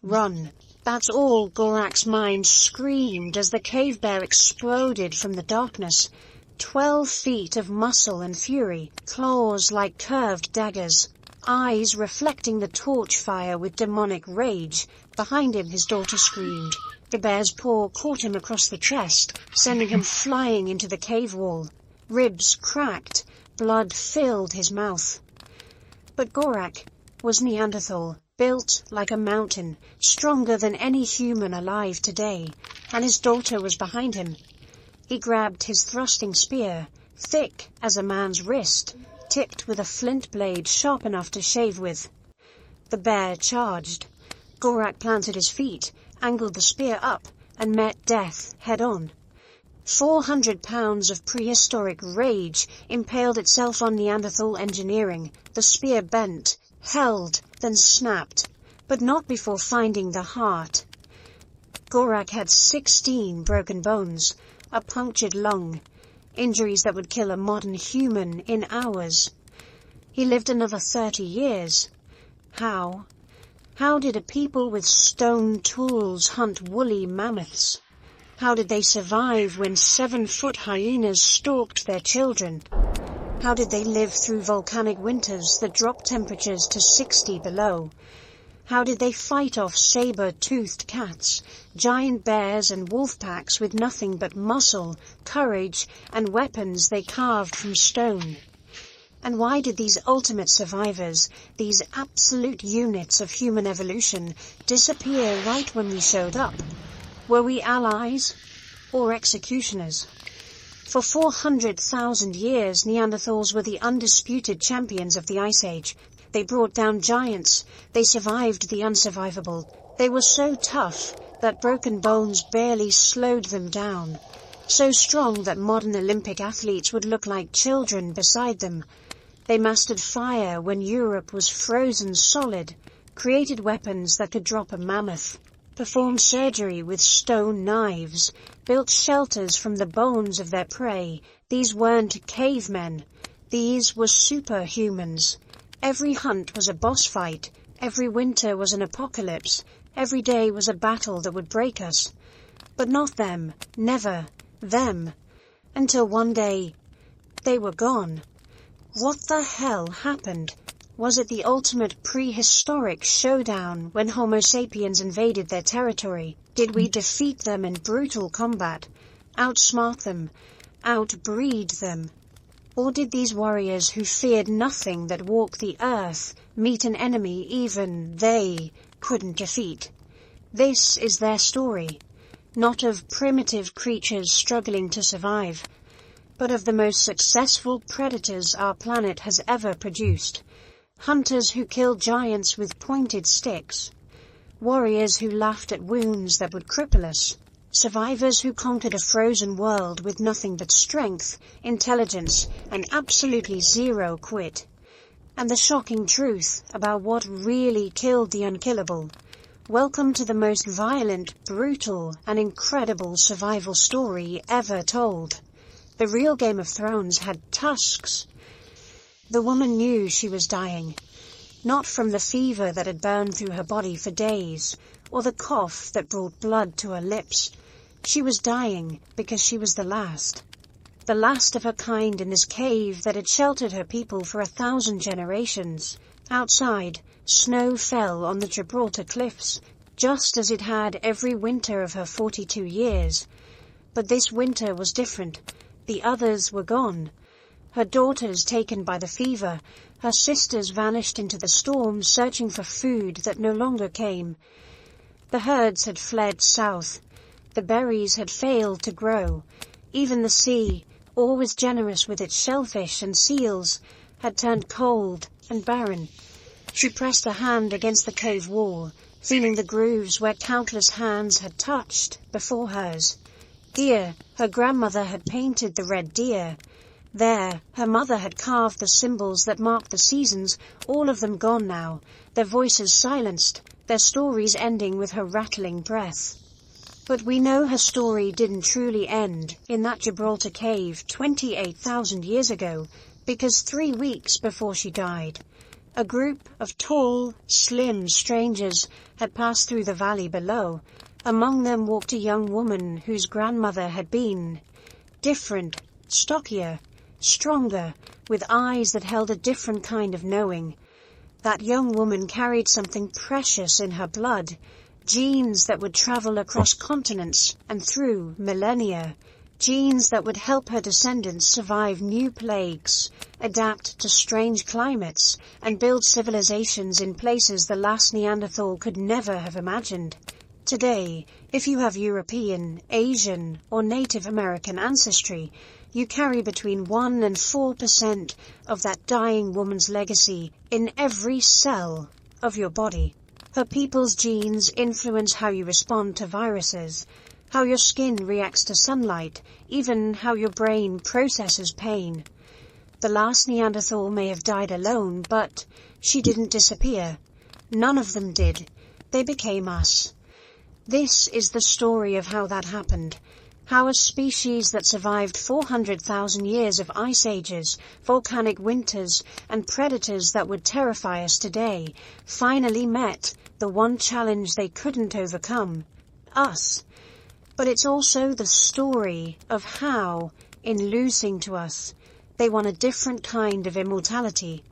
Run. That's all Gorak's mind screamed as the cave bear exploded from the darkness. 12 feet of muscle and fury, claws like curved daggers, eyes reflecting the torch fire with demonic rage. Behind him his daughter screamed. The bear's paw caught him across the chest, sending him flying into the cave wall. Ribs cracked, blood filled his mouth. But Gorak was Neanderthal, built like a mountain, stronger than any human alive today, and his daughter was behind him. He grabbed his thrusting spear, thick as a man's wrist, tipped with a flint blade sharp enough to shave with. The bear charged. Gorak planted his feet, angled the spear up, and met death head-on. 400 pounds of prehistoric rage impaled itself on Neanderthal engineering. The spear bent, held, then snapped, but not before finding the heart. Gorak had 16 broken bones, a punctured lung, injuries that would kill a modern human in hours. He lived another 30 years. How? How did a people with stone tools hunt woolly mammoths? How did they survive when 7-foot hyenas stalked their children? How did they live through volcanic winters that dropped temperatures to 60 below? How did they fight off saber-toothed cats, giant bears and wolf packs with nothing but muscle, courage, and weapons they carved from stone? And why did these ultimate survivors, these absolute units of human evolution, disappear right when we showed up? Were we allies or executioners? For 400,000 years, Neanderthals were the undisputed champions of the Ice Age. They brought down giants. They survived the unsurvivable. They were so tough that broken bones barely slowed them down. So strong that modern Olympic athletes would look like children beside them. They mastered fire when Europe was frozen solid, created weapons that could drop a mammoth, performed surgery with stone knives, built shelters from the bones of their prey. These weren't cavemen. These were superhumans. Every hunt was a boss fight. Every winter was an apocalypse. Every day was a battle that would break us. But not them. Never. Them. Until one day, they were gone. What the hell happened? Was it the ultimate prehistoric showdown when Homo sapiens invaded their territory? Did we defeat them in brutal combat, outsmart them, outbreed them? Or did these warriors who feared nothing that walked the earth meet an enemy even they couldn't defeat? This is their story, not of primitive creatures struggling to survive, but of the most successful predators our planet has ever produced. Hunters who killed giants with pointed sticks. Warriors who laughed at wounds that would cripple us. Survivors who conquered a frozen world with nothing but strength, intelligence, and absolutely zero quit. And the shocking truth about what really killed the unkillable. Welcome to the most violent, brutal, and incredible survival story ever told. The real Game of Thrones had tusks. The woman knew she was dying, not from the fever that had burned through her body for days, or the cough that brought blood to her lips. She was dying because she was the last of her kind in this cave that had sheltered her people for 1,000 generations. Outside, snow fell on the Gibraltar cliffs, just as it had every winter of her 42 years. But this winter was different. The others were gone. Her daughters taken by the fever, her sisters vanished into the storm searching for food that no longer came. The herds had fled south. The berries had failed to grow. Even the sea, always generous with its shellfish and seals, had turned cold and barren. She pressed a hand against the cave wall, feeling the grooves where countless hands had touched before hers. Here, her grandmother had painted the red deer. There, her mother had carved the symbols that marked the seasons, all of them gone now, their voices silenced, their stories ending with her rattling breath. But we know her story didn't truly end in that Gibraltar cave 28,000 years ago, because 3 weeks before she died, A group of tall, slim strangers had passed through the valley below. Among them walked a young woman whose grandmother had been different, stockier, stronger, with eyes that held a different kind of knowing. That young woman carried something precious in her blood, genes that would travel across continents and through millennia, genes that would help her descendants survive new plagues, adapt to strange climates, and build civilizations in places the last Neanderthal could never have imagined. Today, if you have European, Asian, or Native American ancestry, you carry between 1 and 4% of that dying woman's legacy in every cell of your body. Her people's genes influence how you respond to viruses, how your skin reacts to sunlight, even how your brain processes pain. The last Neanderthal may have died alone, but she didn't disappear. None of them did. They became us. This is the story of how that happened. How a species that survived 400,000 years of ice ages, volcanic winters, and predators that would terrify us today, finally met the one challenge they couldn't overcome: us. But it's also the story of how, in losing to us, they won a different kind of immortality.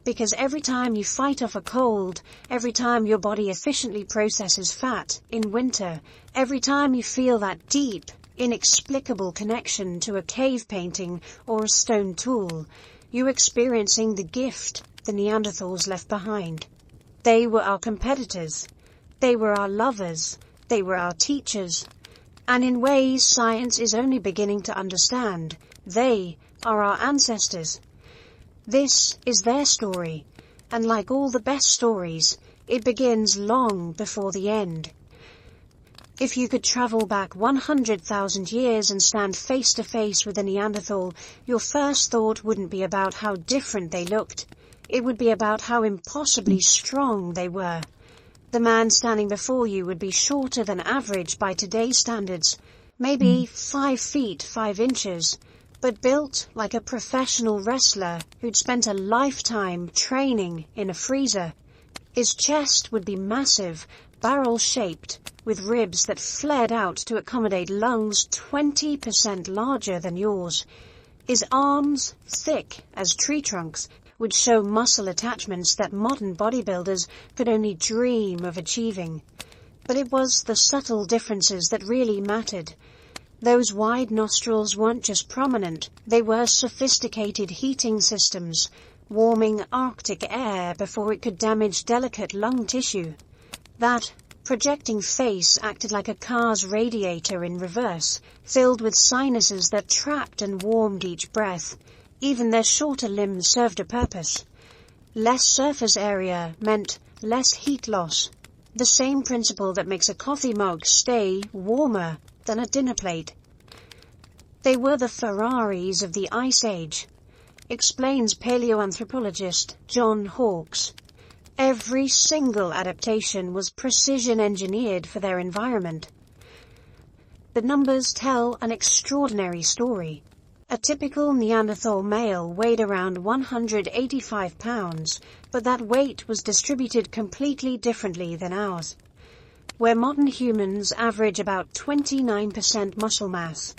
Because every time you fight off a cold, every time your body efficiently processes fat in winter, every time you feel that deep, inexplicable connection to a cave painting or a stone tool, you're experiencing the gift the Neanderthals left behind. They were our competitors. They were our lovers. They were our teachers. And in ways science is only beginning to understand, they are our ancestors. This is their story, and like all the best stories, it begins long before the end. If you could travel back 100,000 years and stand face to face with a Neanderthal, your first thought wouldn't be about how different they looked. It would be about how impossibly strong they were. The man standing before you would be shorter than average by today's standards, maybe 5 feet 5 inches, but built like a professional wrestler who'd spent a lifetime training in a freezer. His chest would be massive, barrel-shaped, with ribs that flared out to accommodate lungs 20% larger than yours. His arms, thick as tree trunks, would show muscle attachments that modern bodybuilders could only dream of achieving. But it was the subtle differences that really mattered. Those wide nostrils weren't just prominent, they were sophisticated heating systems, warming Arctic air before it could damage delicate lung tissue. That projecting face acted like a car's radiator in reverse, filled with sinuses that trapped and warmed each breath. Even their shorter limbs served a purpose. Less surface area meant less heat loss, the same principle that makes a coffee mug stay warmer than a dinner plate. They were the Ferraris of the Ice Age, explains paleoanthropologist John Hawkes. Every single adaptation was precision engineered for their environment. The numbers tell an extraordinary story. A typical Neanderthal male weighed around 185 pounds, but that weight was distributed completely differently than ours. Where modern humans average about 29% muscle mass,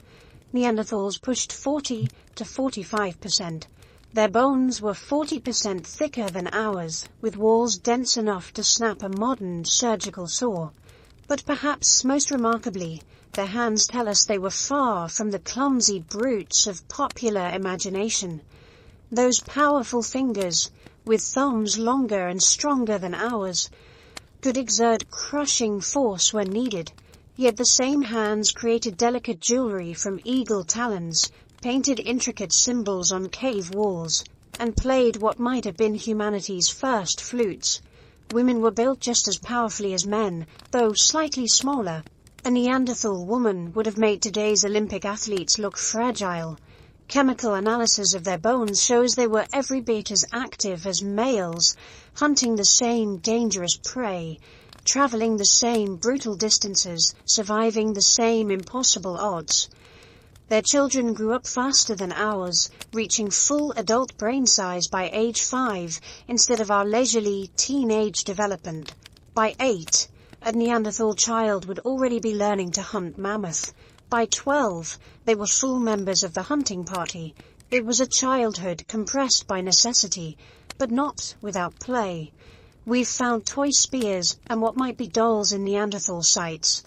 Neanderthals pushed 40 to 45%. Their bones were 40% thicker than ours, with walls dense enough to snap a modern surgical saw. But perhaps most remarkably, their hands tell us they were far from the clumsy brutes of popular imagination. Those powerful fingers, with thumbs longer and stronger than ours, could exert crushing force when needed, yet the same hands created delicate jewelry from eagle talons, painted intricate symbols on cave walls, and played what might have been humanity's first flutes. Women were built just as powerfully as men, though slightly smaller. A Neanderthal woman would have made today's Olympic athletes look fragile. Chemical analysis of their bones shows they were every bit as active as males, hunting the same dangerous prey, traveling the same brutal distances, surviving the same impossible odds. Their children grew up faster than ours, reaching full adult brain size by age 5 instead of our leisurely teenage development. By 8, a Neanderthal child would already be learning to hunt mammoth. By 12, they were full members of the hunting party. It was a childhood compressed by necessity, but not without play. We've found toy spears and what might be dolls in Neanderthal sites.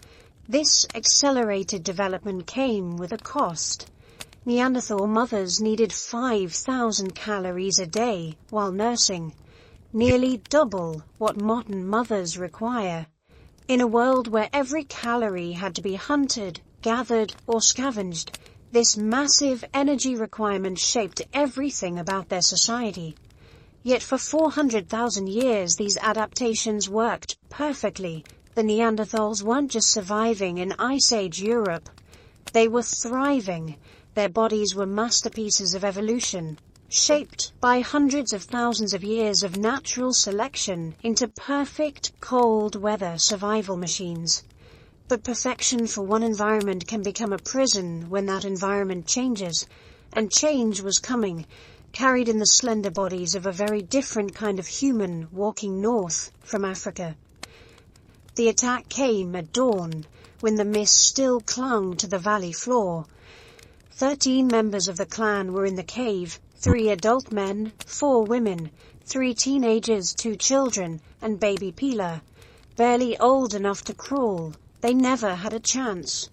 This accelerated development came with a cost. Neanderthal mothers needed 5,000 calories a day while nursing, nearly double what modern mothers require. In a world where every calorie had to be hunted, gathered, or scavenged, this massive energy requirement shaped everything about their society. Yet for 400,000 years these adaptations worked perfectly. The Neanderthals weren't just surviving in Ice Age Europe. They were thriving. Their bodies were masterpieces of evolution, shaped by hundreds of thousands of years of natural selection into perfect cold weather survival machines. But perfection for one environment can become a prison when that environment changes, and change was coming, carried in the slender bodies of a very different kind of human walking north from Africa. The attack came at dawn, when the mist still clung to the valley floor. 13 members of the clan were in the cave, 3 adult men, 4 women, 3 teenagers, 2 children, and baby Pila, barely old enough to crawl. They never had a chance.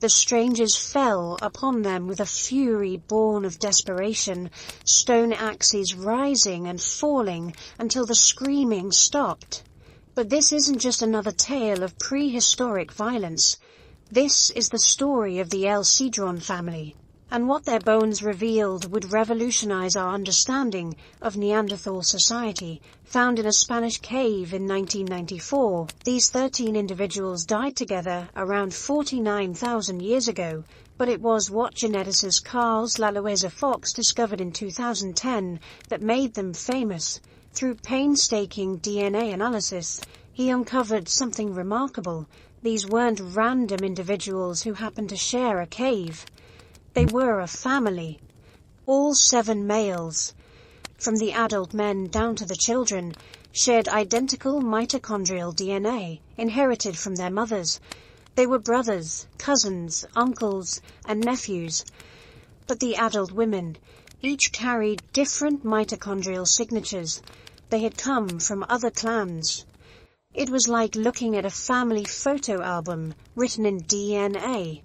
The strangers fell upon them with a fury born of desperation, stone axes rising and falling until the screaming stopped. But this isn't just another tale of prehistoric violence. This is the story of the El Cedron family, and what their bones revealed would revolutionize our understanding of Neanderthal society. Found in a Spanish cave in 1994, these 13 individuals died together around 49,000 years ago, but it was what geneticist Carl Laloesa-Fox discovered in 2010 that made them famous. Through painstaking DNA analysis, he uncovered something remarkable. These weren't random individuals who happened to share a cave. They were a family. All 7 males, from the adult men down to the children, shared identical mitochondrial DNA inherited from their mothers. They were brothers, cousins, uncles, and nephews. But the adult women each carried different mitochondrial signatures. They had come from other clans. It was like looking at a family photo album written in DNA.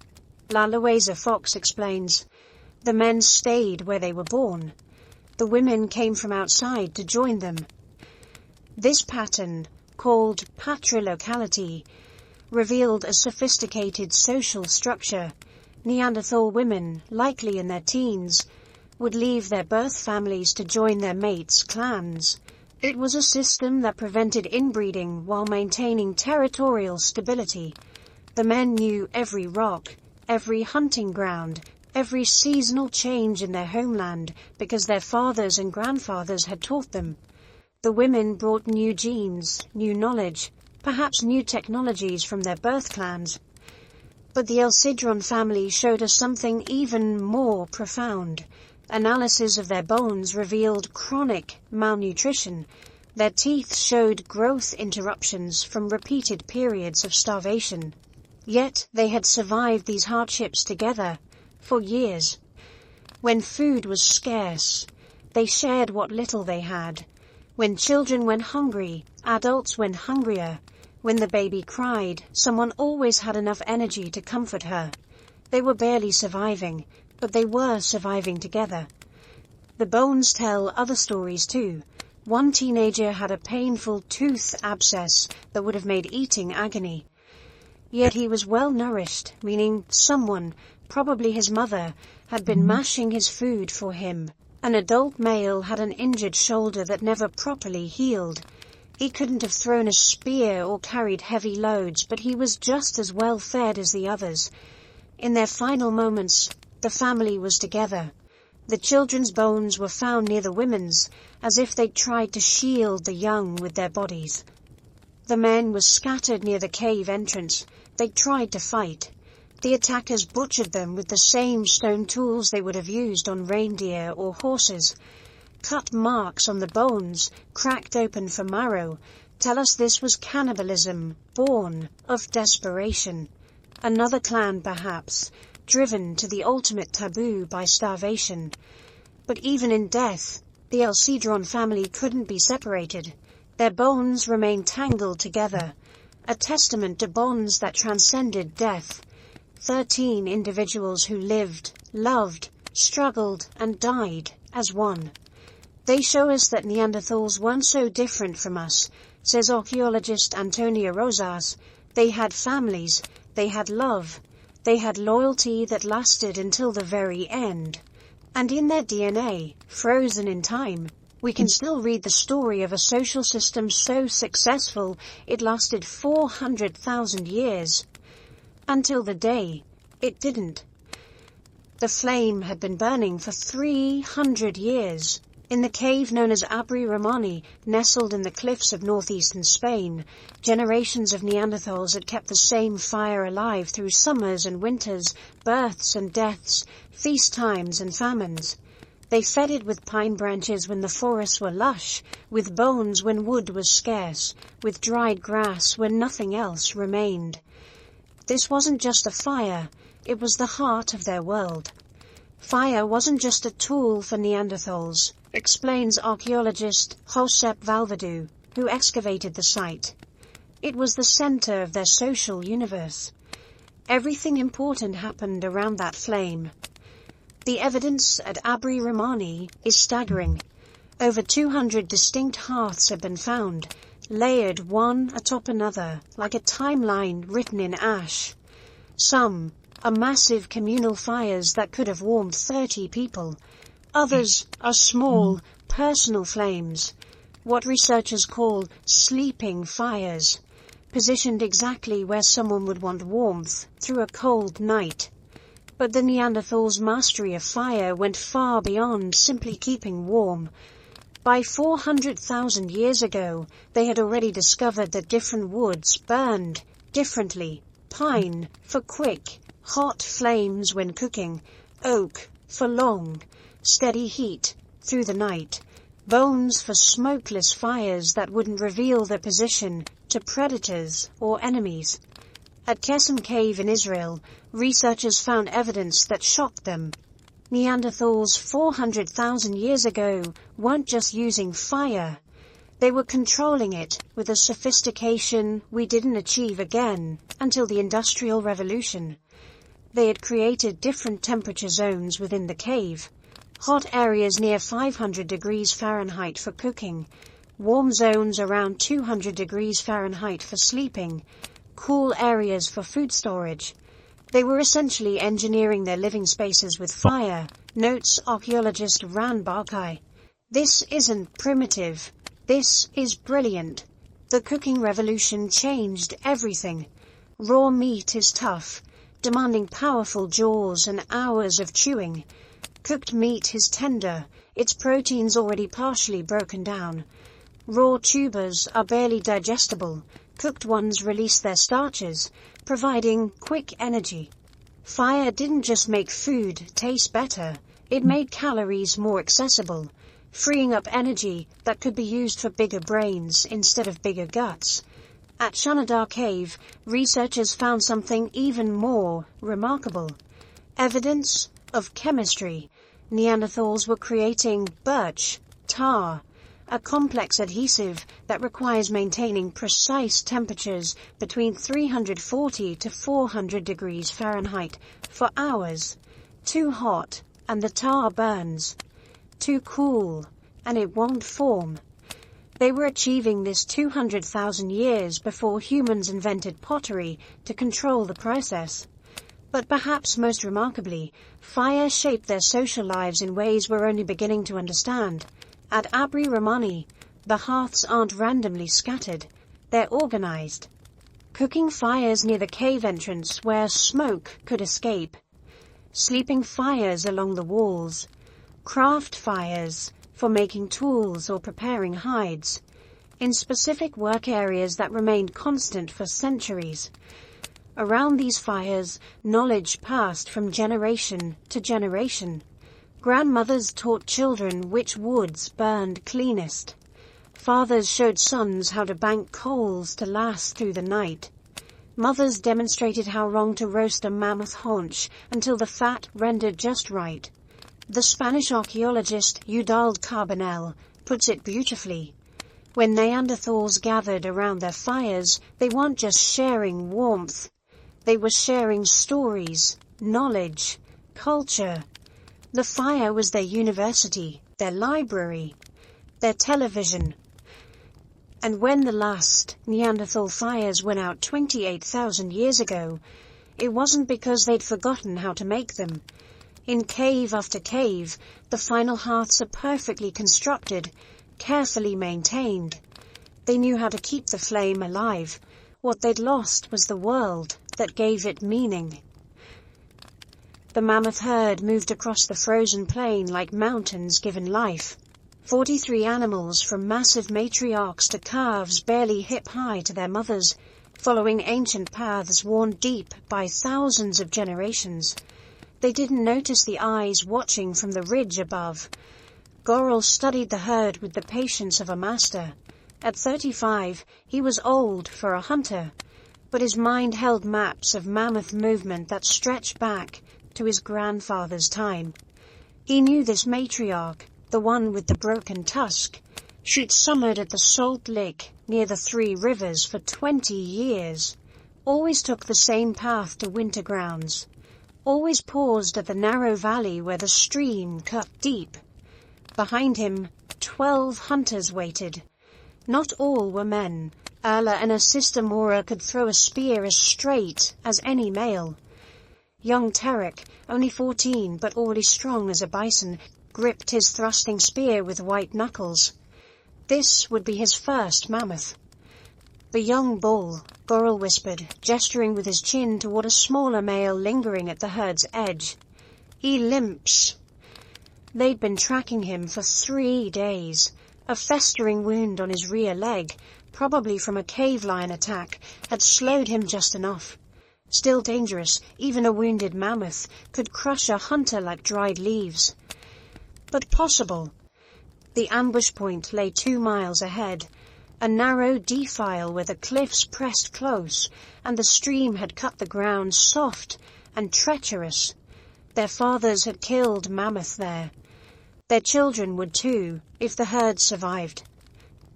Laloesa-Fox explains, the men stayed where they were born. The women came from outside to join them. This pattern, called patrilocality, revealed a sophisticated social structure. Neanderthal women, likely in their teens, would leave their birth families to join their mates' clans. It was a system that prevented inbreeding while maintaining territorial stability. The men knew every rock, every hunting ground, every seasonal change in their homeland because their fathers and grandfathers had taught them. The women brought new genes, new knowledge, perhaps new technologies from their birth clans. But the El Cedron family showed us something even more profound. Analysis of their bones revealed chronic malnutrition. Their teeth showed growth interruptions from repeated periods of starvation. Yet they had survived these hardships together for years. When food was scarce, they shared what little they had. When children went hungry, adults went hungrier. When the baby cried, someone always had enough energy to comfort her. They were barely surviving, but they were surviving together. The bones tell other stories too. One teenager had a painful tooth abscess that would have made eating agony. Yet he was well nourished, meaning someone, probably his mother, had been mashing his food for him. An adult male had an injured shoulder that never properly healed. He couldn't have thrown a spear or carried heavy loads, but he was just as well fed as the others. In their final moments, the family was together. The children's bones were found near the women's, as if they'd tried to shield the young with their bodies. The men were scattered near the cave entrance. They tried to fight. The attackers butchered them with the same stone tools they would have used on reindeer or horses. Cut marks on the bones, cracked open for marrow, tell us this was cannibalism, born of desperation. Another clan perhaps, driven to the ultimate taboo by starvation. But even in death, the Elcedron family couldn't be separated. Their bones remained tangled together, a testament to bonds that transcended death. 13 individuals who lived, loved, struggled, and died as one. They show us that Neanderthals weren't so different from us, says archaeologist Antonia Rosas. They had families, they had love, they had loyalty that lasted until the very end. And in their DNA, frozen in time, we can still read the story of a social system so successful it lasted 400,000 years. Until the day it didn't. The flame had been burning for 300 years. In the cave known as Abri Romani, nestled in the cliffs of northeastern Spain, generations of Neanderthals had kept the same fire alive through summers and winters, births and deaths, feast times and famines. They fed it with pine branches when the forests were lush, with bones when wood was scarce, with dried grass when nothing else remained. This wasn't just a fire, it was the heart of their world. Fire wasn't just a tool for Neanderthals, explains archaeologist Josep Valverdú, who excavated the site. It was the center of their social universe. Everything important happened around that flame. The evidence at Abri Romani is staggering. Over 200 distinct hearths have been found, layered one atop another, like a timeline written in ash. Some are massive communal fires that could have warmed 30 people. Others are small, personal flames, what researchers call sleeping fires, positioned exactly where someone would want warmth through a cold night. But the Neanderthals' mastery of fire went far beyond simply keeping warm. By 400,000 years ago, they had already discovered that different woods burned differently. Pine for quick, hot flames when cooking, oak for long, steady heat through the night, bones for smokeless fires that wouldn't reveal their position to predators or enemies. At Kesem Cave in Israel, researchers found evidence that shocked them. Neanderthals 400,000 years ago weren't just using fire. They were controlling it with a sophistication we didn't achieve again until the Industrial Revolution. They had created different temperature zones within the cave. Hot areas near 500 degrees Fahrenheit for cooking, warm zones around 200 degrees Fahrenheit for sleeping, cool areas for food storage. They were essentially engineering their living spaces with fire, notes archaeologist Ran Barkai. This isn't primitive. This is brilliant. The cooking revolution changed everything. Raw meat is tough, demanding powerful jaws and hours of chewing. Cooked meat is tender, its proteins already partially broken down. Raw tubers are barely digestible. Cooked ones release their starches, providing quick energy. Fire didn't just make food taste better, it made calories more accessible, freeing up energy that could be used for bigger brains instead of bigger guts. At Shunadar Cave, researchers found something even more remarkable. Evidence of chemistry. Neanderthals were creating birch, tar, a complex adhesive that requires maintaining precise temperatures between 340 to 400 degrees Fahrenheit for hours. Too hot, and the tar burns. Too cool, and it won't form. They were achieving this 200,000 years before humans invented pottery to control the process. But perhaps most remarkably, fire shaped their social lives in ways we're only beginning to understand. At Abri Romani, the hearths aren't randomly scattered, they're organized. Cooking fires near the cave entrance where smoke could escape. Sleeping fires along the walls. Craft fires for making tools or preparing hides. In specific work areas that remained constant for centuries. Around these fires, knowledge passed from generation to generation. Grandmothers taught children which woods burned cleanest. Fathers showed sons how to bank coals to last through the night. Mothers demonstrated how wrong to roast a mammoth haunch until the fat rendered just right. The Spanish archaeologist Eudald Carbonell puts it beautifully. When Neanderthals gathered around their fires, they weren't just sharing warmth. They were sharing stories, knowledge, culture. The fire was their university, their library, their television. And when the last Neanderthal fires went out 28,000 years ago, it wasn't because they'd forgotten how to make them. In cave after cave, the final hearths are perfectly constructed, carefully maintained. They knew how to keep the flame alive. What they'd lost was the world that gave it meaning. The mammoth herd moved across the frozen plain like mountains given life. 43 animals, from massive matriarchs to calves barely hip-high to their mothers, following ancient paths worn deep by thousands of generations. They didn't notice the eyes watching from the ridge above. Gorrell studied the herd with the patience of a master. At 35, he was old for a hunter, but his mind held maps of mammoth movement that stretched back to his grandfather's time. He knew this matriarch, the one with the broken tusk, she'd summered at the Salt Lick near the Three Rivers for 20 years, always took the same path to winter grounds, always paused at the narrow valley where the stream cut deep. Behind him, 12 hunters waited. Not all were men. Erla and her sister Mora could throw a spear as straight as any male. Young Terek, only 14 but already strong as a bison, gripped his thrusting spear with white knuckles. This would be his first mammoth. The young bull, Gorrell whispered, gesturing with his chin toward a smaller male lingering at the herd's edge. He limps. They'd been tracking him for 3 days. A festering wound on his rear leg, probably from a cave lion attack, had slowed him just enough. Still dangerous, even a wounded mammoth could crush a hunter like dried leaves. But possible. The ambush point lay 2 miles ahead, a narrow defile where the cliffs pressed close, and the stream had cut the ground soft and treacherous. Their fathers had killed mammoth there. Their children would too, if the herd survived.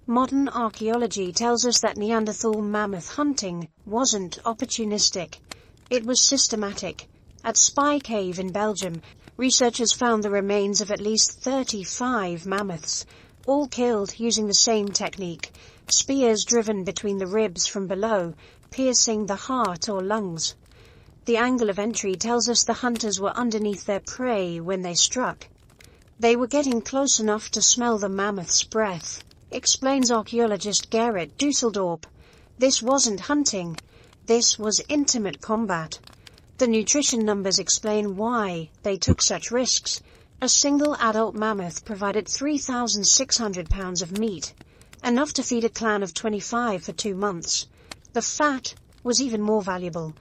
Modern archaeology tells us that Neanderthal mammoth hunting wasn't opportunistic. It was systematic. At Spy Cave in Belgium, researchers found the remains of at least 35 mammoths, all killed using the same technique, spears driven between the ribs from below, piercing the heart or lungs. The angle of entry tells us the hunters were underneath their prey when they struck. They were getting close enough to smell the mammoth's breath, explains archaeologist Gerrit Dusseldorp. This wasn't hunting. This was intimate combat. The nutrition numbers explain why they took such risks. A single adult mammoth provided 3,600 pounds of meat, enough to feed a clan of 25 for 2 months. The fat was even more valuable.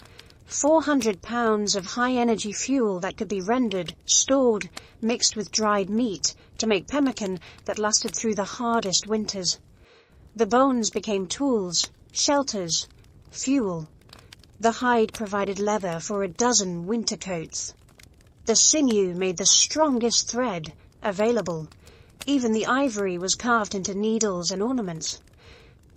400 pounds of high-energy fuel that could be rendered, stored, mixed with dried meat to make pemmican that lasted through the hardest winters. The bones became tools, shelters, fuel. The hide provided leather for a dozen winter coats. The sinew made the strongest thread available. Even the ivory was carved into needles and ornaments.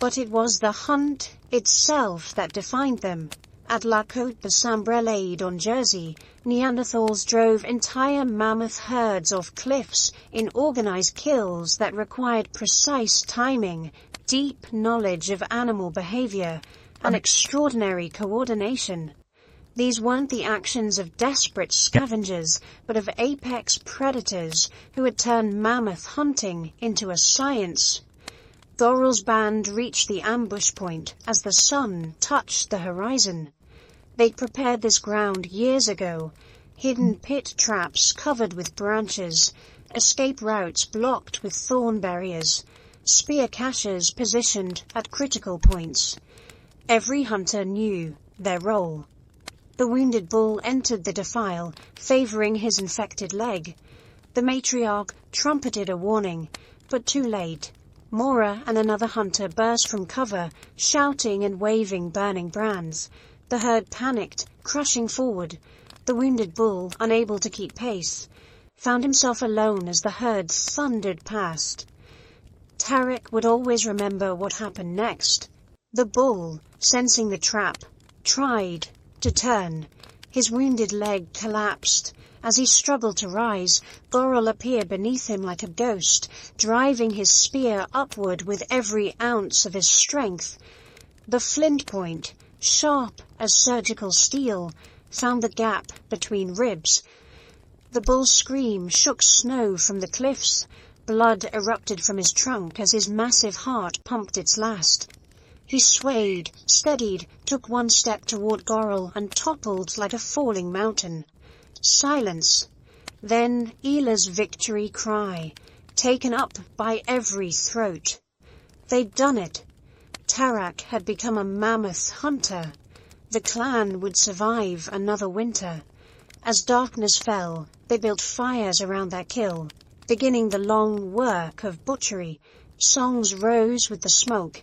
But it was the hunt itself that defined them. At La Côte de Saint-Brelade on Jersey, Neanderthals drove entire mammoth herds off cliffs in organized kills that required precise timing, deep knowledge of animal behavior, and extraordinary coordination. These weren't the actions of desperate scavengers, but of apex predators who had turned mammoth hunting into a science. Gorrell's band reached the ambush point as the sun touched the horizon. They'd prepared this ground years ago, hidden pit traps covered with branches, escape routes blocked with thorn barriers, spear caches positioned at critical points. Every hunter knew their role. The wounded bull entered the defile, favoring his infected leg. The matriarch trumpeted a warning, but too late. Mora and another hunter burst from cover, shouting and waving burning brands. The herd panicked, crushing forward. The wounded bull, unable to keep pace, found himself alone as the herd thundered past. Tarek would always remember what happened next. The bull, sensing the trap, tried to turn. His wounded leg collapsed. As he struggled to rise, Goral appeared beneath him like a ghost, driving his spear upward with every ounce of his strength. The flint point, sharp as surgical steel, found the gap between ribs. The bull's scream shook snow from the cliffs. Blood erupted from his trunk as his massive heart pumped its last. He swayed, steadied, took one step toward Goral and toppled like a falling mountain. Silence. Then Ela's victory cry, taken up by every throat. They'd done it. Tarak had become a mammoth hunter. The clan would survive another winter. As darkness fell, they built fires around their kill, beginning the long work of butchery. Songs rose with the smoke,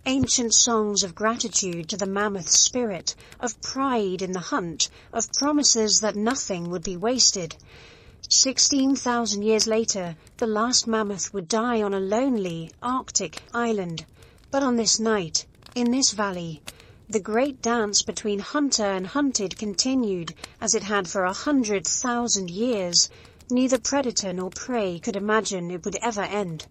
ancient songs of gratitude to the mammoth spirit, of pride in the hunt, of promises that nothing would be wasted. 16,000 years later, the last mammoth would die on a lonely Arctic island. But on this night, in this valley, the great dance between hunter and hunted continued as it had for 100,000 years. Neither predator nor prey could imagine it would ever end.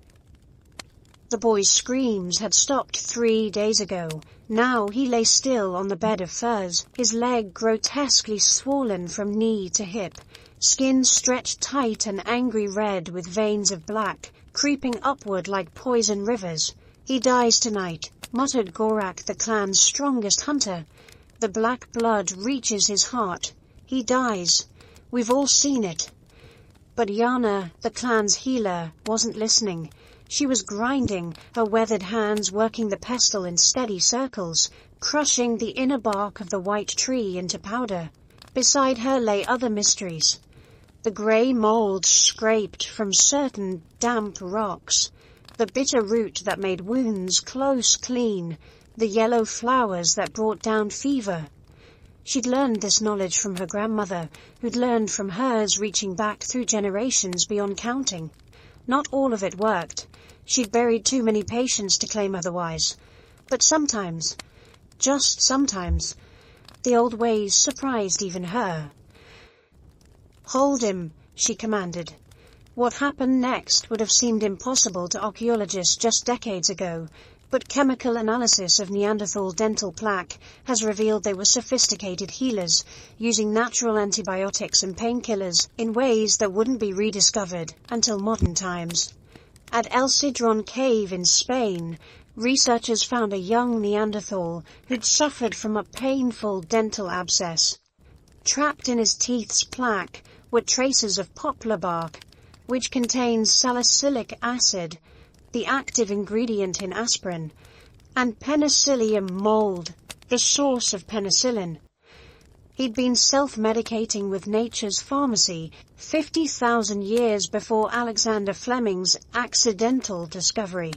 The boy's screams had stopped 3 days ago. Now he lay still on the bed of furs, his leg grotesquely swollen from knee to hip, skin stretched tight and angry red with veins of black, creeping upward like poison rivers. He dies tonight, muttered Gorak, the clan's strongest hunter. The black blood reaches his heart. He dies. We've all seen it. But Yana, the clan's healer, wasn't listening. She was grinding, her weathered hands working the pestle in steady circles, crushing the inner bark of the white tree into powder. Beside her lay other mysteries. The grey mould scraped from certain damp rocks, the bitter root that made wounds close clean, the yellow flowers that brought down fever. She'd learned this knowledge from her grandmother, who'd learned from hers reaching back through generations beyond counting. Not all of it worked. She'd buried too many patients to claim otherwise. But sometimes, just sometimes, the old ways surprised even her. "Hold him," she commanded. What happened next would have seemed impossible to archaeologists just decades ago, but chemical analysis of Neanderthal dental plaque has revealed they were sophisticated healers, using natural antibiotics and painkillers in ways that wouldn't be rediscovered until modern times. At El Sidron Cave in Spain, researchers found a young Neanderthal who'd suffered from a painful dental abscess. Trapped in his teeth's plaque were traces of poplar bark, which contains salicylic acid, the active ingredient in aspirin, and penicillium mold, the source of penicillin. He'd been self-medicating with nature's pharmacy 50,000 years before Alexander Fleming's accidental discovery.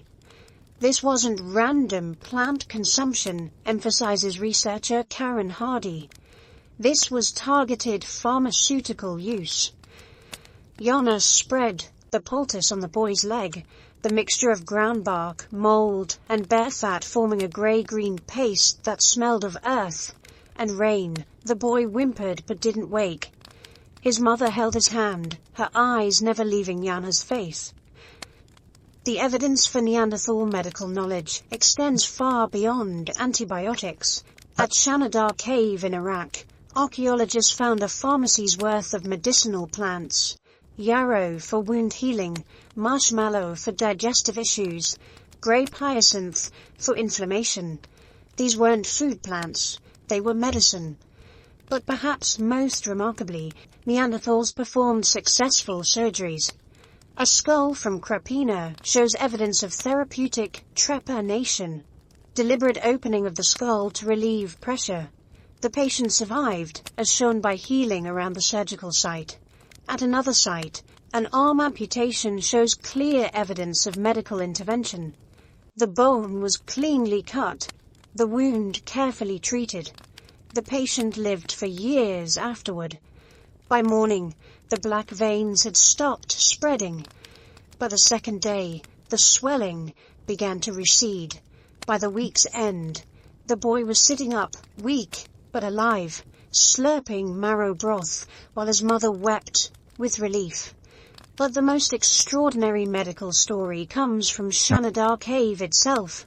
This wasn't random plant consumption, emphasizes researcher Karen Hardy. This was targeted pharmaceutical use. Yana spread the poultice on the boy's leg, the mixture of ground bark, mold, and bear fat forming a grey-green paste that smelled of earth and rain. The boy whimpered but didn't wake. His mother held his hand, her eyes never leaving Yana's face. The evidence for Neanderthal medical knowledge extends far beyond antibiotics. At Shanadar Cave in Iraq, archaeologists found a pharmacy's worth of medicinal plants. Yarrow for wound healing, marshmallow for digestive issues, grey hyacinth for inflammation. These weren't food plants, they were medicine. But perhaps most remarkably, Neanderthals performed successful surgeries. A skull from Krapina shows evidence of therapeutic trepanation, deliberate opening of the skull to relieve pressure. The patient survived, as shown by healing around the surgical site. At another site, an arm amputation shows clear evidence of medical intervention. The bone was cleanly cut, the wound carefully treated. The patient lived for years afterward. By morning, the black veins had stopped spreading. By the second day, the swelling began to recede. By the week's end, the boy was sitting up, weak but alive, slurping marrow broth, while his mother wept with relief. But the most extraordinary medical story comes from Shanidar Cave itself.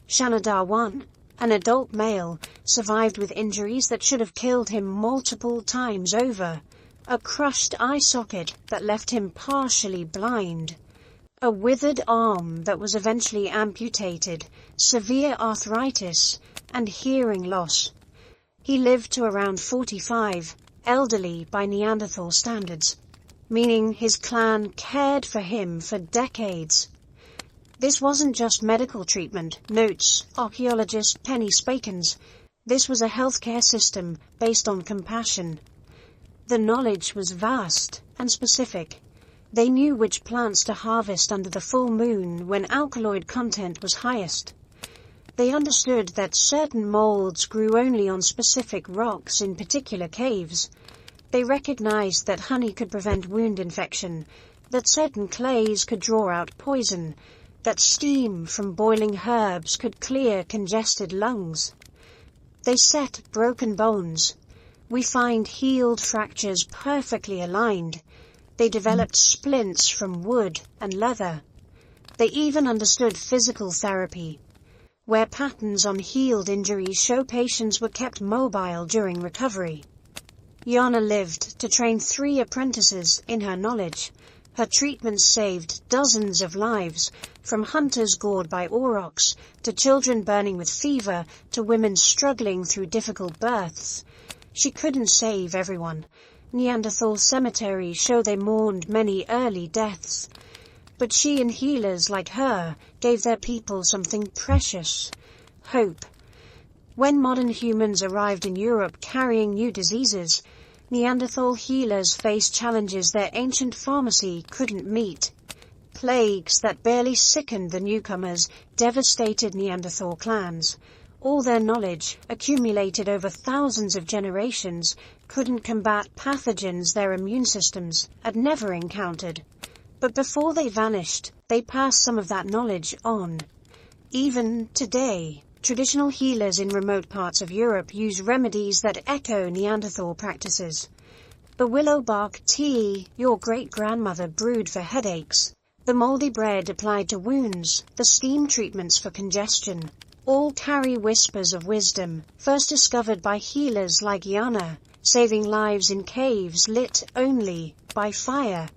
Shanidar I, an adult male, survived with injuries that should have killed him multiple times over. A crushed eye socket that left him partially blind. A withered arm that was eventually amputated, severe arthritis, and hearing loss. He lived to around 45, elderly by Neanderthal standards, meaning his clan cared for him for decades. This wasn't just medical treatment, notes archaeologist Penny Spakins. This was a healthcare system based on compassion. The knowledge was vast and specific. They knew which plants to harvest under the full moon when alkaloid content was highest. They understood that certain molds grew only on specific rocks in particular caves. They recognized that honey could prevent wound infection, that certain clays could draw out poison, that steam from boiling herbs could clear congested lungs. They set broken bones. We find healed fractures perfectly aligned. They developed splints from wood and leather. They even understood physical therapy, where patterns on healed injuries show patients were kept mobile during recovery. Jana lived to train 3 apprentices in her knowledge. Her treatments saved dozens of lives, from hunters gored by aurochs, to children burning with fever, to women struggling through difficult births. She couldn't save everyone. Neanderthal cemeteries show they mourned many early deaths. But she and healers like her gave their people something precious: hope. When modern humans arrived in Europe carrying new diseases, Neanderthal healers faced challenges their ancient pharmacy couldn't meet. Plagues that barely sickened the newcomers devastated Neanderthal clans. All their knowledge, accumulated over thousands of generations, couldn't combat pathogens their immune systems had never encountered. But before they vanished, they passed some of that knowledge on. Even today, traditional healers in remote parts of Europe use remedies that echo Neanderthal practices. The willow bark tea your great-grandmother brewed for headaches, the moldy bread applied to wounds, the steam treatments for congestion, all carry whispers of wisdom, first discovered by healers like Jana, saving lives in caves lit only by fire.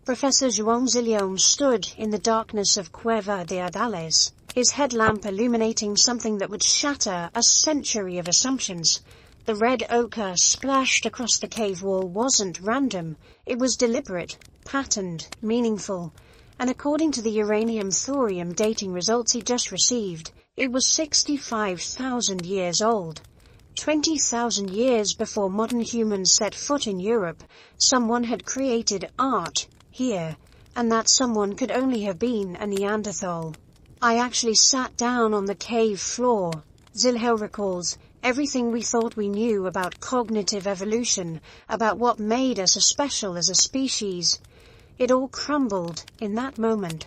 Professor João Zilhão stood in the darkness of Cueva de Adales, his headlamp illuminating something that would shatter a century of assumptions. The red ochre splashed across the cave wall wasn't random. It was deliberate, patterned, meaningful. And according to the uranium-thorium dating results he just received, it was 65,000 years old. 20,000 years before modern humans set foot in Europe, someone had created art here, and that someone could only have been a Neanderthal. I actually sat down on the cave floor. Zilhão recalls everything we thought we knew about cognitive evolution, about what made us special as a species. It all crumbled in that moment.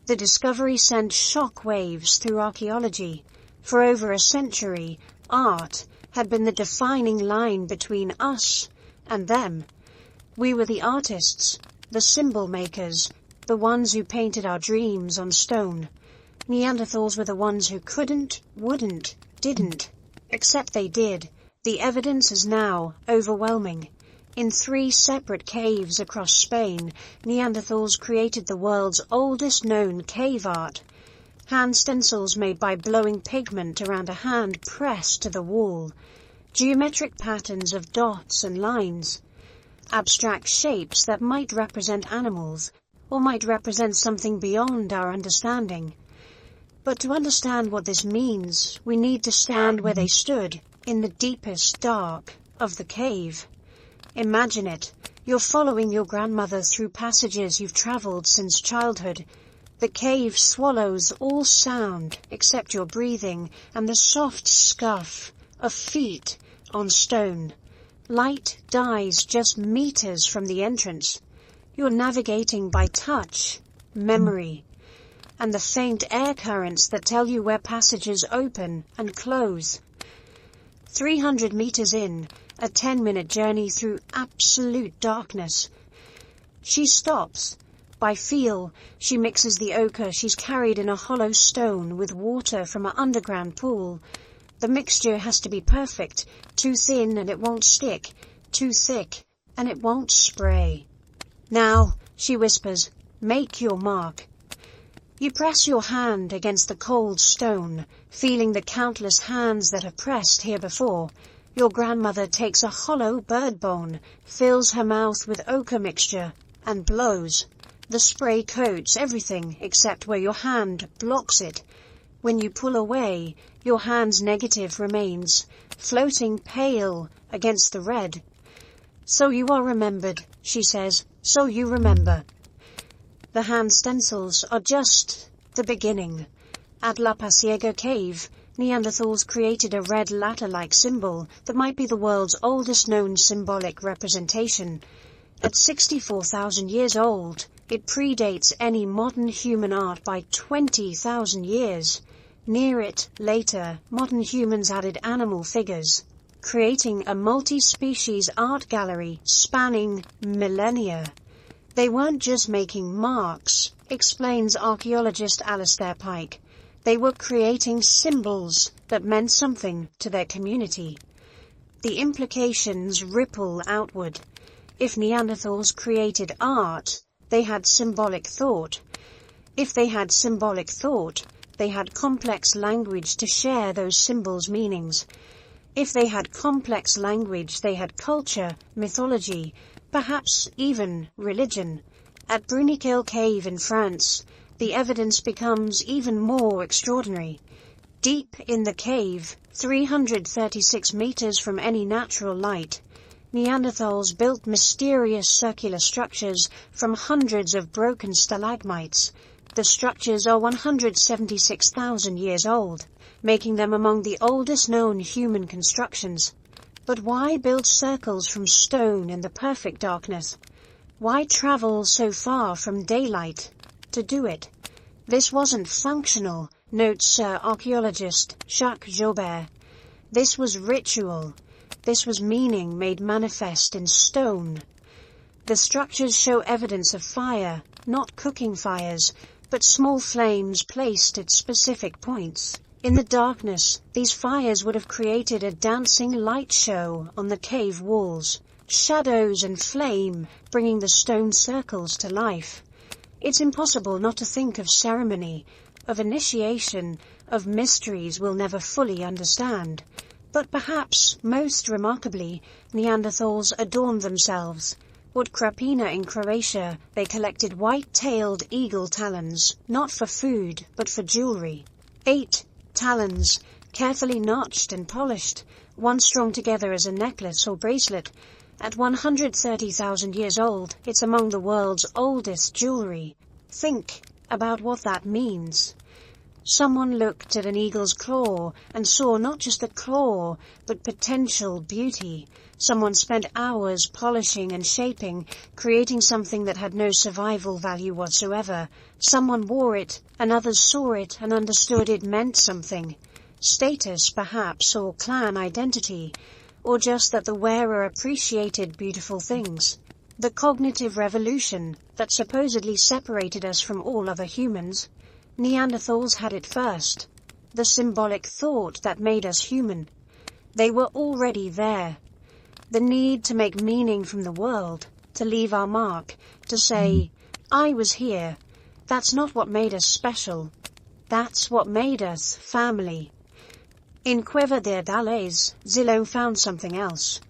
The discovery sent shock waves through archaeology. For over a century, art had been the defining line between us and them. We were the artists, the symbol makers, the ones who painted our dreams on stone. Neanderthals were the ones who couldn't, wouldn't, didn't. Except they did. The evidence is now overwhelming. In 3 separate caves across Spain, Neanderthals created the world's oldest known cave art. Hand stencils made by blowing pigment around a hand pressed to the wall. Geometric patterns of dots and lines. Abstract shapes that might represent animals, or might represent something beyond our understanding. But to understand what this means, we need to stand where they stood, in the deepest dark of the cave. Imagine it. You're following your grandmother through passages you've traveled since childhood. The cave swallows all sound except your breathing and the soft scuff of feet on stone. Light dies just meters from the entrance. You're navigating by touch, memory, and the faint air currents that tell you where passages open and close. 300 meters in, a 10-minute journey through absolute darkness. She stops. By feel, she mixes the ochre she's carried in a hollow stone with water from an underground pool. The mixture has to be perfect, too thin and it won't stick, too thick and it won't spray. Now, she whispers, make your mark. You press your hand against the cold stone, feeling the countless hands that have pressed here before. Your grandmother takes a hollow bird bone, fills her mouth with ochre mixture, and blows. The spray coats everything except where your hand blocks it. When you pull away, your hand's negative remains, floating pale against the red. So you are remembered, she says, so you remember. The hand stencils are just the beginning. At La Pasiega Cave, Neanderthals created a red ladder-like symbol that might be the world's oldest known symbolic representation. At 64,000 years old, it predates any modern human art by 20,000 years. Near it, later, modern humans added animal figures, creating a multi-species art gallery spanning millennia. They weren't just making marks, explains archaeologist Alistair Pike. They were creating symbols that meant something to their community. The implications ripple outward. If Neanderthals created art, they had symbolic thought. If they had symbolic thought, they had complex language to share those symbols' meanings. If they had complex language, they had culture, mythology, perhaps even religion. At Bruniquel Cave in France, the evidence becomes even more extraordinary. Deep in the cave, 336 meters from any natural light, Neanderthals built mysterious circular structures from hundreds of broken stalagmites. The structures are 176,000 years old, making them among the oldest known human constructions. But why build circles from stone in the perfect darkness? Why travel so far from daylight to do it? This wasn't functional, notes archaeologist Jacques Jaubert. This was ritual. This was meaning made manifest in stone. The structures show evidence of fire, not cooking fires, but small flames placed at specific points. In the darkness, these fires would have created a dancing light show on the cave walls, shadows and flame bringing the stone circles to life. It's impossible not to think of ceremony, of initiation, of mysteries we'll never fully understand. But perhaps, most remarkably, Neanderthals adorned themselves. At Krapina in Croatia, they collected white-tailed eagle talons, not for food, but for jewelry. 8 talons, carefully notched and polished, one strung together as a necklace or bracelet. At 130,000 years old, it's among the world's oldest jewelry. Think about what that means. Someone looked at an eagle's claw and saw not just the claw, but potential beauty. Someone spent hours polishing and shaping, creating something that had no survival value whatsoever. Someone wore it, and others saw it and understood it meant something. Status, perhaps, or clan identity, or just that the wearer appreciated beautiful things. The cognitive revolution that supposedly separated us from all other humans. Neanderthals had it first. The symbolic thought that made us human. They were already there. The need to make meaning from the world, to leave our mark, to say, I was here. That's not what made us special. That's what made us family. In Cueva de Dales, Zillow found something else.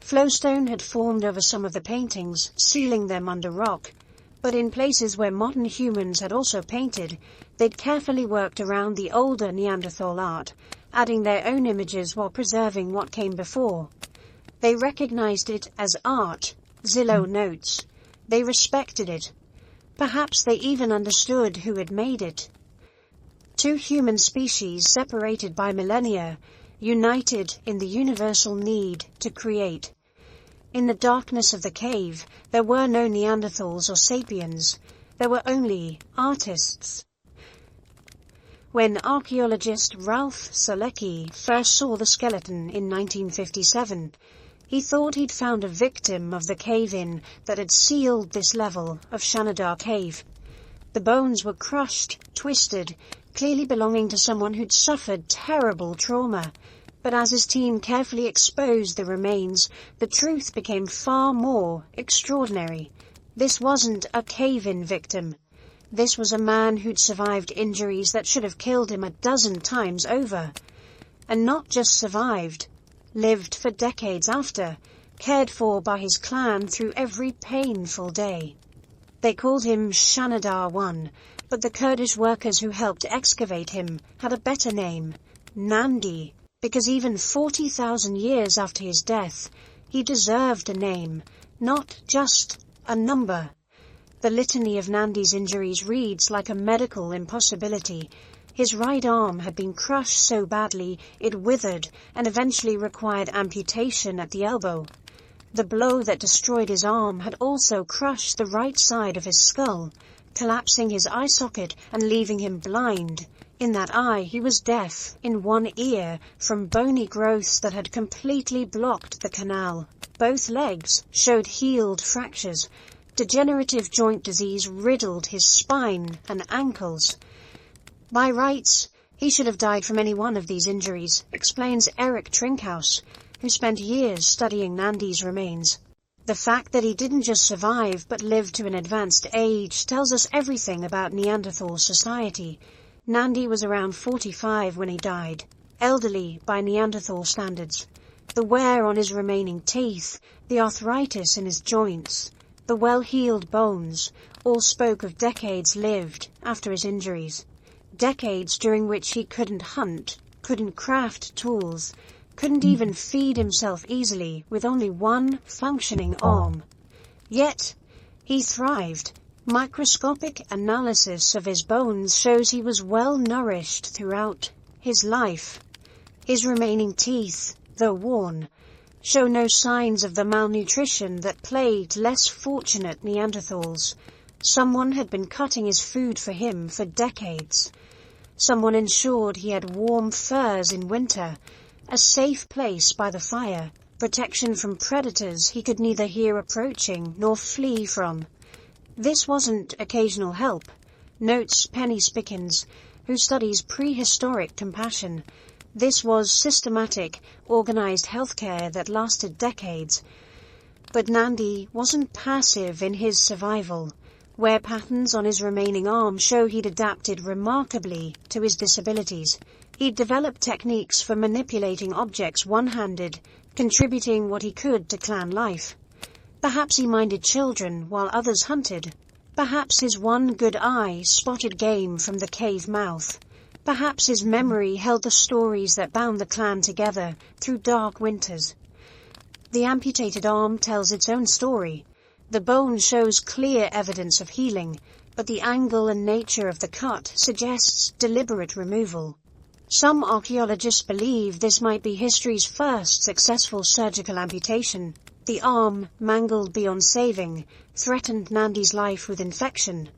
Flowstone had formed over some of the paintings, sealing them under rock. But in places where modern humans had also painted, They'd carefully worked around the older Neanderthal art, adding their own images while preserving what came before. They recognized it as art, Zillow notes. They respected it. Perhaps they even understood who had made it. Two human species separated by millennia, united in the universal need to create. In the darkness of the cave, there were no Neanderthals or sapiens. There were only artists. When archaeologist Ralph Selecki first saw the skeleton in 1957, he thought he'd found a victim of the cave-in that had sealed this level of Shanidar Cave. The bones were crushed, twisted, clearly belonging to someone who'd suffered terrible trauma. But as his team carefully exposed the remains, the truth became far more extraordinary. This wasn't a cave-in victim. This was a man who'd survived injuries that should have killed him a dozen times over. And not just survived, lived for decades after, cared for by his clan through every painful day. They called him Shanidar I, but the Kurdish workers who helped excavate him had a better name, Nandi, because even 40,000 years after his death, he deserved a name, not just a number. The litany of Nandi's injuries reads like a medical impossibility. His right arm had been crushed so badly it withered and eventually required amputation at the elbow. The blow that destroyed his arm had also crushed the right side of his skull, collapsing his eye socket and leaving him blind. In that eye he was deaf in one ear from bony growths that had completely blocked the canal. Both legs showed healed fractures. Degenerative joint disease riddled his spine and ankles. By rights, he should have died from any one of these injuries, explains Eric Trinkhaus, who spent years studying Nandi's remains. The fact that he didn't just survive but lived to an advanced age tells us everything about Neanderthal society. Nandi was around 45 when he died, elderly by Neanderthal standards. The wear on his remaining teeth, the arthritis in his joints, the well-healed bones, all spoke of decades lived after his injuries. Decades during which he couldn't hunt, couldn't craft tools, couldn't even feed himself easily with only one functioning arm. Yet, he thrived. Microscopic analysis of his bones shows he was well nourished throughout his life. His remaining teeth, though worn, show no signs of the malnutrition that plagued less fortunate Neanderthals. Someone had been cutting his food for him for decades. Someone ensured he had warm furs in winter, a safe place by the fire, protection from predators he could neither hear approaching nor flee from. This wasn't occasional help, notes Penny Spickens, who studies prehistoric compassion. This was systematic, organized healthcare that lasted decades. But Nandi wasn't passive in his survival. Wear patterns on his remaining arm show he'd adapted remarkably to his disabilities. He'd developed techniques for manipulating objects one-handed, contributing what he could to clan life. Perhaps he minded children while others hunted. Perhaps his one good eye spotted game from the cave mouth. Perhaps his memory held the stories that bound the clan together through dark winters. The amputated arm tells its own story. The bone shows clear evidence of healing, but the angle and nature of the cut suggests deliberate removal. Some archaeologists believe this might be history's first successful surgical amputation. The arm, mangled beyond saving, threatened Nandi's life with infection.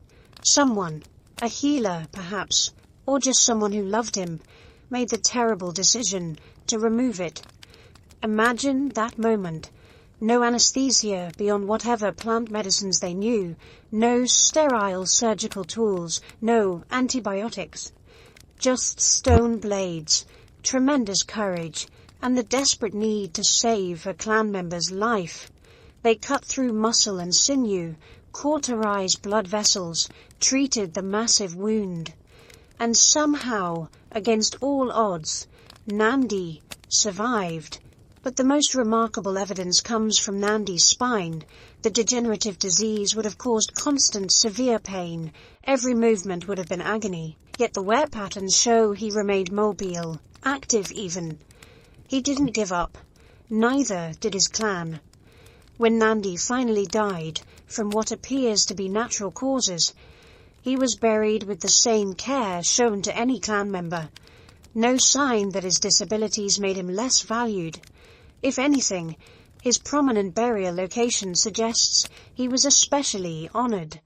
Someone, a healer perhaps, or just someone who loved him, made the terrible decision to remove it. Imagine that moment. No anesthesia beyond whatever plant medicines they knew, no sterile surgical tools, no antibiotics. Just stone blades, tremendous courage, and the desperate need to save a clan member's life. They cut through muscle and sinew, cauterized blood vessels, treated the massive wound. And somehow, against all odds, Nandi survived. But the most remarkable evidence comes from Nandi's spine. The degenerative disease would have caused constant, severe pain. Every movement would have been agony. Yet the wear patterns show he remained mobile, active even. He didn't give up. Neither did his clan. When Nandi finally died, from what appears to be natural causes, he was buried with the same care shown to any clan member. No sign that his disabilities made him less valued. If anything, his prominent burial location suggests he was especially honored.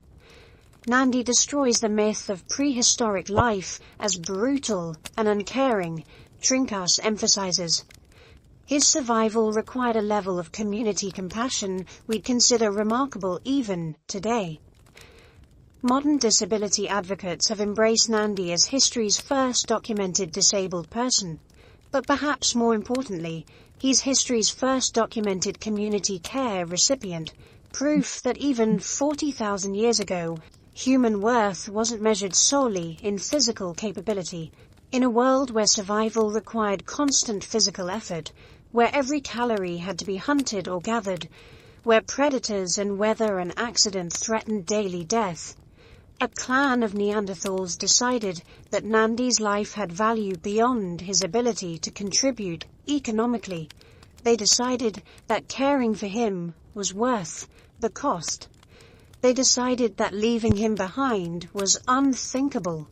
Nandi destroys the myth of prehistoric life as brutal and uncaring, Trinkas emphasizes. His survival required a level of community compassion we'd consider remarkable even today. Modern disability advocates have embraced Nandi as history's first documented disabled person. But perhaps more importantly, he's history's first documented community care recipient, proof that even 40,000 years ago, human worth wasn't measured solely in physical capability. In a world where survival required constant physical effort, where every calorie had to be hunted or gathered, where predators and weather and accident threatened daily death, a clan of Neanderthals decided that Nandi's life had value beyond his ability to contribute economically. They decided that caring for him was worth the cost. They decided that leaving him behind was unthinkable.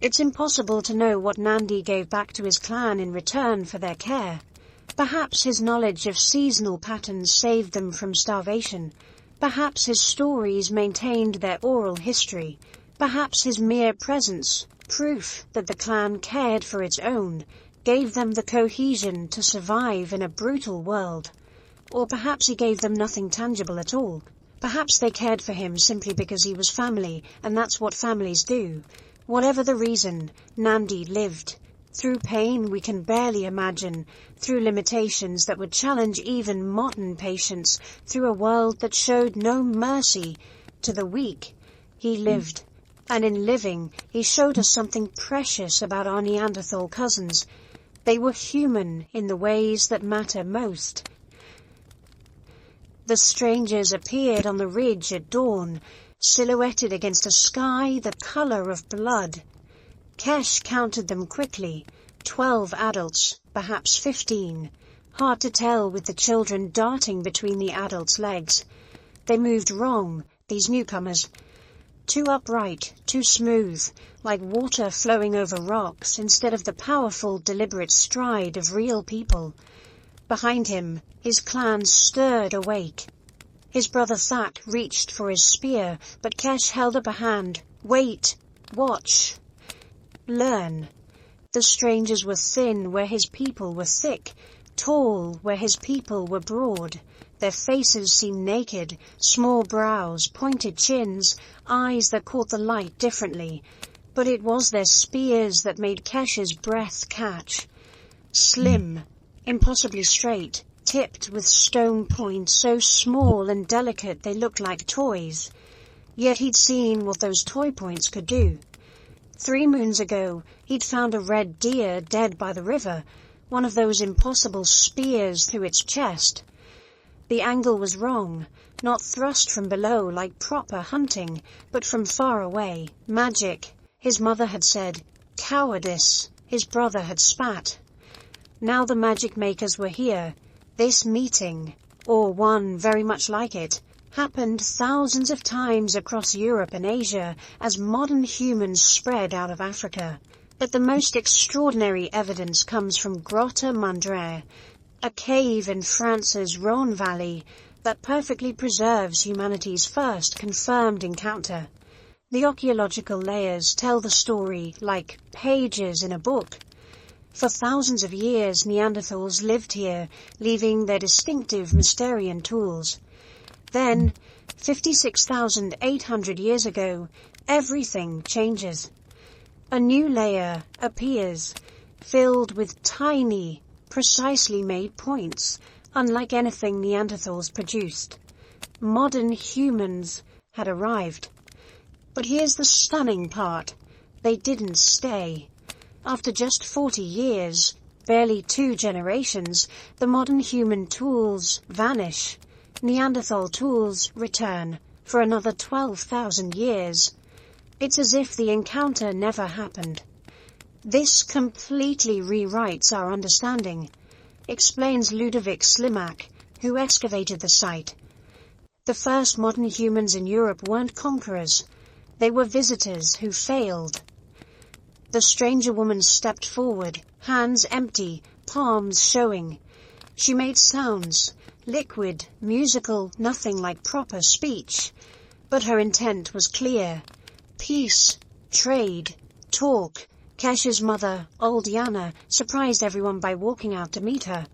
It's impossible to know what Nandi gave back to his clan in return for their care. Perhaps his knowledge of seasonal patterns saved them from starvation. Perhaps his stories maintained their oral history. Perhaps his mere presence, proof that the clan cared for its own, gave them the cohesion to survive in a brutal world. Or perhaps he gave them nothing tangible at all. Perhaps they cared for him simply because he was family, and that's what families do. Whatever the reason, Nandi lived. Through pain we can barely imagine, through limitations that would challenge even modern patience, through a world that showed no mercy to the weak. He lived, and in living he showed us something precious about our Neanderthal cousins. They were human in the ways that matter most. The strangers appeared on the ridge at dawn, silhouetted against a sky the color of blood. Kesh counted them quickly, 12 adults, perhaps 15. Hard to tell with the children darting between the adults' legs. They moved wrong, these newcomers. Too upright, too smooth, like water flowing over rocks instead of the powerful, deliberate stride of real people. Behind him, his clan stirred awake. His brother Thak reached for his spear, but Kesh held up a hand. Wait, watch. Learn. The strangers were thin where his people were thick, tall where his people were broad. Their faces seemed naked, small brows, pointed chins, eyes that caught the light differently. But it was their spears that made Kesh's breath catch. Slim, impossibly straight, tipped with stone points so small and delicate they looked like toys. Yet he'd seen what those toy points could do. 3 moons ago, he'd found a red deer dead by the river, one of those impossible spears through its chest. The angle was wrong, not thrust from below like proper hunting, but from far away. Magic, his mother had said. Cowardice, his brother had spat. Now the magic makers were here. This meeting, or one very much like it, happened thousands of times across Europe and Asia as modern humans spread out of Africa. But the most extraordinary evidence comes from Grotte Mandré, a cave in France's Rhône Valley that perfectly preserves humanity's first confirmed encounter. The archaeological layers tell the story like pages in a book. For thousands of years, Neanderthals lived here, leaving their distinctive Mysterian tools. Then, 56,800 years ago, everything changes. A new layer appears, filled with tiny, precisely made points, unlike anything Neanderthals produced. Modern humans had arrived. But here's the stunning part. They didn't stay. After just 40 years, barely 2 generations, the modern human tools vanish. Neanderthal tools return for another 12,000 years. It's as if the encounter never happened. This completely rewrites our understanding, explains Ludovic Slimak, who excavated the site. The first modern humans in Europe weren't conquerors. They were visitors who failed. The stranger woman stepped forward, hands empty, palms showing. She made sounds, liquid, musical, nothing like proper speech. But her intent was clear. Peace, trade, talk. Kesh's mother, old Yana, surprised everyone by walking out to meet her.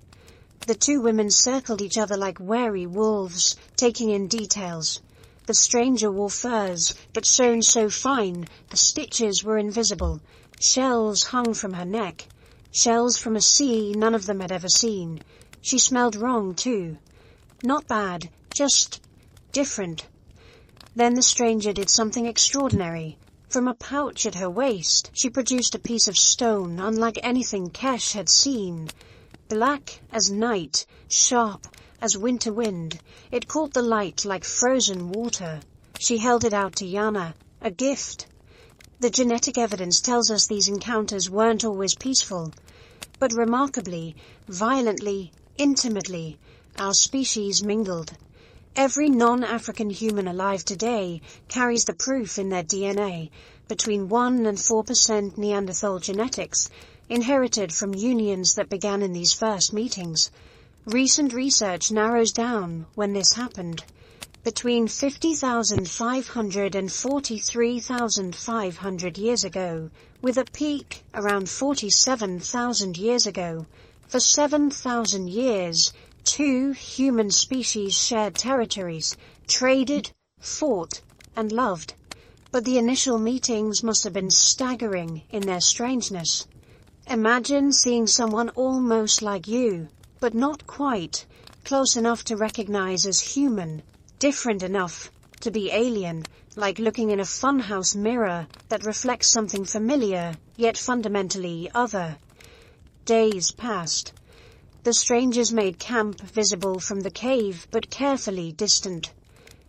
The two women circled each other like wary wolves, taking in details. The stranger wore furs, but sewn so fine, the stitches were invisible. Shells hung from her neck. Shells from a sea none of them had ever seen. She smelled wrong, too. Not bad, just different. Then the stranger did something extraordinary. From a pouch at her waist, she produced a piece of stone unlike anything Kesh had seen. Black as night, sharp as winter wind, it caught the light like frozen water. She held it out to Yana, a gift. The genetic evidence tells us these encounters weren't always peaceful, but remarkably, violently, intimately, our species mingled. Every non-African human alive today carries the proof in their DNA, between 1 and 4% Neanderthal genetics, inherited from unions that began in these first meetings. Recent research narrows down when this happened. Between 50,500 and 43,500 years ago, with a peak around 47,000 years ago. For 7,000 years, 2 human species shared territories, traded, fought, and loved. But the initial meetings must have been staggering in their strangeness. Imagine seeing someone almost like you, but not quite, close enough to recognize as human, different enough to be alien, like looking in a funhouse mirror that reflects something familiar, yet fundamentally other. Days passed. The strangers made camp visible from the cave, but carefully distant.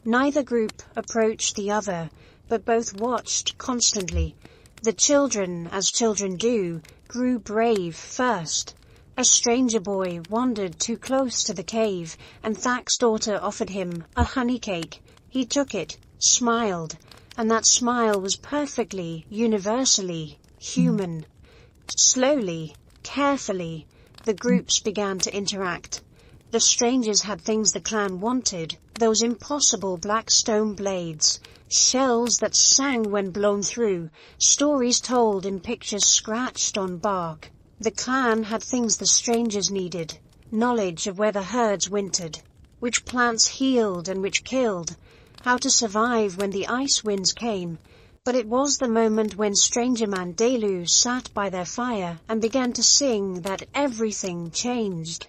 Neither group approached the other, but both watched constantly. The children, as children do, grew brave first. A stranger boy wandered too close to the cave, and Thak's daughter offered him a honey cake. He took it, smiled, and that smile was perfectly, universally human. Slowly, carefully, the groups began to interact. The strangers had things the clan wanted, those impossible black stone blades, shells that sang when blown through, stories told in pictures scratched on bark. The clan had things the strangers needed, knowledge of where the herds wintered, which plants healed and which killed, how to survive when the ice winds came. But it was the moment when Stranger Man Delu sat by their fire and began to sing that everything changed.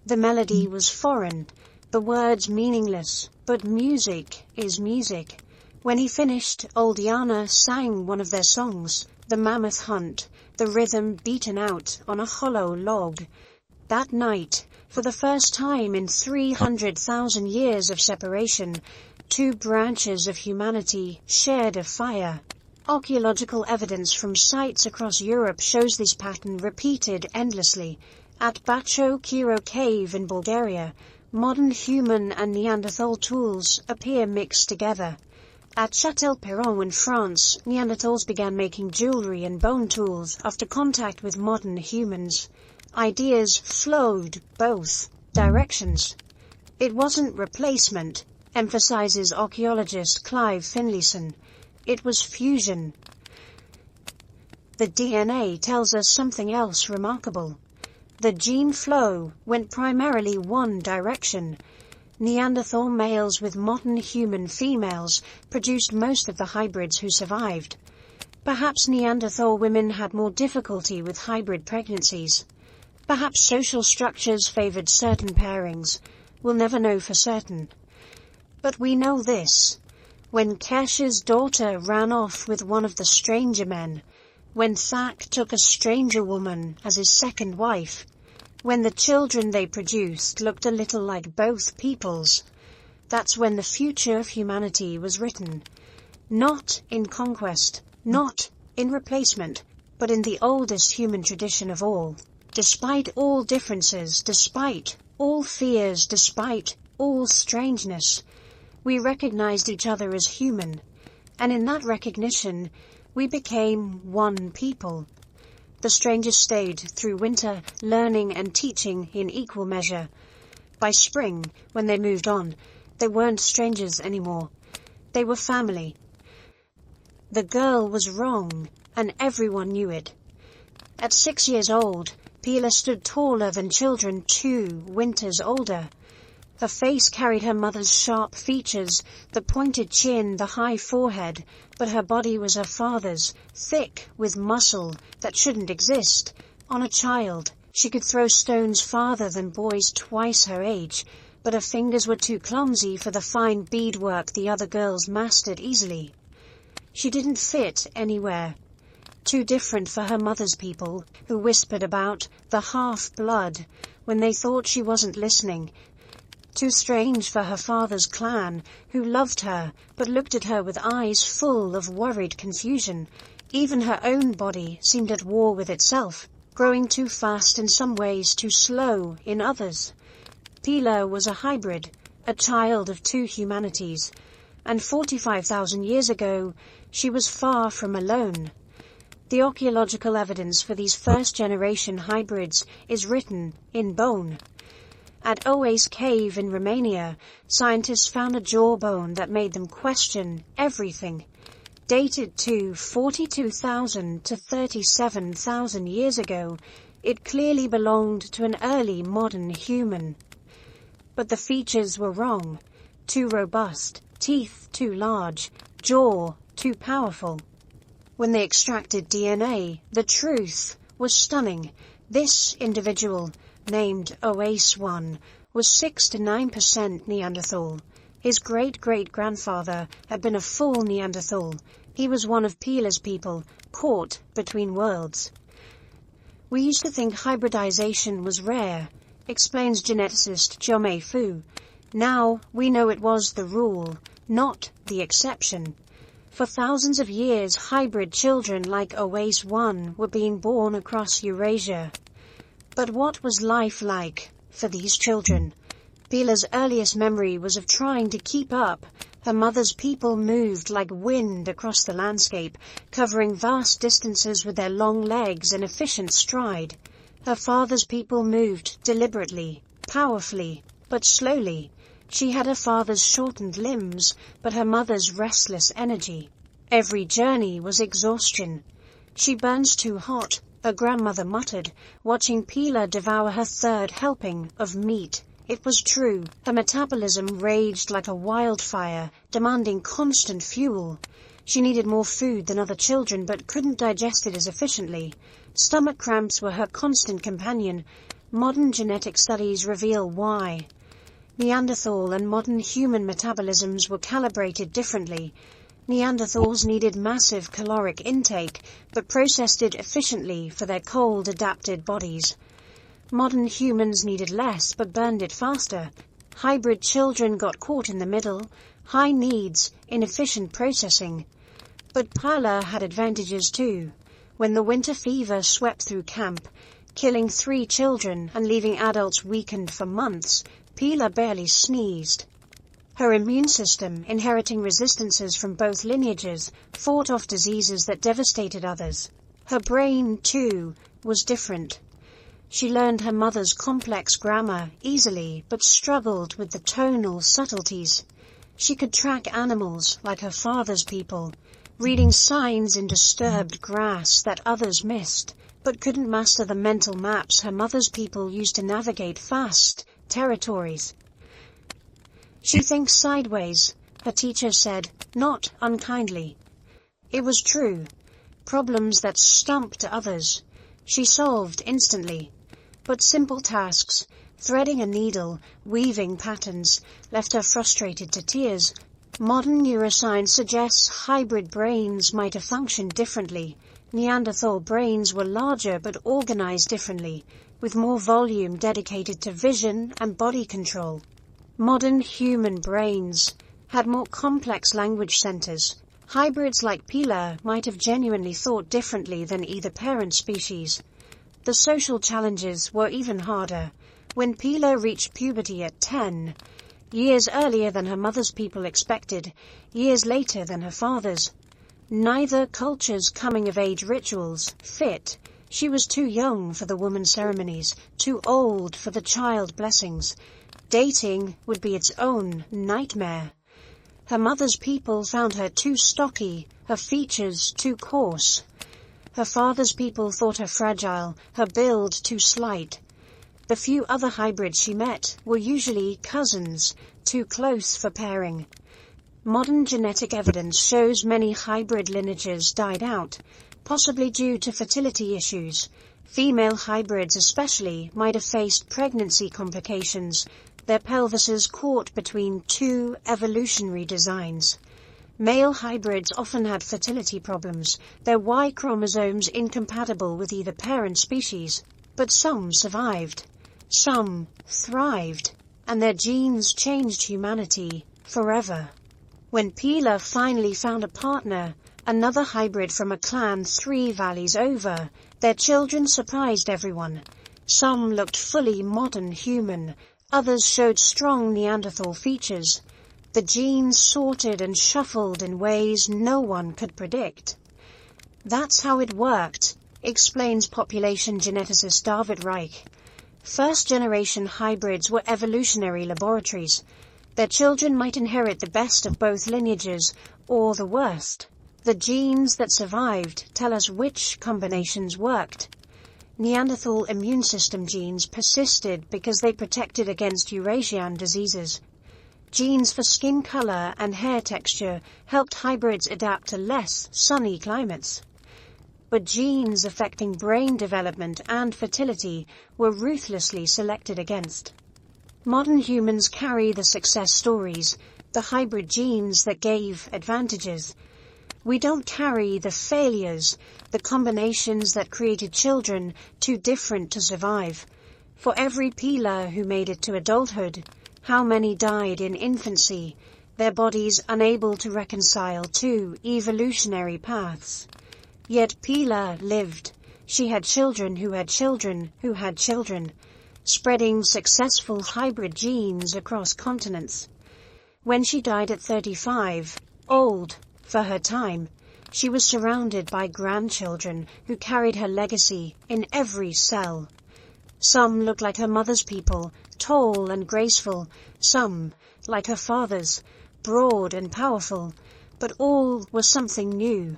The melody was foreign, the words meaningless, but music is music. When he finished, old Yana sang one of their songs, The Mammoth Hunt, the rhythm beaten out on a hollow log. That night, for the first time in 300,000 years of separation, 2 branches of humanity shared a fire. Archaeological evidence from sites across Europe shows this pattern repeated endlessly. At Bacho Kiro Cave in Bulgaria, modern human and Neanderthal tools appear mixed together. At Châtel-Perron in France, Neanderthals began making jewelry and bone tools after contact with modern humans. Ideas flowed both directions. It wasn't replacement, emphasizes archaeologist Clive Finlayson. It was fusion. The DNA tells us something else remarkable. The gene flow went primarily one direction. Neanderthal males with modern human females produced most of the hybrids who survived. Perhaps Neanderthal women had more difficulty with hybrid pregnancies. Perhaps social structures favored certain pairings. We'll never know for certain. But we know this. When Kesh's daughter ran off with one of the stranger men, when Thak took a stranger woman as his second wife, when the children they produced looked a little like both peoples. That's when the future of humanity was written. Not in conquest, not in replacement, but in the oldest human tradition of all. Despite all differences, despite all fears, despite all strangeness, we recognized each other as human, and in that recognition, we became one people. The strangers stayed through winter, learning and teaching in equal measure. By spring, when they moved on, they weren't strangers anymore. They were family. The girl was wrong, and everyone knew it. At 6 years old, Pila stood taller than children 2 winters older. Her face carried her mother's sharp features, the pointed chin, the high forehead, but her body was her father's, thick with muscle that shouldn't exist. On a child, she could throw stones farther than boys twice her age, but her fingers were too clumsy for the fine beadwork the other girls mastered easily. She didn't fit anywhere. Too different for her mother's people, who whispered about the half-blood when they thought she wasn't listening. Too strange for her father's clan, who loved her, but looked at her with eyes full of worried confusion. Even her own body seemed at war with itself, growing too fast in some ways, too slow in others. Pila was a hybrid, a child of 2 humanities, and 45,000 years ago, she was far from alone. The archaeological evidence for these first-generation hybrids is written in bone. At Oase Cave in Romania, scientists found a jawbone that made them question everything. Dated to 42,000 to 37,000 years ago, it clearly belonged to an early modern human. But the features were wrong. Too robust, teeth too large, jaw too powerful. When they extracted DNA, the truth was stunning. This individual, named Oase 1, was 6 to 9% Neanderthal. His great-great-grandfather had been a full Neanderthal. He was one of Pila's people, caught between worlds. We used to think hybridization was rare, explains geneticist Jomei Fu. Now we know it was the rule, not the exception. For thousands of years, hybrid children like Oase 1 were being born across Eurasia. But what was life like for these children? Pila's earliest memory was of trying to keep up. Her mother's people moved like wind across the landscape, covering vast distances with their long legs and efficient stride. Her father's people moved deliberately, powerfully, but slowly. She had her father's shortened limbs, but her mother's restless energy. Every journey was exhaustion. She burns too hot, her grandmother muttered, watching Pila devour her third helping of meat. It was true. Her metabolism raged like a wildfire, demanding constant fuel. She needed more food than other children, but couldn't digest it as efficiently. Stomach cramps were her constant companion. Modern genetic studies reveal why. Neanderthal and modern human metabolisms were calibrated differently. Neanderthals needed massive caloric intake, but processed it efficiently for their cold-adapted bodies. Modern humans needed less, but burned it faster. Hybrid children got caught in the middle, high needs, inefficient processing. But Pila had advantages too. When the winter fever swept through camp, killing 3 children and leaving adults weakened for months, Pila barely sneezed. Her immune system, inheriting resistances from both lineages, fought off diseases that devastated others. Her brain, too, was different. She learned her mother's complex grammar easily, but struggled with the tonal subtleties. She could track animals like her father's people, reading signs in disturbed grass that others missed, but couldn't master the mental maps her mother's people used to navigate vast territories. She thinks sideways, her teacher said, not unkindly. It was true. Problems that stumped others, she solved instantly. But simple tasks, threading a needle, weaving patterns, left her frustrated to tears. Modern neuroscience suggests hybrid brains might have functioned differently. Neanderthal brains were larger but organized differently, with more volume dedicated to vision and body control. Modern human brains had more complex language centers. Hybrids like Pila might have genuinely thought differently than either parent species. The social challenges were even harder. When Pila reached puberty at 10, years earlier than her mother's people expected, years later than her father's. Neither culture's coming-of-age rituals fit. She was too young for the woman ceremonies, too old for the child blessings. Dating would be its own nightmare. Her mother's people found her too stocky, her features too coarse. Her father's people thought her fragile, her build too slight. The few other hybrids she met were usually cousins, too close for pairing. Modern genetic evidence shows many hybrid lineages died out, possibly due to fertility issues. Female hybrids especially might have faced pregnancy complications, their pelvises caught between two evolutionary designs. Male hybrids often had fertility problems, their Y chromosomes incompatible with either parent species, but some survived. Some thrived, and their genes changed humanity forever. When Pila finally found a partner, another hybrid from a clan 3 valleys over, their children surprised everyone. Some looked fully modern human, others showed strong Neanderthal features. The genes sorted and shuffled in ways no one could predict. That's how it worked, explains population geneticist David Reich. First-generation hybrids were evolutionary laboratories. Their children might inherit the best of both lineages, or the worst. The genes that survived tell us which combinations worked. Neanderthal immune system genes persisted because they protected against Eurasian diseases. Genes for skin color and hair texture helped hybrids adapt to less sunny climates. But genes affecting brain development and fertility were ruthlessly selected against. Modern humans carry the success stories, the hybrid genes that gave advantages. We don't carry the failures, the combinations that created children too different to survive. For every Pila who made it to adulthood, how many died in infancy, their bodies unable to reconcile two evolutionary paths? Yet Pila lived. She had children who had children who had children, spreading successful hybrid genes across continents. When she died at 35, old for her time, she was surrounded by grandchildren who carried her legacy in every cell. Some looked like her mother's people, tall and graceful, some like her father's, broad and powerful, but all were something new.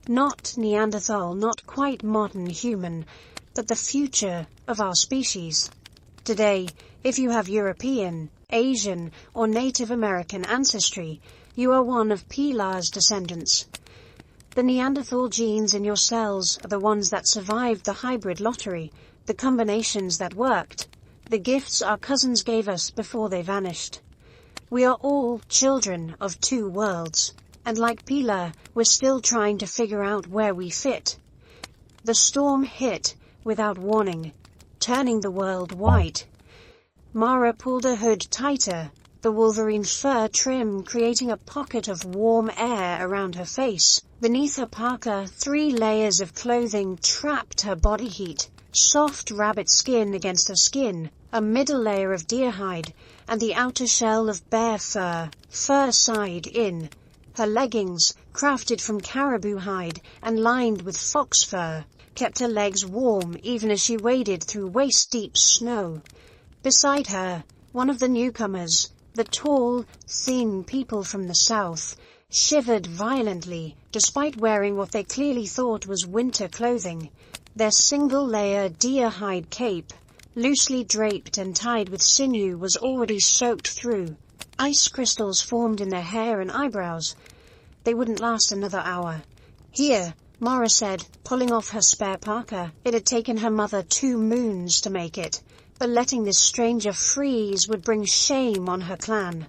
Not Neanderthal, not quite modern human, but the future of our species. Today, if you have European, Asian, or Native American ancestry, you are one of Pila's descendants. The Neanderthal genes in your cells are the ones that survived the hybrid lottery, the combinations that worked, the gifts our cousins gave us before they vanished. We are all children of two worlds, and like Pila, we're still trying to figure out where we fit. The storm hit without warning, turning the world white. Mara pulled her hood tighter, the wolverine fur trim creating a pocket of warm air around her face. Beneath her parka, 3 layers of clothing trapped her body heat. Soft rabbit skin against her skin, a middle layer of deer hide, and the outer shell of bear fur, fur side in. Her leggings, crafted from caribou hide and lined with fox fur, kept her legs warm even as she waded through waist-deep snow. Beside her, one of the newcomers, the tall, thin people from the south, shivered violently despite wearing what they clearly thought was winter clothing. Their single-layer deer-hide cape, loosely draped and tied with sinew, was already soaked through. Ice crystals formed in their hair and eyebrows. They wouldn't last another hour. Here, Mara said, pulling off her spare parka. It had taken her mother 2 moons to make it, but letting this stranger freeze would bring shame on her clan.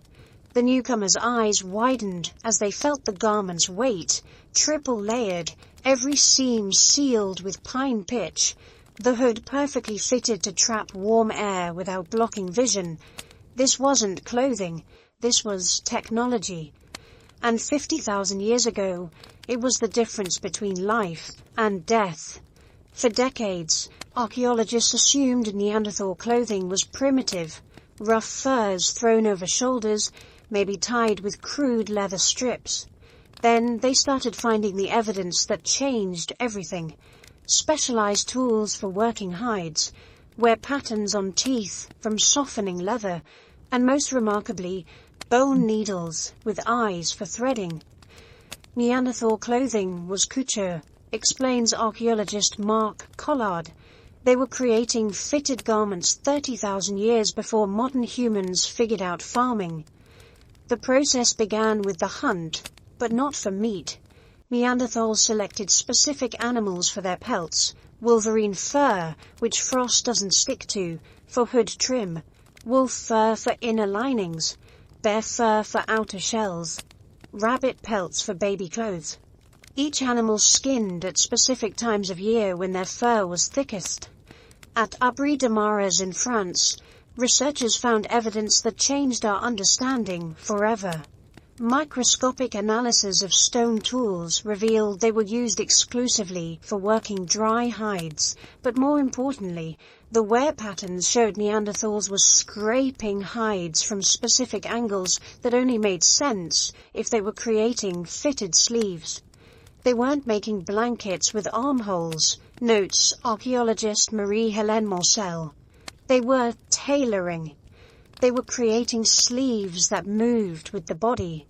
The newcomer's eyes widened as they felt the garment's weight, triple-layered, every seam sealed with pine pitch, the hood perfectly fitted to trap warm air without blocking vision. This wasn't clothing, this was technology. And 50,000 years ago, it was the difference between life and death. For decades, archaeologists assumed Neanderthal clothing was primitive, rough furs thrown over shoulders, maybe tied with crude leather strips. Then they started finding the evidence that changed everything. Specialized tools for working hides, wear patterns on teeth from softening leather, and most remarkably, bone needles with eyes for threading. Neanderthal clothing was couture, explains archaeologist Mark Collard. They were creating fitted garments 30,000 years before modern humans figured out farming. The process began with the hunt, but not for meat. Neanderthals selected specific animals for their pelts: wolverine fur, which frost doesn't stick to, for hood trim; wolf fur for inner linings; bear fur for outer shells; rabbit pelts for baby clothes. Each animal skinned at specific times of year when their fur was thickest. At Abri de Maras in France, researchers found evidence that changed our understanding forever. Microscopic analysis of stone tools revealed they were used exclusively for working dry hides, but more importantly, the wear patterns showed Neanderthals were scraping hides from specific angles that only made sense if they were creating fitted sleeves. They weren't making blankets with armholes, notes archaeologist Marie-Hélène Moncel. They were tailoring. They were creating sleeves that moved with the body.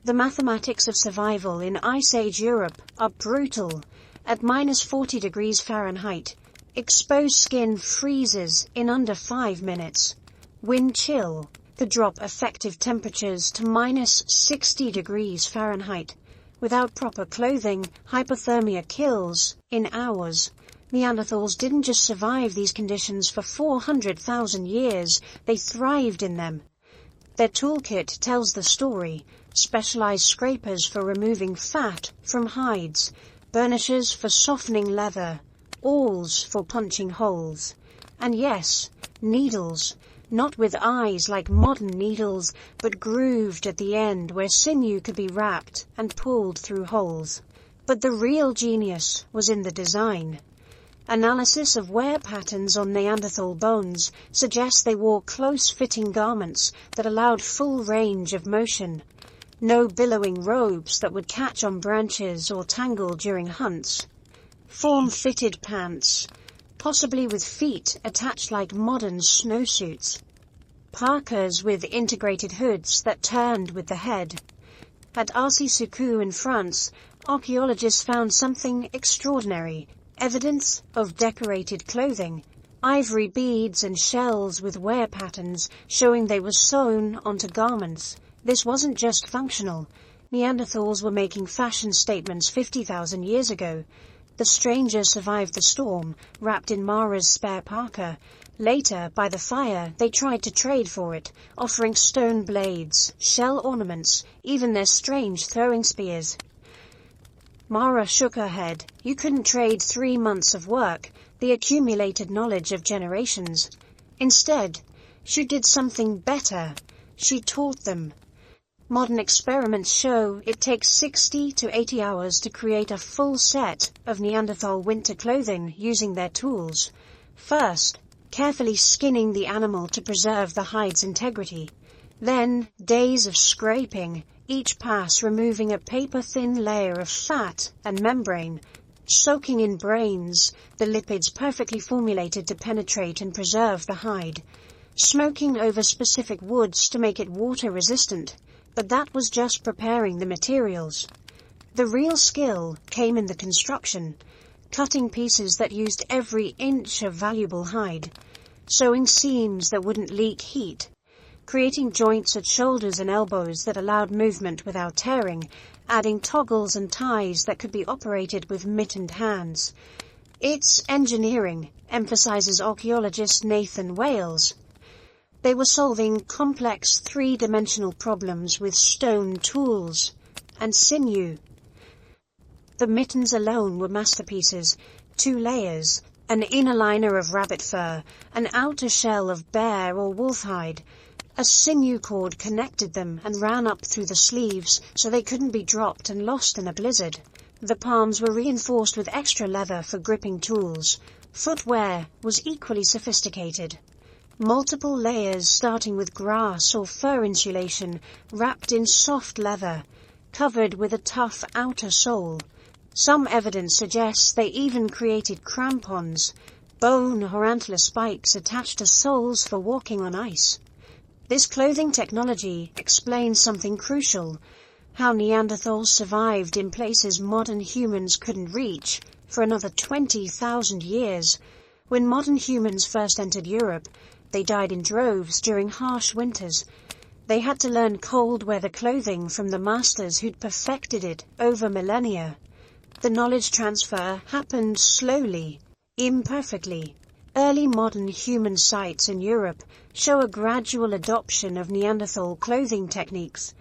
The mathematics of survival in Ice Age Europe are brutal. At -40 degrees Fahrenheit, exposed skin freezes in under 5 minutes. Wind chill could drop effective temperatures to -60 degrees Fahrenheit. Without proper clothing, hypothermia kills in hours. Neanderthals didn't just survive these conditions for 400,000 years, they thrived in them. Their toolkit tells the story: specialized scrapers for removing fat from hides, burnishers for softening leather, awls for punching holes. And yes, needles, not with eyes like modern needles, but grooved at the end where sinew could be wrapped and pulled through holes. But the real genius was in the design. Analysis of wear patterns on Neanderthal bones suggests they wore close-fitting garments that allowed full range of motion. No billowing robes that would catch on branches or tangle during hunts. Form-fitted pants, possibly with feet attached like modern snowsuits. Parkas with integrated hoods that turned with the head. At Arcy-sous-Caux in France, archaeologists found something extraordinary: evidence of decorated clothing, ivory beads and shells with wear patterns showing they were sewn onto garments. This wasn't just functional. Neanderthals were making fashion statements 50,000 years ago. The stranger survived the storm, wrapped in Mara's spare parka. Later, by the fire, they tried to trade for it, offering stone blades, shell ornaments, even their strange throwing spears. Mara shook her head. You couldn't trade 3 months of work, the accumulated knowledge of generations. Instead, she did something better. She taught them. Modern experiments show it takes 60 to 80 hours to create a full set of Neanderthal winter clothing using their tools. First, carefully skinning the animal to preserve the hide's integrity. Then, days of scraping, each pass removing a paper-thin layer of fat and membrane, soaking in brains, the lipids perfectly formulated to penetrate and preserve the hide, smoking over specific woods to make it water-resistant. But that was just preparing the materials. The real skill came in the construction, cutting pieces that used every inch of valuable hide, sewing seams that wouldn't leak heat, creating joints at shoulders and elbows that allowed movement without tearing, adding toggles and ties that could be operated with mittened hands. It's engineering, emphasizes archaeologist Nathan Wales. They were solving complex 3-dimensional problems with stone tools and sinew. The mittens alone were masterpieces, 2 layers, an inner liner of rabbit fur, an outer shell of bear or wolf hide. A sinew cord connected them and ran up through the sleeves so they couldn't be dropped and lost in a blizzard. The palms were reinforced with extra leather for gripping tools. Footwear was equally sophisticated. Multiple layers starting with grass or fur insulation, wrapped in soft leather, covered with a tough outer sole. Some evidence suggests they even created crampons, bone or antler spikes attached to soles for walking on ice. This clothing technology explains something crucial: how Neanderthals survived in places modern humans couldn't reach for another 20,000 years. When modern humans first entered Europe, they died in droves during harsh winters. They had to learn cold weather clothing from the masters who'd perfected it over millennia. The knowledge transfer happened slowly, imperfectly. Early modern human sites in Europe show a gradual adoption of Neanderthal clothing techniques,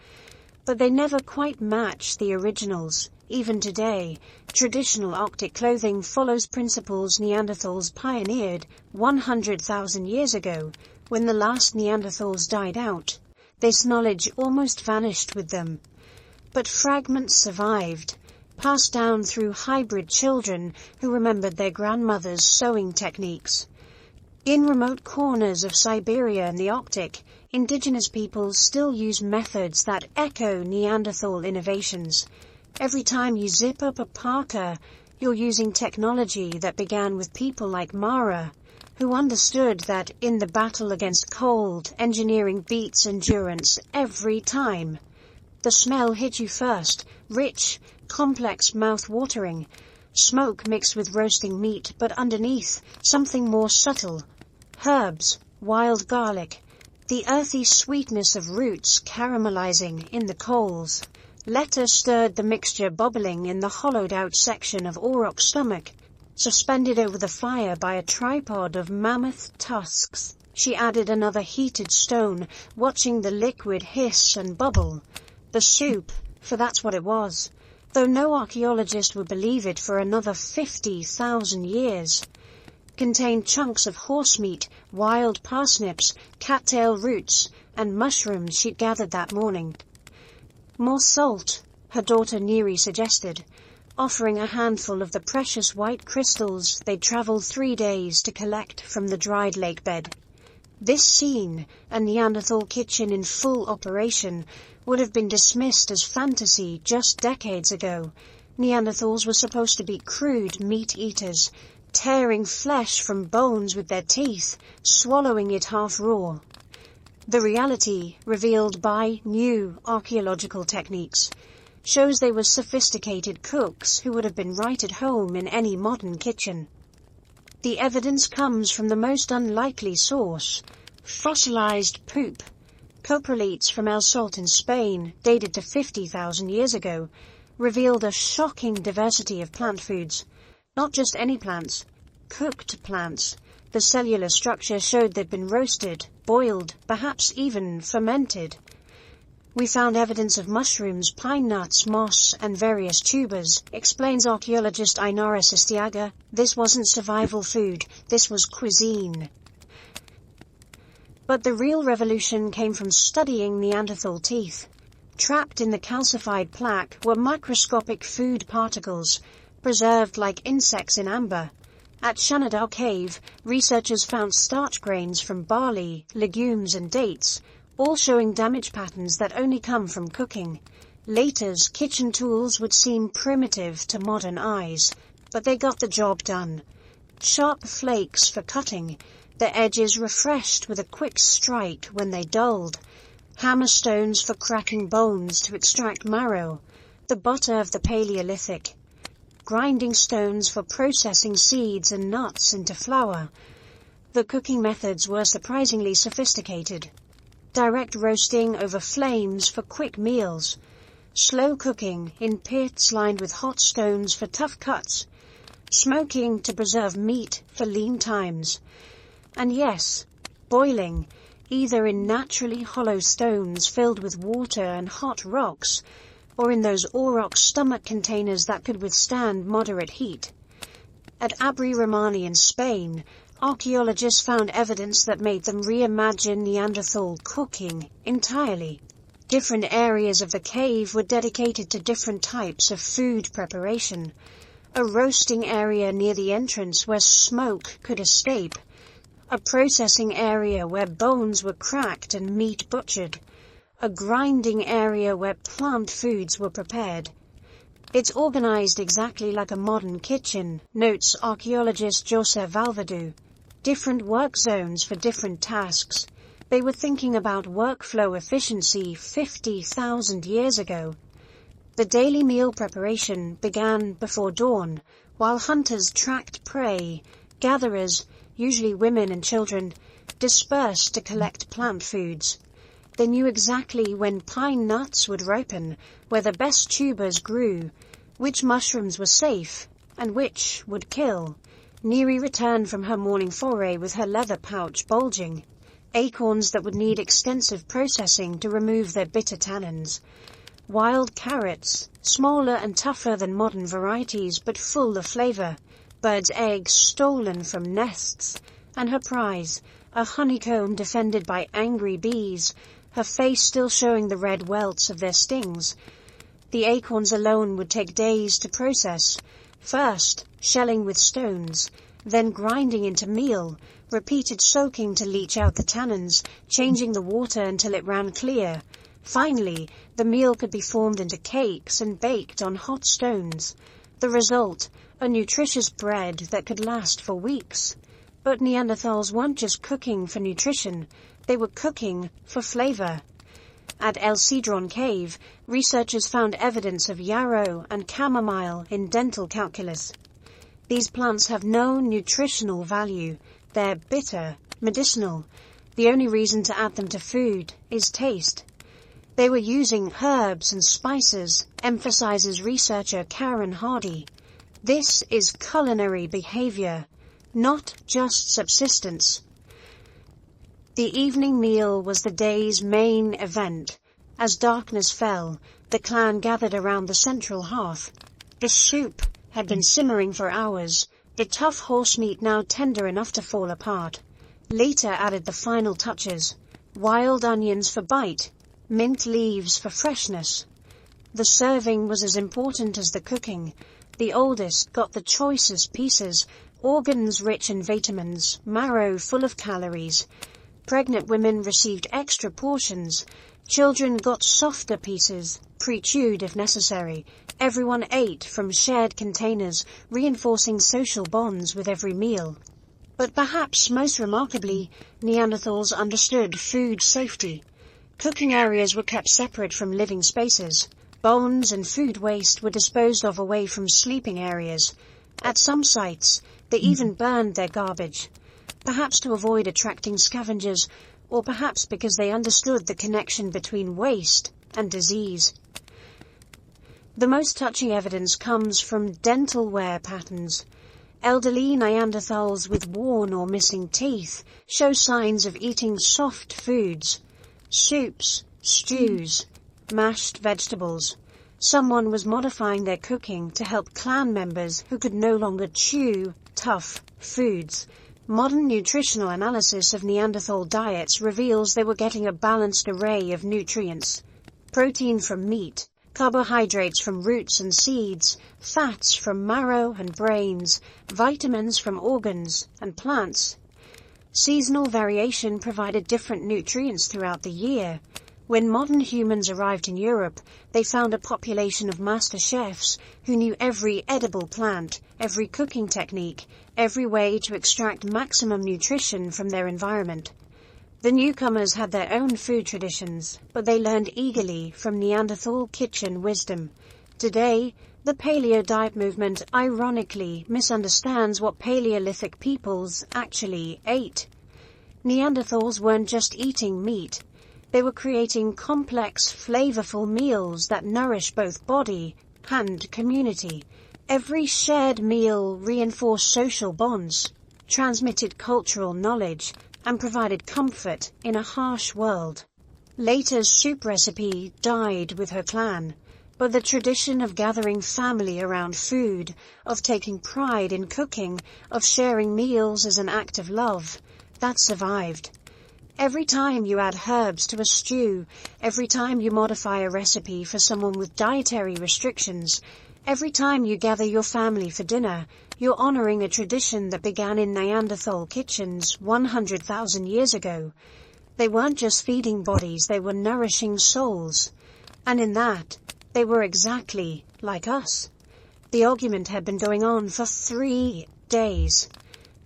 but they never quite match the originals. Even today, traditional Arctic clothing follows principles Neanderthals pioneered 100,000 years ago, when the last Neanderthals died out. This knowledge almost vanished with them. But fragments survived, passed down through hybrid children who remembered their grandmother's sewing techniques. In remote corners of Siberia and the Arctic, indigenous peoples still use methods that echo Neanderthal innovations. Every time you zip up a parka, you're using technology that began with people like Mara, who understood that in the battle against cold, engineering beats endurance every time. The smell hit you first, rich, complex, mouth-watering. Smoke mixed with roasting meat, but underneath, something more subtle. Herbs, wild garlic, the earthy sweetness of roots caramelizing in the coals. Letta stirred the mixture bubbling in the hollowed-out section of Auroch's stomach. Suspended over the fire by a tripod of mammoth tusks, she added another heated stone, watching the liquid hiss and bubble. The soup, for that's what it was, though no archaeologist would believe it for another 50,000 years, contained chunks of horse meat, wild parsnips, cattail roots, and mushrooms she'd gathered that morning. More salt, her daughter Neri suggested, offering a handful of the precious white crystals they'd traveled 3 days to collect from the dried lake bed. This scene, a Neanderthal kitchen in full operation, would have been dismissed as fantasy just decades ago. Neanderthals were supposed to be crude meat-eaters, tearing flesh from bones with their teeth, swallowing it half raw. The reality, revealed by new archaeological techniques, shows they were sophisticated cooks who would have been right at home in any modern kitchen. The evidence comes from the most unlikely source: fossilized poop. Coprolites from El Salt in Spain, dated to 50,000 years ago, revealed a shocking diversity of plant foods. Not just any plants, cooked plants. The cellular structure showed they'd been roasted, boiled, perhaps even fermented. We found evidence of mushrooms, pine nuts, moss, and various tubers, explains archaeologist Ainara Sistiaga. This wasn't survival food, this was cuisine. But the real revolution came from studying Neanderthal teeth. Trapped in the calcified plaque were microscopic food particles, preserved like insects in amber. At Shanadar Cave, researchers found starch grains from barley, legumes, and dates, all showing damage patterns that only come from cooking. Later's kitchen tools would seem primitive to modern eyes, but they got the job done. Sharp flakes for cutting, their edges refreshed with a quick strike when they dulled. Hammer stones for cracking bones to extract marrow, the butter of the Paleolithic. Grinding stones for processing seeds and nuts into flour. The cooking methods were surprisingly sophisticated. Direct roasting over flames for quick meals. Slow cooking in pits lined with hot stones for tough cuts. Smoking to preserve meat for lean times. And yes, boiling, either in naturally hollow stones filled with water and hot rocks, or in those auroch stomach containers that could withstand moderate heat. At Abri Romani in Spain, archaeologists found evidence that made them reimagine Neanderthal cooking entirely. Different areas of the cave were dedicated to different types of food preparation. A roasting area near the entrance where smoke could escape. A processing area where bones were cracked and meat butchered. A grinding area where plant foods were prepared. It's organized exactly like a modern kitchen, notes archaeologist José Valverdú. Different work zones for different tasks. They were thinking about workflow efficiency 50,000 years ago. The daily meal preparation began before dawn, while hunters tracked prey. Gatherers, usually women and children, dispersed to collect plant foods. They knew exactly when pine nuts would ripen, where the best tubers grew, which mushrooms were safe, and which would kill. Neri returned from her morning foray with her leather pouch bulging. Acorns that would need extensive processing to remove their bitter tannins. Wild carrots, smaller and tougher than modern varieties, but full of flavor. Birds' eggs stolen from nests. And her prize, a honeycomb defended by angry bees, her face still showing the red welts of their stings. The acorns alone would take days to process. First, shelling with stones, then grinding into meal, repeated soaking to leach out the tannins, changing the water until it ran clear. Finally, the meal could be formed into cakes and baked on hot stones. The result, a nutritious bread that could last for weeks. But Neanderthals weren't just cooking for nutrition, they were cooking for flavor. At El Cedron Cave, researchers found evidence of yarrow and chamomile in dental calculus. These plants have no nutritional value. They're bitter, medicinal. The only reason to add them to food is taste. They were using herbs and spices, emphasizes researcher Karen Hardy. This is culinary behavior, not just subsistence. The evening meal was the day's main event. As darkness fell, the clan gathered around the central hearth. The soup had been simmering for hours, the tough horse meat now tender enough to fall apart. Later added the final touches, wild onions for bite, mint leaves for freshness. The serving was as important as the cooking. The oldest got the choicest pieces, organs rich in vitamins, marrow full of calories. Pregnant women received extra portions. Children got softer pieces, pre-chewed if necessary. Everyone ate from shared containers, reinforcing social bonds with every meal. But perhaps most remarkably, Neanderthals understood food safety. Cooking areas were kept separate from living spaces. Bones and food waste were disposed of away from sleeping areas. At some sites, they even burned their garbage. Perhaps to avoid attracting scavengers, or perhaps because they understood the connection between waste and disease. The most touching evidence comes from dental wear patterns. Elderly Neanderthals with worn or missing teeth show signs of eating soft foods, soups, stews, mashed vegetables. Someone was modifying their cooking to help clan members who could no longer chew tough foods. Modern nutritional analysis of Neanderthal diets reveals they were getting a balanced array of nutrients. Protein from meat, carbohydrates from roots and seeds, fats from marrow and brains, vitamins from organs and plants. Seasonal variation provided different nutrients throughout the year. When modern humans arrived in Europe, they found a population of master chefs who knew every edible plant, every cooking technique, every way to extract maximum nutrition from their environment. The newcomers had their own food traditions, but they learned eagerly from Neanderthal kitchen wisdom. Today, the paleo diet movement ironically misunderstands what Paleolithic peoples actually ate. Neanderthals weren't just eating meat. They were creating complex, flavorful meals that nourish both body and community. Every shared meal reinforced social bonds, transmitted cultural knowledge, and provided comfort in a harsh world. Later's soup recipe died with her clan. But the tradition of gathering family around food, of taking pride in cooking, of sharing meals as an act of love, that survived. Every time you add herbs to a stew, every time you modify a recipe for someone with dietary restrictions, every time you gather your family for dinner, you're honoring a tradition that began in Neanderthal kitchens 100,000 years ago. They weren't just feeding bodies, they were nourishing souls. And in that, they were exactly like us. The argument had been going on for 3 days.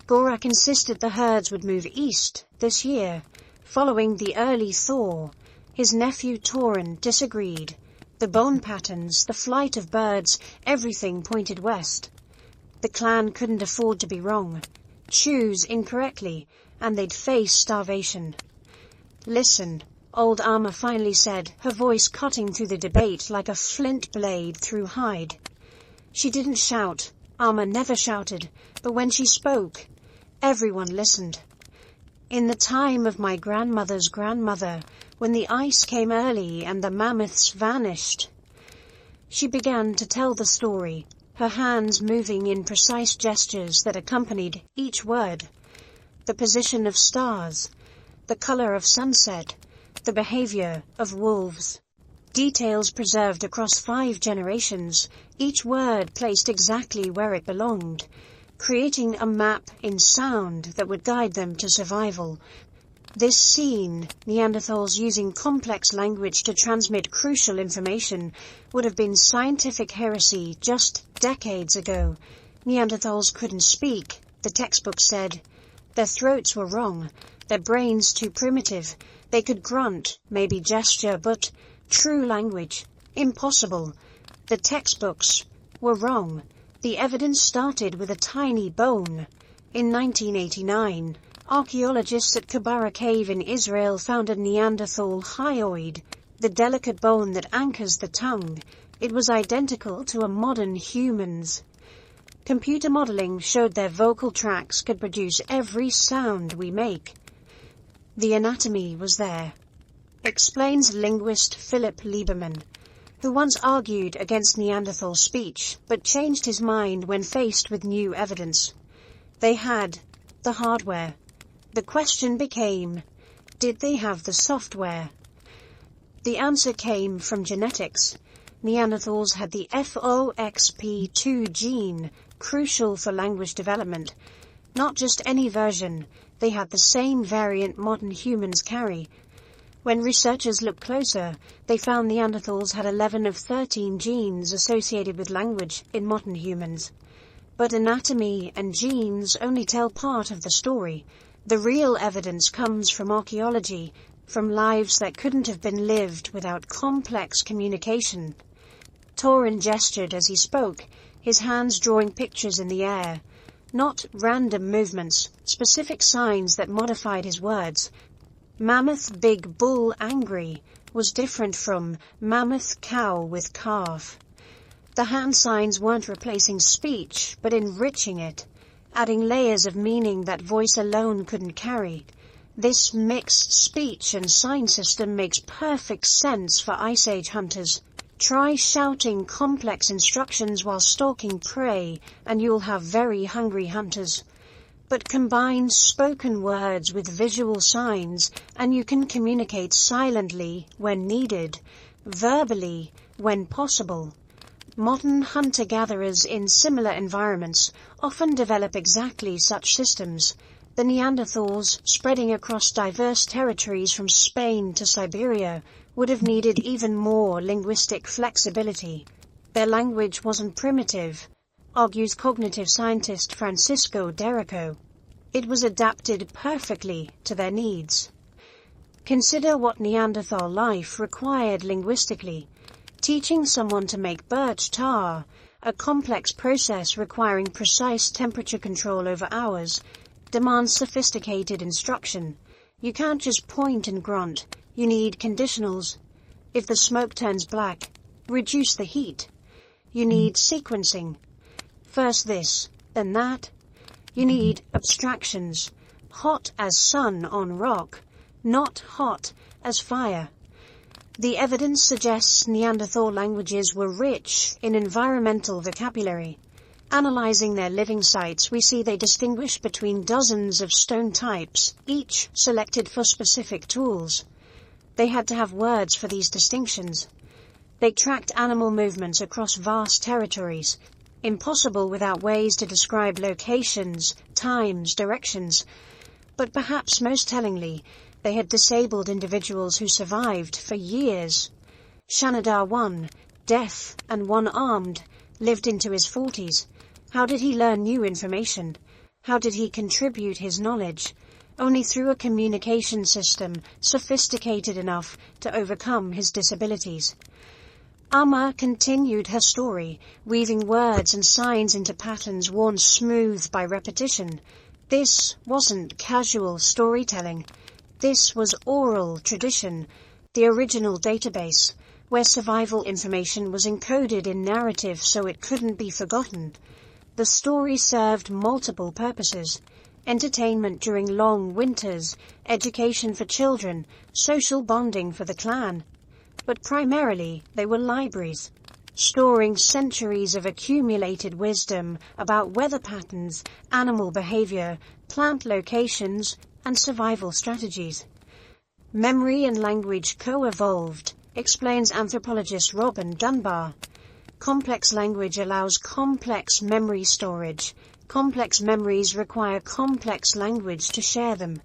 Gorak insisted the herds would move east this year. Following the early thaw, his nephew Torin disagreed. The bone patterns, the flight of birds, everything pointed west. The clan couldn't afford to be wrong. Choose incorrectly, and they'd face starvation. Listen, old Amma finally said, her voice cutting through the debate like a flint blade through hide. She didn't shout. Amma never shouted, but when she spoke, everyone listened. In the time of my grandmother's grandmother, when the ice came early and the mammoths vanished. She began to tell the story, her hands moving in precise gestures that accompanied each word. The position of stars, the color of sunset, the behavior of wolves. Details preserved across 5 generations, each word placed exactly where it belonged, creating a map in sound that would guide them to survival. This scene, Neanderthals using complex language to transmit crucial information, would have been scientific heresy just decades ago. Neanderthals couldn't speak, the textbook said. Their throats were wrong, their brains too primitive. They could grunt, maybe gesture, but true language, impossible. The textbooks were wrong. The evidence started with a tiny bone. In 1989, archaeologists at Kibara Cave in Israel found a Neanderthal hyoid, the delicate bone that anchors the tongue. It was identical to a modern human's. Computer modeling showed their vocal tracts could produce every sound we make. The anatomy was there, explains linguist Philip Lieberman, who once argued against Neanderthal speech, but changed his mind when faced with new evidence. They had the hardware. The question became, did they have the software? The answer came from genetics. Neanderthals had the FOXP2 gene, crucial for language development. Not just any version, they had the same variant modern humans carry. When researchers looked closer, they found Neanderthals had 11 of 13 genes associated with language in modern humans. But anatomy and genes only tell part of the story. The real evidence comes from archaeology, from lives that couldn't have been lived without complex communication. Torin gestured as he spoke, his hands drawing pictures in the air. Not random movements, specific signs that modified his words. Mammoth big bull angry was different from mammoth cow with calf. The hand signs weren't replacing speech, but enriching it, adding layers of meaning that voice alone couldn't carry. This mixed speech and sign system makes perfect sense for Ice Age hunters. Try shouting complex instructions while stalking prey, and you'll have very hungry hunters. But combine spoken words with visual signs, and you can communicate silently when needed, verbally when possible. Modern hunter-gatherers in similar environments often develop exactly such systems. The Neanderthals, spreading across diverse territories from Spain to Siberia, would have needed even more linguistic flexibility. Their language wasn't primitive, argues cognitive scientist Francisco Derrico. It was adapted perfectly to their needs. Consider what Neanderthal life required linguistically. Teaching someone to make birch tar, a complex process requiring precise temperature control over hours, demands sophisticated instruction. You can't just point and grunt. You need conditionals. If the smoke turns black, reduce the heat. You need sequencing. First this, then that. You need abstractions. Hot as sun on rock, not hot as fire. The evidence suggests Neanderthal languages were rich in environmental vocabulary. Analyzing their living sites, we see they distinguish between dozens of stone types, each selected for specific tools. They had to have words for these distinctions. They tracked animal movements across vast territories. Impossible without ways to describe locations, times, directions. But perhaps most tellingly, they had disabled individuals who survived for years. Shanadar I, deaf and one-armed, lived into his 40s. How did he learn new information? How did he contribute his knowledge? Only through a communication system sophisticated enough to overcome his disabilities. Amma continued her story, weaving words and signs into patterns worn smooth by repetition. This wasn't casual storytelling. This was oral tradition, the original database, where survival information was encoded in narrative so it couldn't be forgotten. The story served multiple purposes: entertainment during long winters, education for children, social bonding for the clan. But primarily, they were libraries, storing centuries of accumulated wisdom about weather patterns, animal behavior, plant locations, and survival strategies. Memory and language co-evolved, explains anthropologist Robin Dunbar. Complex language allows complex memory storage. Complex memories require complex language to share them.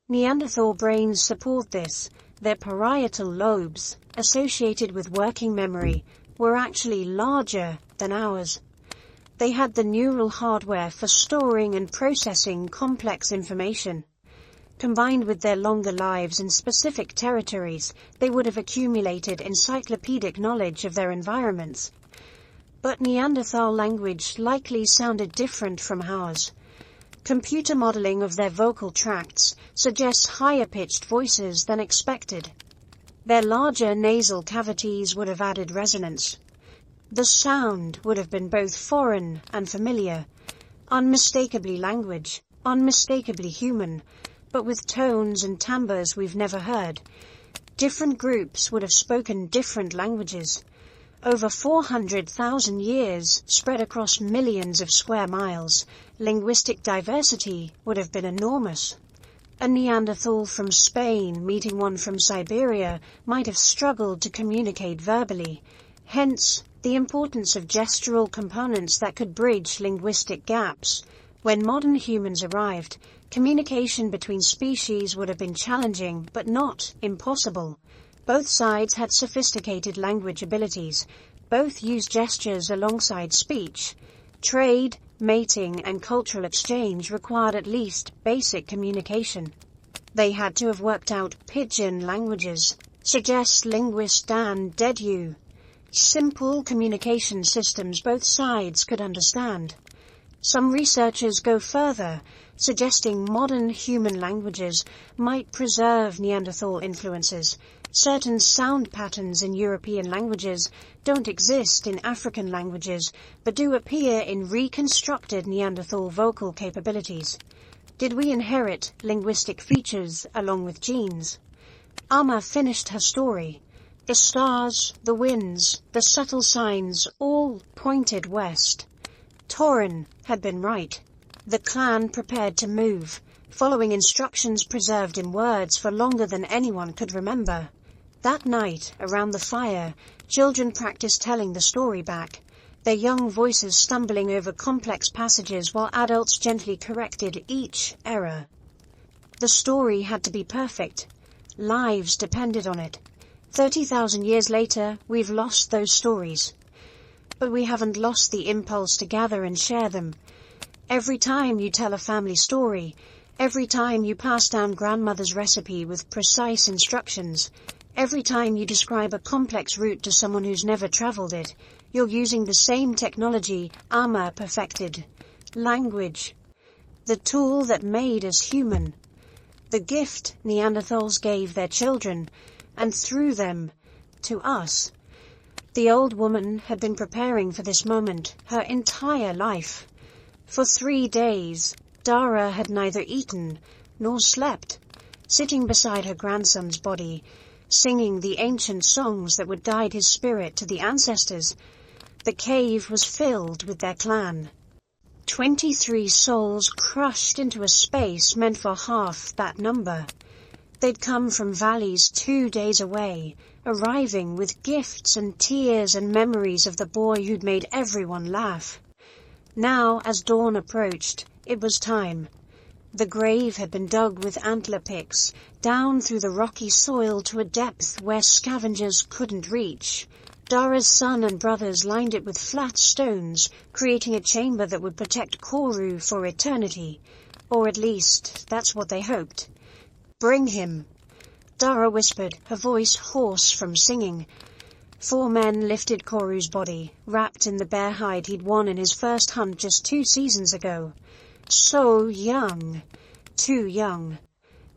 Neanderthal brains support this. Their parietal lobes, associated with working memory, were actually larger than ours. They had the neural hardware for storing and processing complex information. Combined with their longer lives in specific territories, they would have accumulated encyclopedic knowledge of their environments. But Neanderthal language likely sounded different from ours. Computer modeling of their vocal tracts suggests higher-pitched voices than expected. Their larger nasal cavities would have added resonance. The sound would have been both foreign and familiar, unmistakably language, unmistakably human, but with tones and timbres we've never heard. Different groups would have spoken different languages. Over 400,000 years, spread across millions of square miles, linguistic diversity would have been enormous. A Neanderthal from Spain meeting one from Siberia might have struggled to communicate verbally. Hence, the importance of gestural components that could bridge linguistic gaps. When modern humans arrived, communication between species would have been challenging, but not impossible. Both sides had sophisticated language abilities. Both used gestures alongside speech. Trade, mating, and cultural exchange required at least basic communication. They had to have worked out pidgin languages, suggests linguist Dan Dediu. Simple communication systems both sides could understand. Some researchers go further, suggesting modern human languages might preserve Neanderthal influences. Certain sound patterns in European languages don't exist in African languages, but do appear in reconstructed Neanderthal vocal capabilities. Did we inherit linguistic features along with genes? Amma finished her story. The stars, the winds, the subtle signs all pointed west. Torin had been right. The clan prepared to move, following instructions preserved in words for longer than anyone could remember. That night, around the fire, children practiced telling the story back, their young voices stumbling over complex passages while adults gently corrected each error. The story had to be perfect. Lives depended on it. 30,000 years later, we've lost those stories. But we haven't lost the impulse to gather and share them. Every time you tell a family story, every time you pass down grandmother's recipe with precise instructions, every time you describe a complex route to someone who's never traveled it, you're using the same technology Amma perfected. Language. The tool that made us human. The gift Neanderthals gave their children, and through them, to us. The old woman had been preparing for this moment her entire life. For 3 days, Dara had neither eaten nor slept. Sitting beside her grandson's body, singing the ancient songs that would guide his spirit to the ancestors. The cave was filled with their clan. 23 souls crushed into a space meant for half that number. They'd come from valleys 2 days away, arriving with gifts and tears and memories of the boy who'd made everyone laugh. Now, as dawn approached, it was time. The grave had been dug with antler picks, down through the rocky soil to a depth where scavengers couldn't reach. Dara's son and brothers lined it with flat stones, creating a chamber that would protect Koru for eternity. Or at least, that's what they hoped. "Bring him," Dara whispered, her voice hoarse from singing. 4 men lifted Koru's body, wrapped in the bear hide he'd won in his first hunt just 2 seasons ago. So young. Too young.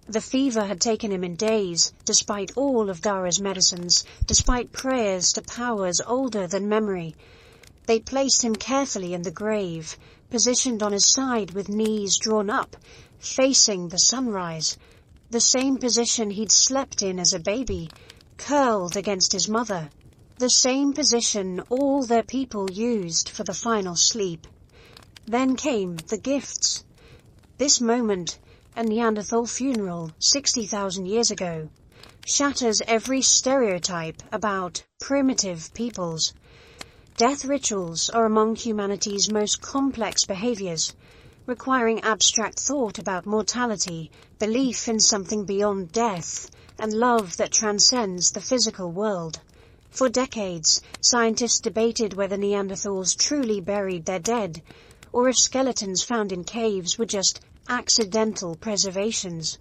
The fever had taken him in days, despite all of Dara's medicines, despite prayers to powers older than memory. They placed him carefully in the grave, positioned on his side with knees drawn up, facing the sunrise, the same position he'd slept in as a baby, curled against his mother, the same position all their people used for the final sleep. Then came the gifts. This moment, a Neanderthal funeral 60,000 years ago, shatters every stereotype about primitive peoples. Death rituals are among humanity's most complex behaviors, requiring abstract thought about mortality, belief in something beyond death, and love that transcends the physical world. For decades, scientists debated whether Neanderthals truly buried their dead, or if skeletons found in caves were just accidental preservations.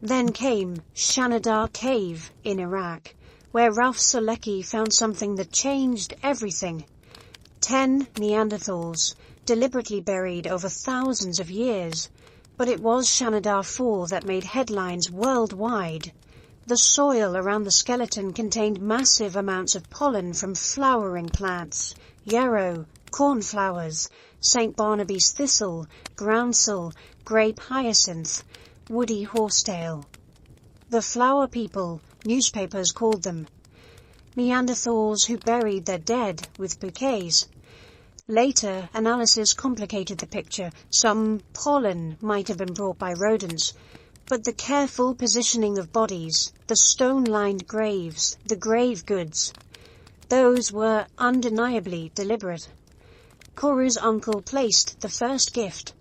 Then came Shanidar Cave in Iraq, where Ralph Solecki found something that changed everything. 10 Neanderthals, deliberately buried over thousands of years, but it was Shanidar 4 that made headlines worldwide. The soil around the skeleton contained massive amounts of pollen from flowering plants, yarrow, cornflowers, St. Barnaby's thistle, groundsel, grape hyacinth, woody horsetail. The flower people, newspapers called them. Neanderthals who buried their dead with bouquets. Later, analysis complicated the picture. Some pollen might have been brought by rodents, but the careful positioning of bodies, the stone-lined graves, the grave goods, those were undeniably deliberate. Koru's uncle placed the first gift,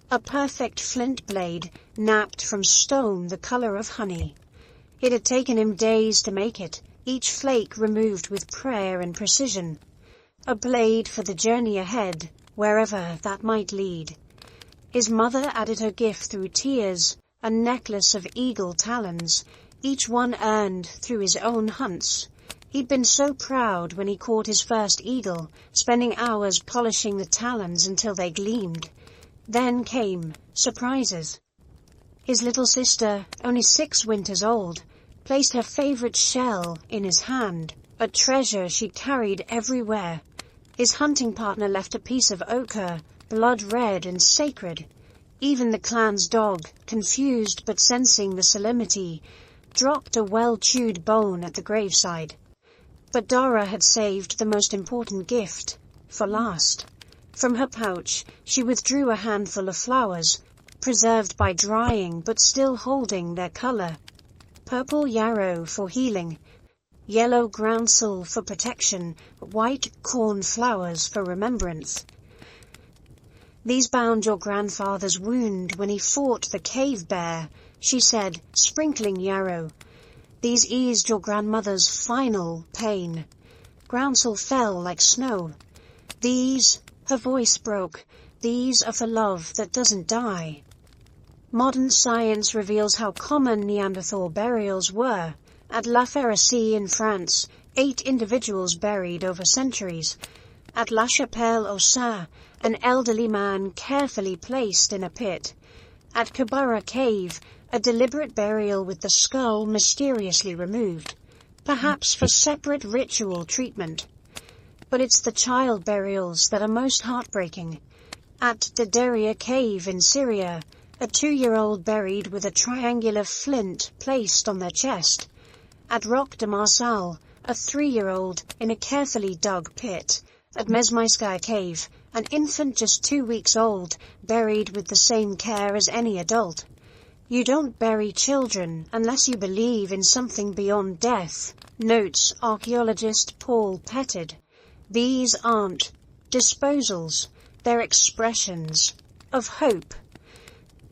a perfect flint blade knapped from stone the color of honey. It had taken him days to make it, each flake removed with prayer and precision. A blade for the journey ahead, wherever that might lead. His mother added her gift through tears, a necklace of eagle talons, each one earned through his own hunts. He'd been so proud when he caught his first eagle, spending hours polishing the talons until they gleamed. Then came surprises. His little sister, only 6 winters old, placed her favorite shell in his hand, a treasure she'd carried everywhere. His hunting partner left a piece of ochre, blood red and sacred. Even the clan's dog, confused but sensing the solemnity, dropped a well-chewed bone at the graveside. But Dara had saved the most important gift for last. From her pouch, she withdrew a handful of flowers, preserved by drying but still holding their color. Purple yarrow for healing, yellow groundsel for protection, white corn flowers for remembrance. "These bound your grandfather's wound when he fought the cave bear," she said, sprinkling yarrow. "These eased your grandmother's final pain." Groundsel fell like snow. "These," her voice broke, "these are for love that doesn't die." Modern science reveals how common Neanderthal burials were. At La Ferracie in France, 8 individuals buried over centuries. At La Chapelle-aux-Saints, an elderly man carefully placed in a pit. At Kabara Cave, a deliberate burial with the skull mysteriously removed, perhaps for separate ritual treatment. But it's the child burials that are most heartbreaking. At Dederia Cave in Syria, a 2-year-old buried with a triangular flint placed on their chest. At Roc de Marsal, a 3-year-old in a carefully dug pit. At Mesmaiskaya Cave, an infant just 2 weeks old, buried with the same care as any adult. You don't bury children unless you believe in something beyond death, notes archaeologist Paul Pettit. These aren't disposals, they're expressions of hope.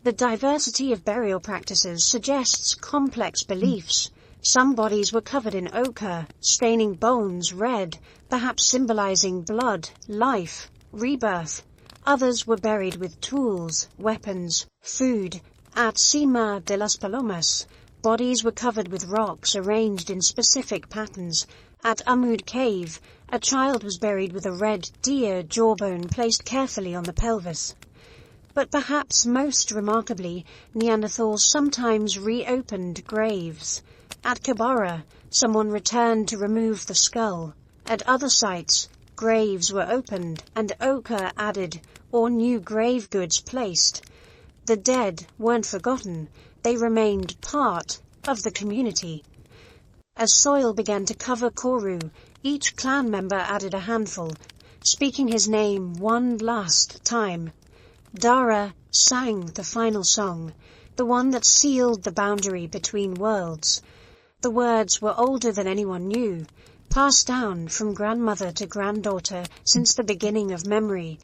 The diversity of burial practices suggests complex beliefs. Some bodies were covered in ochre, staining bones red, perhaps symbolizing blood, life, rebirth. Others were buried with tools, weapons, food. At Cima de las Palomas, bodies were covered with rocks arranged in specific patterns. At Umud Cave, a child was buried with a red deer jawbone placed carefully on the pelvis. But perhaps most remarkably, Neanderthals sometimes reopened graves. At Kabara, someone returned to remove the skull. At other sites, graves were opened and ochre added or new grave goods placed. The dead weren't forgotten, they remained part of the community. As soil began to cover Koru, each clan member added a handful, speaking his name one last time. Dara sang the final song, the one that sealed the boundary between worlds. The words were older than anyone knew, passed down from grandmother to granddaughter since the beginning of memory.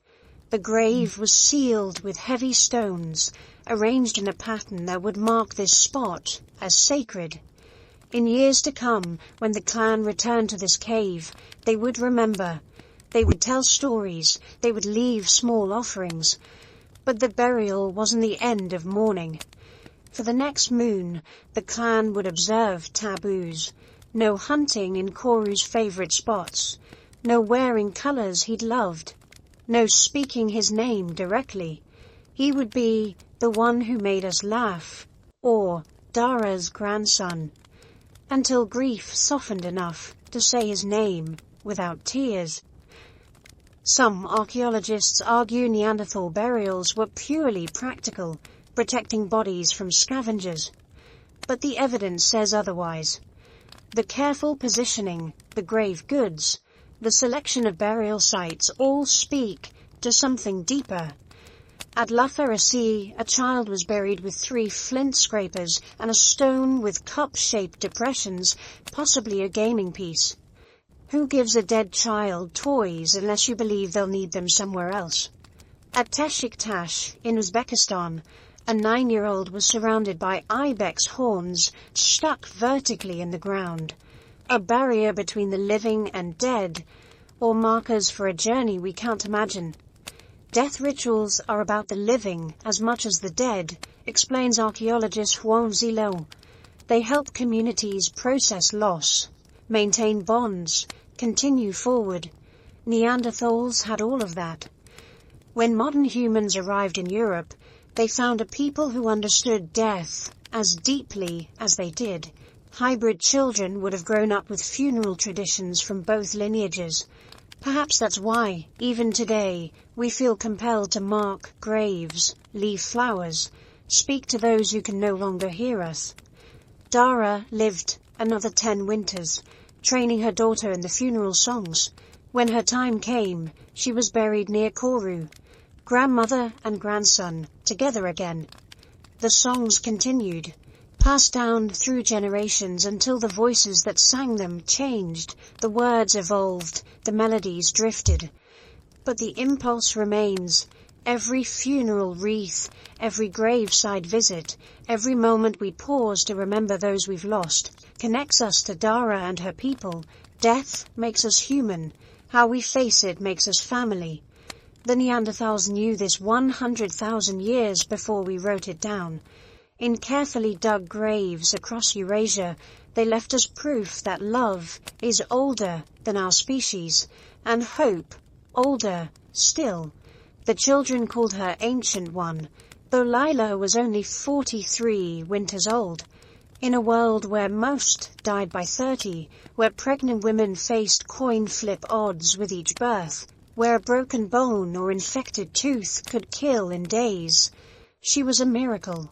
The grave was sealed with heavy stones, arranged in a pattern that would mark this spot as sacred. In years to come, when the clan returned to this cave, they would remember. They would tell stories, they would leave small offerings. But the burial wasn't the end of mourning. For the next moon, the clan would observe taboos. No hunting in Koru's favorite spots. No wearing colors he'd loved. No speaking his name directly. He would be the one who made us laugh, or Dara's grandson, until grief softened enough to say his name without tears. Some archaeologists argue Neanderthal burials were purely practical, protecting bodies from scavengers. But the evidence says otherwise. The careful positioning, the grave goods, the selection of burial sites all speak to something deeper. At La Ferracie, a child was buried with 3 flint scrapers and a stone with cup-shaped depressions, possibly a gaming piece. Who gives a dead child toys unless you believe they'll need them somewhere else? At Teshiktash, in Uzbekistan, a 9-year-old was surrounded by ibex horns stuck vertically in the ground, a barrier between the living and dead, or markers for a journey we can't imagine. Death rituals are about the living as much as the dead, explains archaeologist Juan Zillo. They help communities process loss, maintain bonds, continue forward. Neanderthals had all of that. When modern humans arrived in Europe, they found a people who understood death as deeply as they did. Hybrid children would have grown up with funeral traditions from both lineages. Perhaps that's why, even today, we feel compelled to mark graves, leave flowers, speak to those who can no longer hear us. Dara lived another 10 winters, training her daughter in the funeral songs. When her time came, she was buried near Koru, grandmother and grandson, together again. The songs continued, passed down through generations until the voices that sang them changed, the words evolved, the melodies drifted. But the impulse remains. Every funeral wreath, every graveside visit, every moment we pause to remember those we've lost, connects us to Dara and her people. Death makes us human. How we face it makes us family. The Neanderthals knew this 100,000 years before we wrote it down. In carefully dug graves across Eurasia, they left us proof that love is older than our species, and hope older still. The children called her Ancient One, though Lila was only 43 winters old. In a world where most died by 30, where pregnant women faced coin flip odds with each birth, where a broken bone or infected tooth could kill in days, she was a miracle.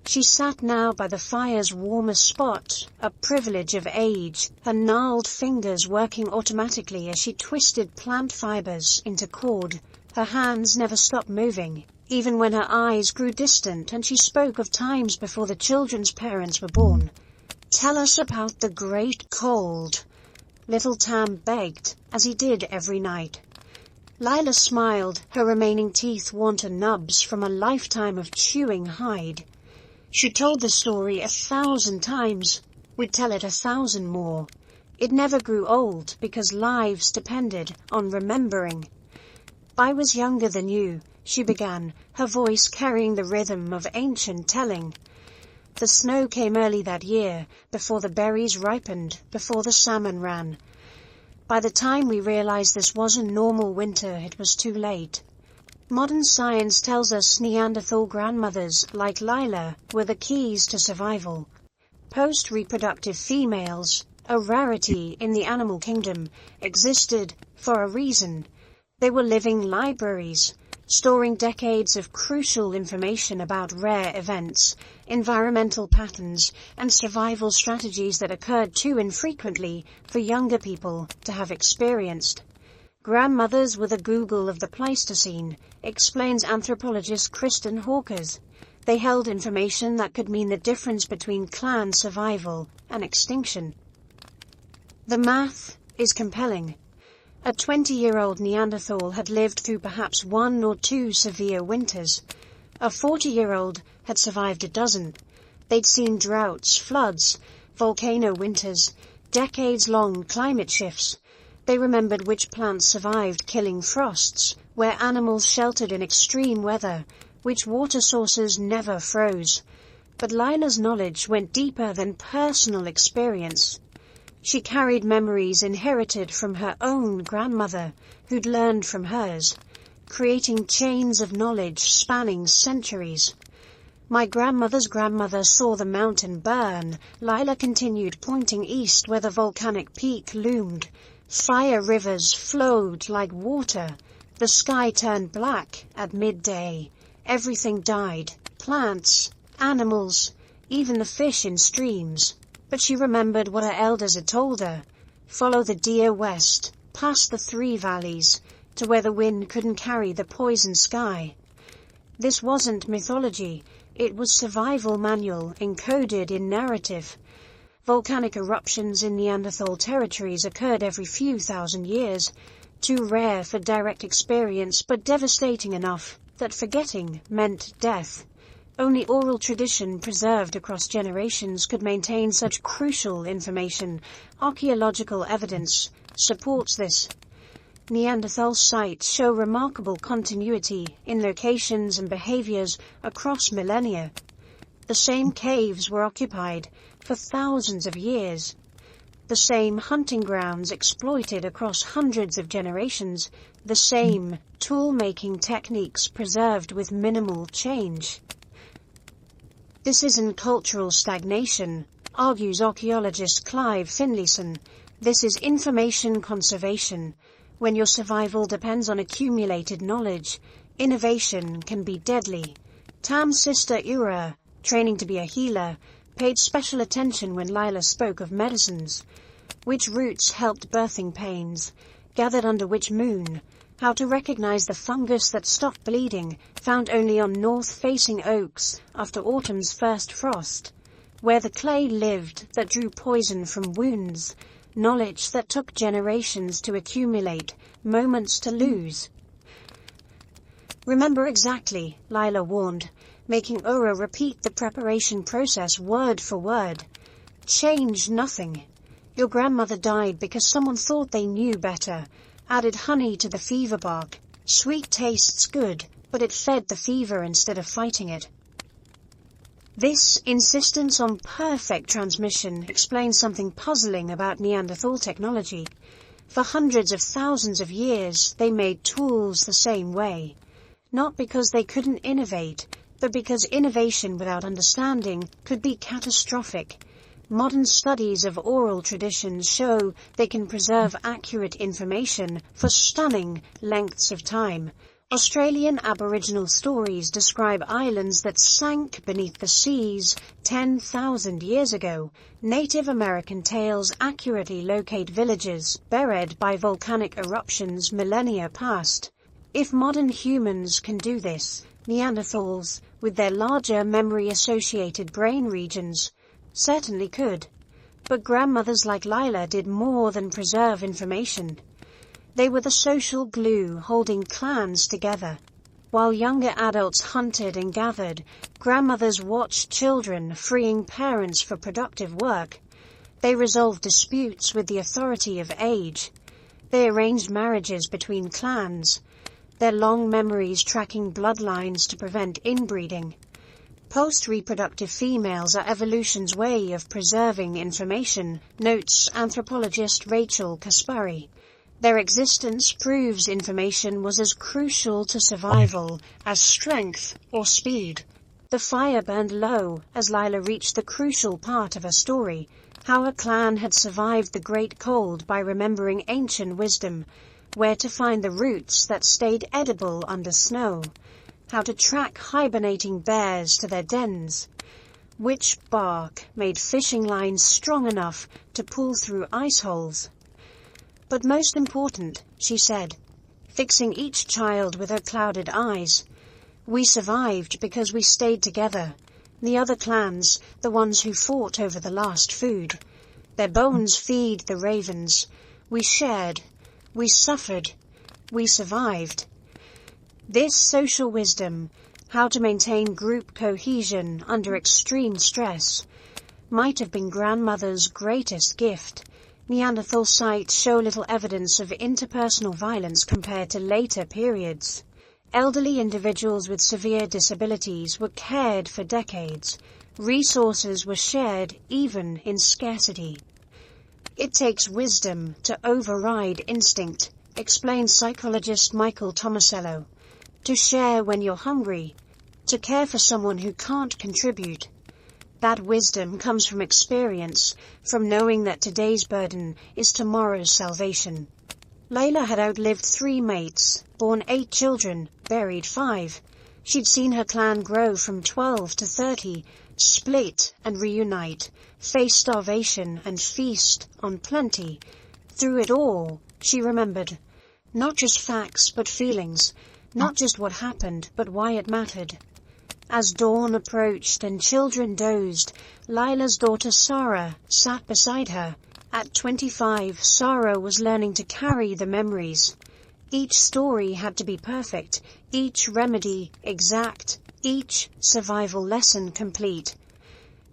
She sat now by the fire's warmest spot, a privilege of age, her gnarled fingers working automatically as she twisted plant fibers into cord. Her hands never stopped moving, even when her eyes grew distant and she spoke of times before the children's parents were born. "Tell us about the great cold," little Tam begged, as he did every night. Lila smiled, her remaining teeth worn to nubs from a lifetime of chewing hide. She told the story 1,000 times. We'd tell it 1,000 more. It never grew old because lives depended on remembering. "I was younger than you," she began, her voice carrying the rhythm of ancient telling. "The snow came early that year, before the berries ripened, before the salmon ran. By the time we realized this wasn't normal winter, it was too late. Modern science tells us Neanderthal grandmothers, like Lila, were the keys to survival. Post-reproductive females, a rarity in the animal kingdom, existed for a reason. They were living libraries, storing decades of crucial information about rare events, environmental patterns, and survival strategies that occurred too infrequently for younger people to have experienced. Grandmothers were the Google of the Pleistocene," explains anthropologist Kristen Hawkers. They held information that could mean the difference between clan survival and extinction. The math is compelling. A 20-year-old Neanderthal had lived through perhaps 1 or 2 severe winters. A 40-year-old had survived a dozen. They'd seen droughts, floods, volcano winters, decades-long climate shifts. They remembered which plants survived killing frosts, where animals sheltered in extreme weather, which water sources never froze. But Lila's knowledge went deeper than personal experience. She carried memories inherited from her own grandmother, who'd learned from hers, creating chains of knowledge spanning centuries. "My grandmother's grandmother saw the mountain burn," Lila continued, pointing east where the volcanic peak loomed. "Fire rivers flowed like water. The sky turned black at midday. Everything died. Plants, animals, even the fish in streams." But she remembered what her elders had told her. Follow the deer west, past the 3 valleys, to where the wind couldn't carry the poison sky. This wasn't mythology. It was survival manual encoded in narrative. Volcanic eruptions in Neanderthal territories occurred every few thousand years, too rare for direct experience but devastating enough that forgetting meant death. Only oral tradition preserved across generations could maintain such crucial information. Archaeological evidence supports this. Neanderthal sites show remarkable continuity in locations and behaviors across millennia. The same caves were occupied for thousands of years. The same hunting grounds exploited across hundreds of generations. The same tool-making techniques preserved with minimal change. This isn't cultural stagnation, argues archaeologist Clive Finlayson. This is information conservation. When your survival depends on accumulated knowledge, innovation can be deadly. Tam's sister Ura, training to be a healer, paid special attention when Lila spoke of medicines. Which roots helped birthing pains, gathered under which moon, how to recognize the fungus that stopped bleeding, found only on north-facing oaks after autumn's first frost, where the clay lived that drew poison from wounds, knowledge that took generations to accumulate, moments to lose. "Remember exactly," Lila warned, making Ura repeat the preparation process word for word. "Change nothing. Your grandmother died because someone thought they knew better, added honey to the fever bark. Sweet tastes good, but it fed the fever instead of fighting it." This insistence on perfect transmission explains something puzzling about Neanderthal technology. For hundreds of thousands of years, they made tools the same way. Not because they couldn't innovate, but because innovation without understanding could be catastrophic. Modern studies of oral traditions show they can preserve accurate information for stunning lengths of time, Australian Aboriginal stories describe islands that sank beneath the seas 10,000 years ago. Native American tales accurately locate villages buried by volcanic eruptions millennia past. If modern humans can do this, Neanderthals, with their larger memory-associated brain regions, certainly could. But grandmothers like Lila did more than preserve information. They were the social glue holding clans together. While younger adults hunted and gathered, grandmothers watched children freeing parents for productive work. They resolved disputes with the authority of age. They arranged marriages between clans, their long memories tracking bloodlines to prevent inbreeding. Post-reproductive females are evolution's way of preserving information, notes anthropologist Rachel Kaspari. Their existence proves information was as crucial to survival as strength or speed. The fire burned low as Lila reached the crucial part of her story, how a clan had survived the Great Cold by remembering ancient wisdom, where to find the roots that stayed edible under snow, how to track hibernating bears to their dens, which bark made fishing lines strong enough to pull through ice holes. But most important, she said, fixing each child with her clouded eyes, we survived because we stayed together. The other clans, the ones who fought over the last food, their bones feed the ravens. We shared, we suffered, we survived. This social wisdom, how to maintain group cohesion under extreme stress, might have been grandmother's greatest gift. Neanderthal sites show little evidence of interpersonal violence compared to later periods. Elderly individuals with severe disabilities were cared for decades. Resources were shared even in scarcity. It takes wisdom to override instinct, explains psychologist Michael Tomasello. To share when you're hungry, to care for someone who can't contribute. That wisdom comes from experience, from knowing that today's burden is tomorrow's salvation. Layla had outlived 3 mates, born 8 children, buried 5. She'd seen her clan grow from 12 to 30, split and reunite, face starvation and feast on plenty. Through it all, she remembered, not just facts but feelings, not just what happened but why it mattered. As dawn approached and children dozed, Lila's daughter Sarah sat beside her. At 25, Sarah was learning to carry the memories. Each story had to be perfect, each remedy exact, each survival lesson complete.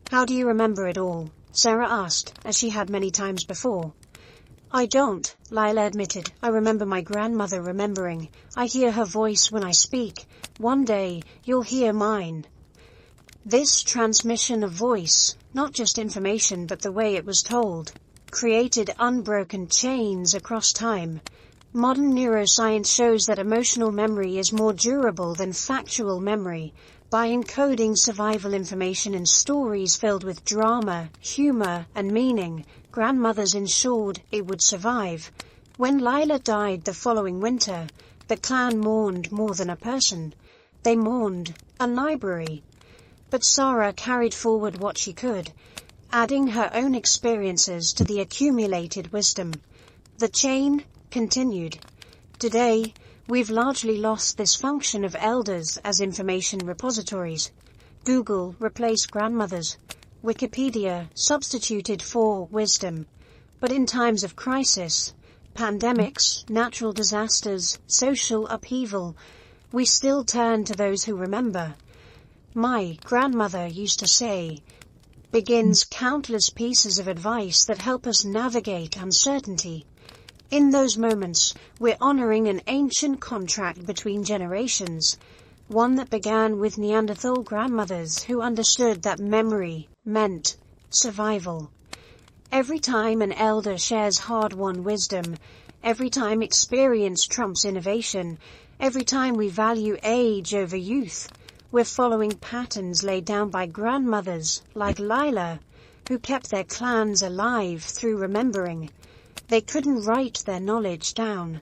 How do you remember it all? Sarah asked, as she had many times before. I don't, Lila admitted. I remember my grandmother remembering. I hear her voice when I speak. One day, you'll hear mine. This transmission of voice, not just information but the way it was told, created unbroken chains across time. Modern neuroscience shows that emotional memory is more durable than factual memory. By encoding survival information in stories filled with drama, humor, and meaning, grandmothers ensured it would survive. When Lila died the following winter, the clan mourned more than a person. They mourned a library. But Sarah carried forward what she could, adding her own experiences to the accumulated wisdom. The chain continued. Today, we've largely lost this function of elders as information repositories. Google replaced grandmothers. Wikipedia substituted for wisdom. But in times of crisis, pandemics, natural disasters, social upheaval, we still turn to those who remember. My grandmother used to say, begins countless pieces of advice that help us navigate uncertainty. In those moments, we're honoring an ancient contract between generations, one that began with Neanderthal grandmothers who understood that memory meant survival. Every time an elder shares hard-won wisdom, every time experience trumps innovation, every time we value age over youth, we're following patterns laid down by grandmothers like Lila, who kept their clans alive through remembering. They couldn't write their knowledge down.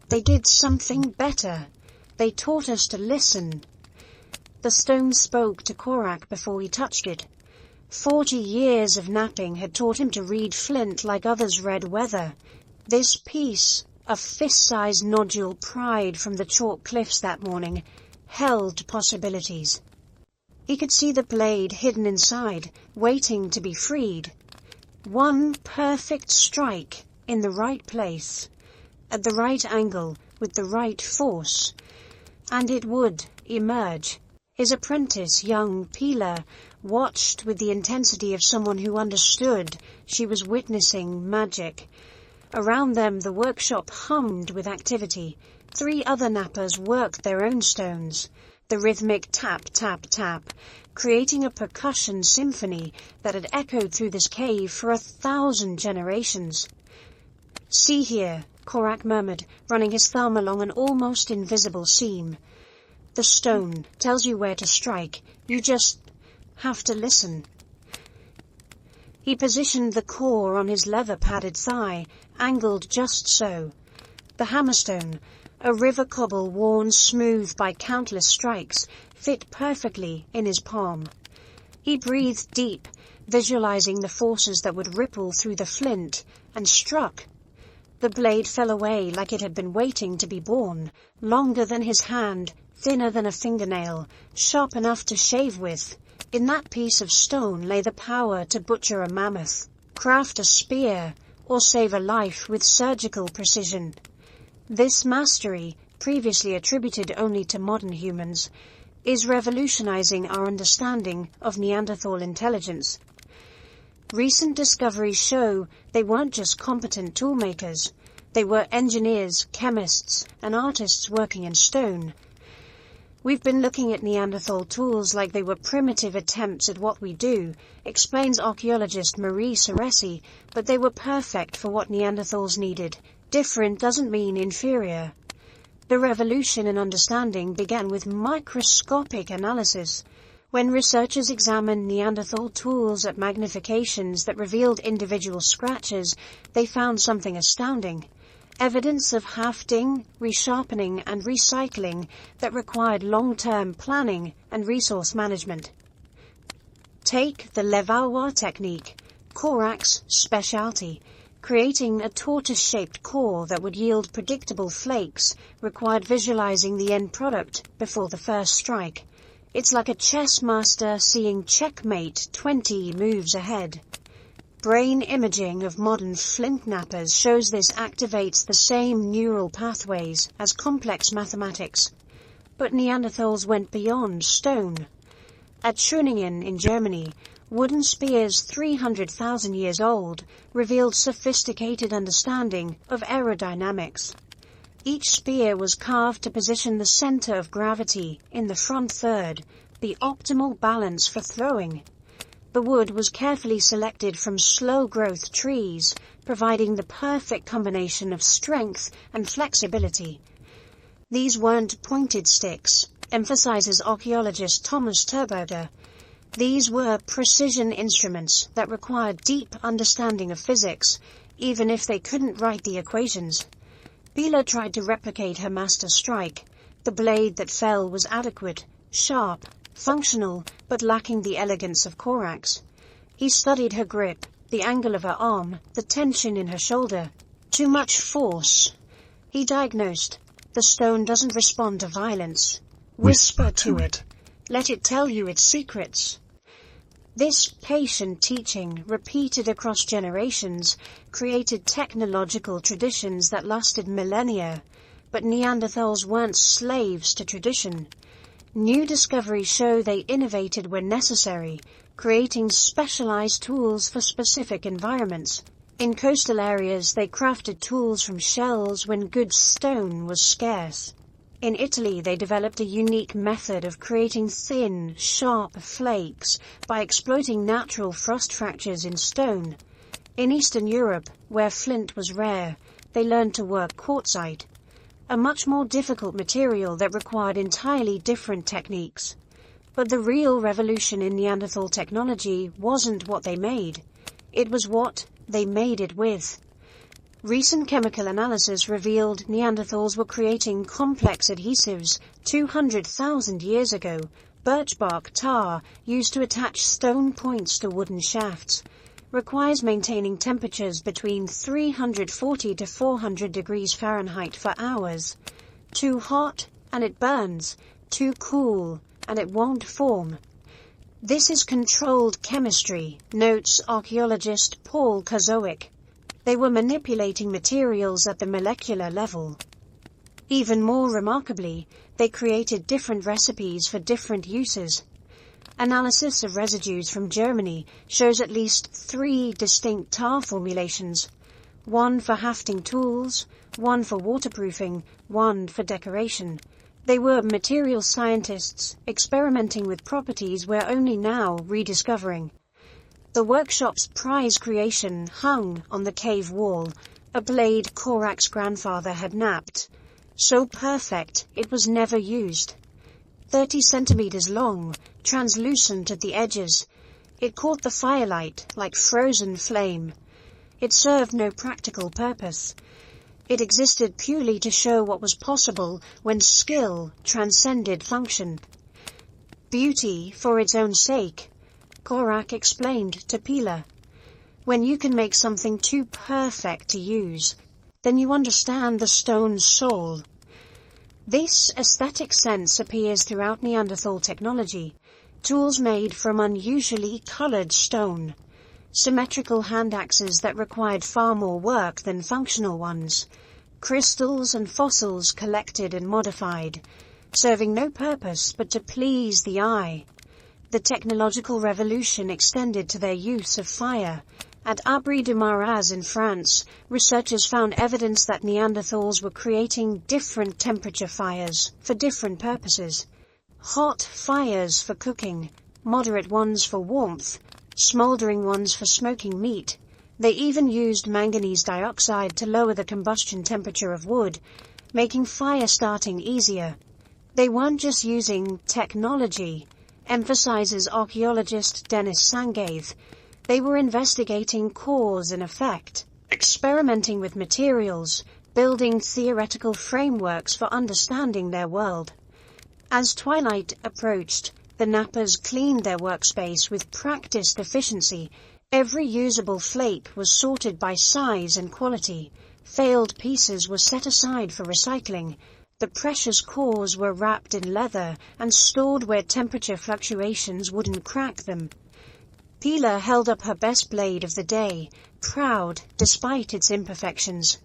They did something better. They taught us to listen. The stone spoke to Korak before he touched it. 40 years of napping had taught him to read flint like others read weather. This piece, a fist-sized nodule pried from the chalk cliffs that morning, held possibilities. He could see the blade hidden inside, waiting to be freed. One perfect strike in the right place, at the right angle, with the right force, and it would emerge. His apprentice, young Peeler, watched with the intensity of someone who understood she was witnessing magic. Around them the workshop hummed with activity. 3 other nappers worked their own stones, the rhythmic tap, tap, tap, creating a percussion symphony that had echoed through this cave for 1,000 generations. "See here," Korak murmured, running his thumb along an almost invisible seam. "The stone tells you where to strike. You just have to listen." He positioned the core on his leather-padded thigh, angled just so. The hammerstone, a river cobble worn smooth by countless strikes, fit perfectly in his palm. He breathed deep, visualizing the forces that would ripple through the flint, and struck. The blade fell away like it had been waiting to be born, longer than his hand, thinner than a fingernail, sharp enough to shave with. In that piece of stone lay the power to butcher a mammoth, craft a spear, or save a life with surgical precision. This mastery, previously attributed only to modern humans, is revolutionizing our understanding of Neanderthal intelligence. Recent discoveries show they weren't just competent toolmakers. They were engineers, chemists, and artists working in stone. "We've been looking at Neanderthal tools like they were primitive attempts at what we do," explains archaeologist Marie Seresi, "but they were perfect for what Neanderthals needed. Different doesn't mean inferior." The revolution in understanding began with microscopic analysis. When researchers examined Neanderthal tools at magnifications that revealed individual scratches, they found something astounding. Evidence of hafting, resharpening, and recycling that required long-term planning and resource management. Take the Levallois technique, Korak's specialty. Creating a tortoise-shaped core that would yield predictable flakes required visualizing the end product before the first strike. It's like a chess master seeing checkmate 20 moves ahead. Brain imaging of modern flint nappers shows this activates the same neural pathways as complex mathematics. But Neanderthals went beyond stone. At Schöningen in Germany, wooden spears 300,000 years old revealed sophisticated understanding of aerodynamics. Each spear was carved to position the center of gravity in the front third, the optimal balance for throwing. The wood was carefully selected from slow-growth trees, providing the perfect combination of strength and flexibility. These weren't pointed sticks, emphasizes archaeologist Thomas Terberger. These were precision instruments that required deep understanding of physics, even if they couldn't write the equations. Bila tried to replicate her master strike. The blade that fell was adequate, sharp, functional, but lacking the elegance of Korak's. He studied her grip, the angle of her arm, the tension in her shoulder. Too much force. He diagnosed, the stone doesn't respond to violence. Whisper to it. Let it tell you its secrets. This patient teaching, repeated across generations, created technological traditions that lasted millennia. But Neanderthals weren't slaves to tradition. New discoveries show they innovated when necessary, creating specialized tools for specific environments. In coastal areas, they crafted tools from shells when good stone was scarce. In Italy, they developed a unique method of creating thin, sharp flakes by exploiting natural frost fractures in stone. In Eastern Europe, where flint was rare, they learned to work quartzite, a much more difficult material that required entirely different techniques. But the real revolution in Neanderthal technology wasn't what they made. It was what they made it with. Recent chemical analysis revealed Neanderthals were creating complex adhesives 200,000 years ago. Birch bark tar, used to attach stone points to wooden shafts, requires maintaining temperatures between 340 to 400 degrees Fahrenheit for hours. Too hot, and it burns. Too cool, and it won't form. This is controlled chemistry, notes archaeologist Paul Kozowick. They were manipulating materials at the molecular level. Even more remarkably, they created different recipes for different uses. Analysis of residues from Germany shows at least 3 distinct tar formulations, one for hafting tools, one for waterproofing, one for decoration. They were material scientists experimenting with properties we're only now rediscovering. The workshop's prize creation hung on the cave wall, a blade Korak's grandfather had napped. So perfect, it was never used. 30 centimeters long, translucent at the edges, it caught the firelight like frozen flame. It served no practical purpose. It existed purely to show what was possible when skill transcended function. Beauty for its own sake, Korak explained to Pila. When you can make something too perfect to use, then you understand the stone's soul. This aesthetic sense appears throughout Neanderthal technology. Tools made from unusually colored stone. Symmetrical hand axes that required far more work than functional ones. Crystals and fossils collected and modified, serving no purpose but to please the eye. The technological revolution extended to their use of fire. At Abri de Maraz in France, researchers found evidence that Neanderthals were creating different temperature fires for different purposes. Hot fires for cooking, moderate ones for warmth, smoldering ones for smoking meat. They even used manganese dioxide to lower the combustion temperature of wood, making fire starting easier. They weren't just using technology, emphasizes archaeologist Dennis Sangaith. They were investigating cause and effect, experimenting with materials, building theoretical frameworks for understanding their world. As twilight approached, the knappers cleaned their workspace with practiced efficiency. Every usable flake was sorted by size and quality. Failed pieces were set aside for recycling. The precious cores were wrapped in leather and stored where temperature fluctuations wouldn't crack them. Pila held up her best blade of the day, proud despite its imperfections.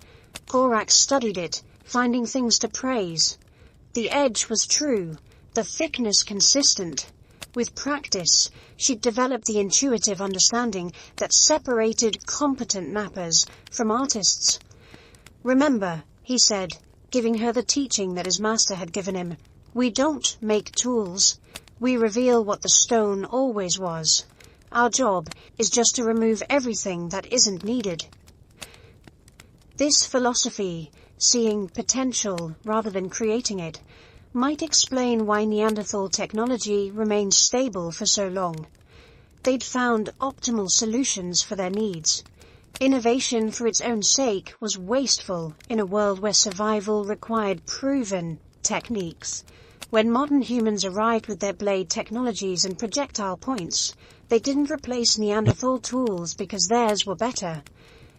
Korak studied it, finding things to praise. The edge was true, the thickness consistent. With practice, she'd developed the intuitive understanding that separated competent knappers from artists. "Remember," he said, giving her the teaching that his master had given him, "we don't make tools. We reveal what the stone always was. Our job is just to remove everything that isn't needed." This philosophy, seeing potential rather than creating it, might explain why Neanderthal technology remained stable for so long. They'd found optimal solutions for their needs. Innovation for its own sake was wasteful in a world where survival required proven techniques. When modern humans arrived with their blade technologies and projectile points, they didn't replace Neanderthal tools because theirs were better.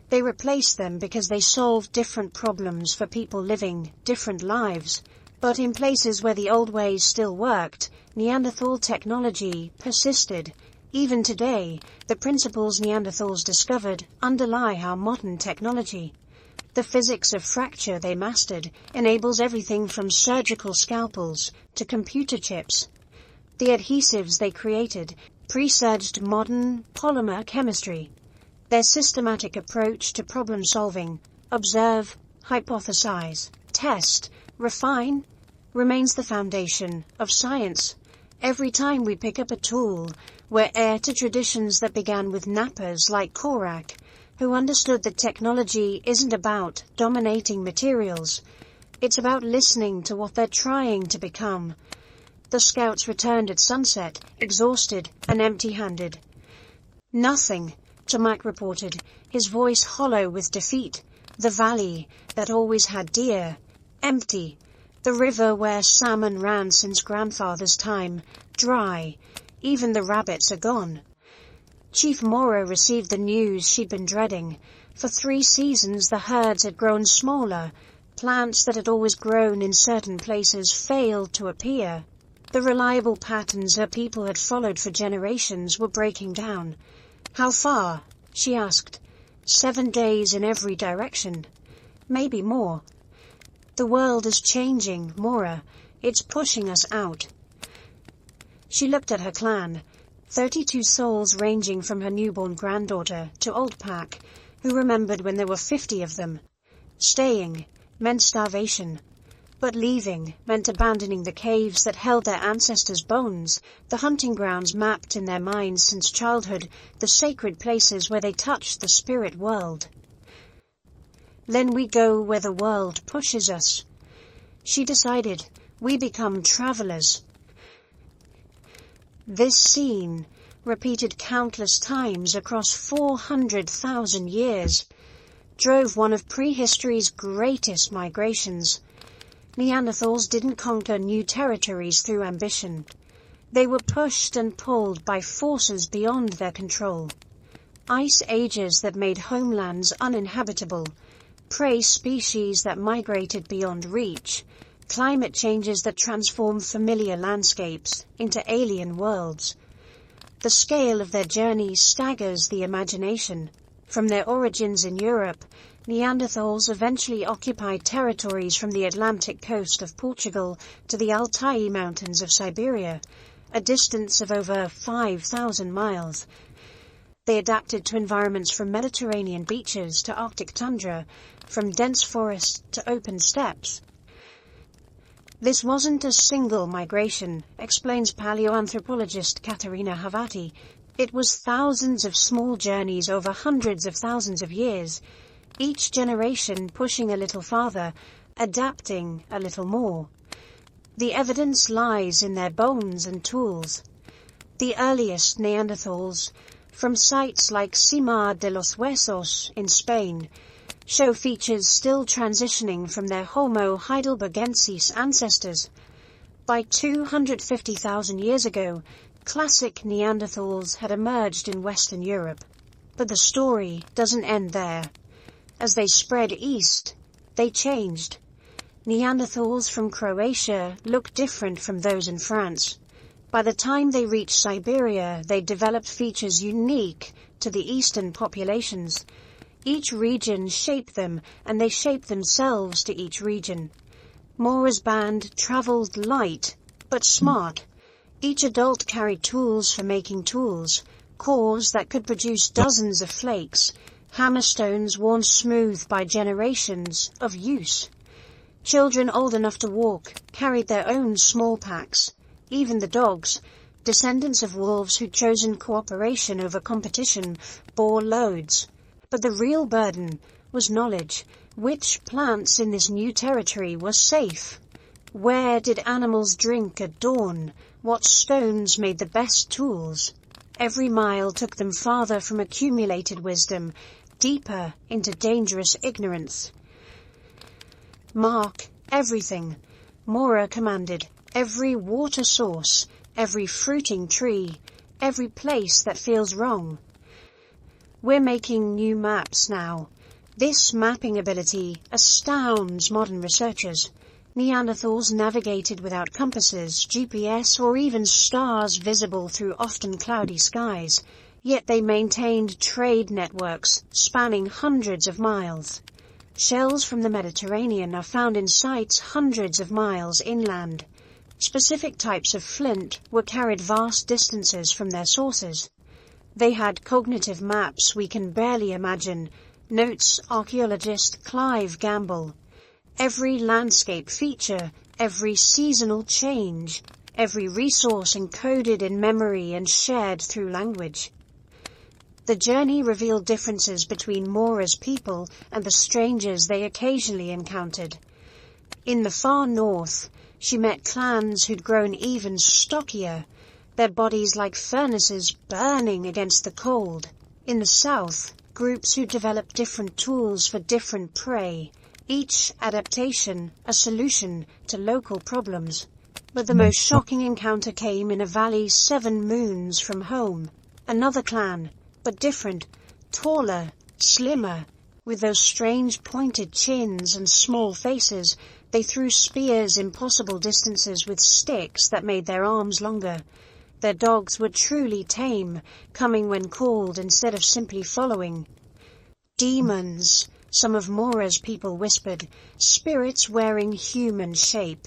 They replaced them because they solved different problems for people living different lives. But in places where the old ways still worked, Neanderthal technology persisted. Even today, the principles Neanderthals discovered underlie our modern technology. The physics of fracture they mastered enables everything from surgical scalpels to computer chips. The adhesives they created presaged modern polymer chemistry. Their systematic approach to problem solving, observe, hypothesize, test, refine, remains the foundation of science. Every time we pick up a tool, we're heir to traditions that began with knappers like Korak, who understood that technology isn't about dominating materials. It's about listening to what they're trying to become. The scouts returned at sunset, exhausted and empty-handed. "Nothing," Tomac reported, his voice hollow with defeat. The valley that always had deer, empty. The river where salmon ran since grandfather's time, dry. Even the rabbits are gone. Chief Mora received the news she'd been dreading. For 3 seasons the herds had grown smaller. Plants that had always grown in certain places failed to appear. The reliable patterns her people had followed for generations were breaking down. How far? She asked. 7 days in every direction. Maybe more. The world is changing, Mora. It's pushing us out. She looked at her clan. 32 souls ranging from her newborn granddaughter to Old Pack, who remembered when there were 50 of them. Staying meant starvation, but leaving meant abandoning the caves that held their ancestors' bones, the hunting grounds mapped in their minds since childhood, the sacred places where they touched the spirit world. Then we go where the world pushes us. She decided, we become travelers. This scene, repeated countless times across 400,000 years, drove one of prehistory's greatest migrations. Neanderthals didn't conquer new territories through ambition. They were pushed and pulled by forces beyond their control. Ice ages that made homelands uninhabitable, prey species that migrated beyond reach, climate changes that transform familiar landscapes into alien worlds. The scale of their journey staggers the imagination. From their origins in Europe, Neanderthals eventually occupied territories from the Atlantic coast of Portugal to the Altai Mountains of Siberia, a distance of over 5,000 miles. They adapted to environments from Mediterranean beaches to Arctic tundra, from dense forests to open steppes. This wasn't a single migration, explains paleoanthropologist Katerina Havati. It was thousands of small journeys over hundreds of thousands of years, each generation pushing a little farther, adapting a little more. The evidence lies in their bones and tools. The earliest Neanderthals, from sites like Cima de los Huesos in Spain, show features still transitioning from their Homo heidelbergensis ancestors. By 250,000 years ago, classic Neanderthals had emerged in Western Europe. But the story doesn't end there. As they spread east, they changed. Neanderthals from Croatia look different from those in France. By the time they reached Siberia, they developed features unique to the eastern populations. Each region shaped them, and they shaped themselves to each region. Mora's band traveled light, but smart. Each adult carried tools for making tools, cores that could produce dozens of flakes, hammerstones worn smooth by generations of use. Children old enough to walk carried their own small packs. Even the dogs, descendants of wolves who'd chosen cooperation over competition, bore loads. But the real burden was knowledge. Which plants in this new territory were safe? Where did animals drink at dawn? What stones made the best tools? Every mile took them farther from accumulated wisdom, deeper into dangerous ignorance. Mark everything, Mora commanded. Every water source, every fruiting tree, every place that feels wrong. We're making new maps now. This mapping ability astounds modern researchers. Neanderthals navigated without compasses, GPS, or even stars visible through often cloudy skies, yet they maintained trade networks spanning hundreds of miles. Shells from the Mediterranean are found in sites hundreds of miles inland. Specific types of flint were carried vast distances from their sources. They had cognitive maps we can barely imagine, notes archaeologist Clive Gamble. Every landscape feature, every seasonal change, every resource encoded in memory and shared through language. The journey revealed differences between Mora's people and the strangers they occasionally encountered. In the far north, she met clans who'd grown even stockier, their bodies like furnaces burning against the cold. In the south, groups who developed different tools for different prey, each adaptation a solution to local problems. But the most shocking encounter came in a valley 7 moons from home. Another clan, but different, taller, slimmer, with those strange pointed chins and small faces. They threw spears impossible distances with sticks that made their arms longer. Their dogs were truly tame, coming when called instead of simply following. Demons, some of Mora's people whispered, spirits wearing human shape.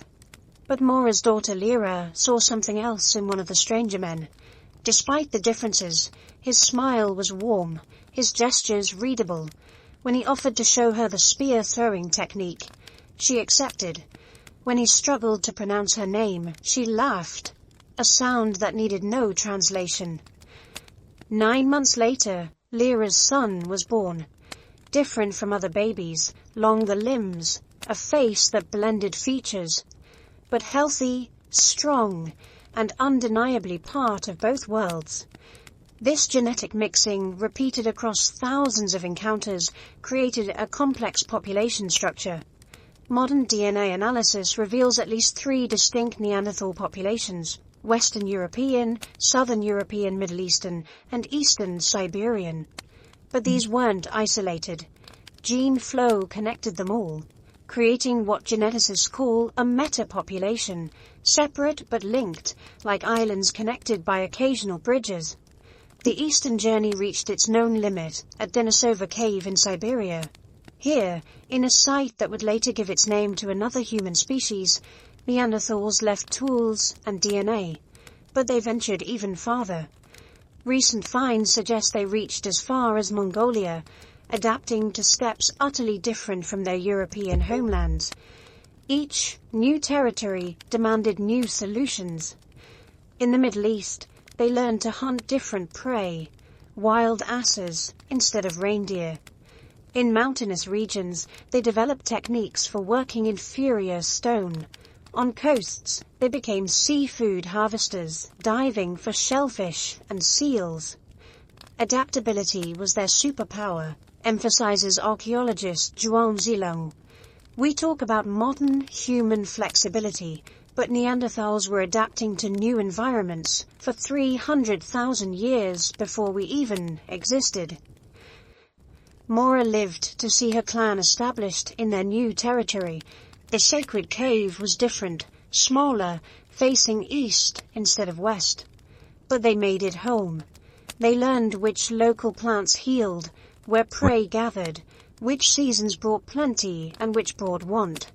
But Mora's daughter Lyra saw something else in one of the stranger men. Despite the differences, his smile was warm, his gestures readable. When he offered to show her the spear-throwing technique, she accepted. When he struggled to pronounce her name, she laughed, a sound that needed no translation. 9 months later, Lyra's son was born. Different from other babies, longer limbs, a face that blended features, but healthy, strong, and undeniably part of both worlds. This genetic mixing, repeated across thousands of encounters, created a complex population structure. Modern DNA analysis reveals at least 3 distinct Neanderthal populations: Western European, Southern European, Middle Eastern, and Eastern Siberian. But these weren't isolated. Gene flow connected them all, creating what geneticists call a meta-population, separate but linked, like islands connected by occasional bridges. The eastern journey reached its known limit at Denisova Cave in Siberia. Here, in a site that would later give its name to another human species, Neanderthals left tools and DNA, but they ventured even farther. Recent finds suggest they reached as far as Mongolia, adapting to steppes utterly different from their European homelands. Each new territory demanded new solutions. In the Middle East, they learned to hunt different prey, wild asses instead of reindeer. In mountainous regions, they developed techniques for working inferior stone. On coasts, they became seafood harvesters, diving for shellfish and seals. Adaptability was their superpower, emphasizes archaeologist Zhuang Zilong. We talk about modern human flexibility, but Neanderthals were adapting to new environments for 300,000 years before we even existed. Mora lived to see her clan established in their new territory. The sacred cave was different, smaller, facing east instead of west. But they made it home. They learned which local plants healed, where prey gathered, which seasons brought plenty and which brought want.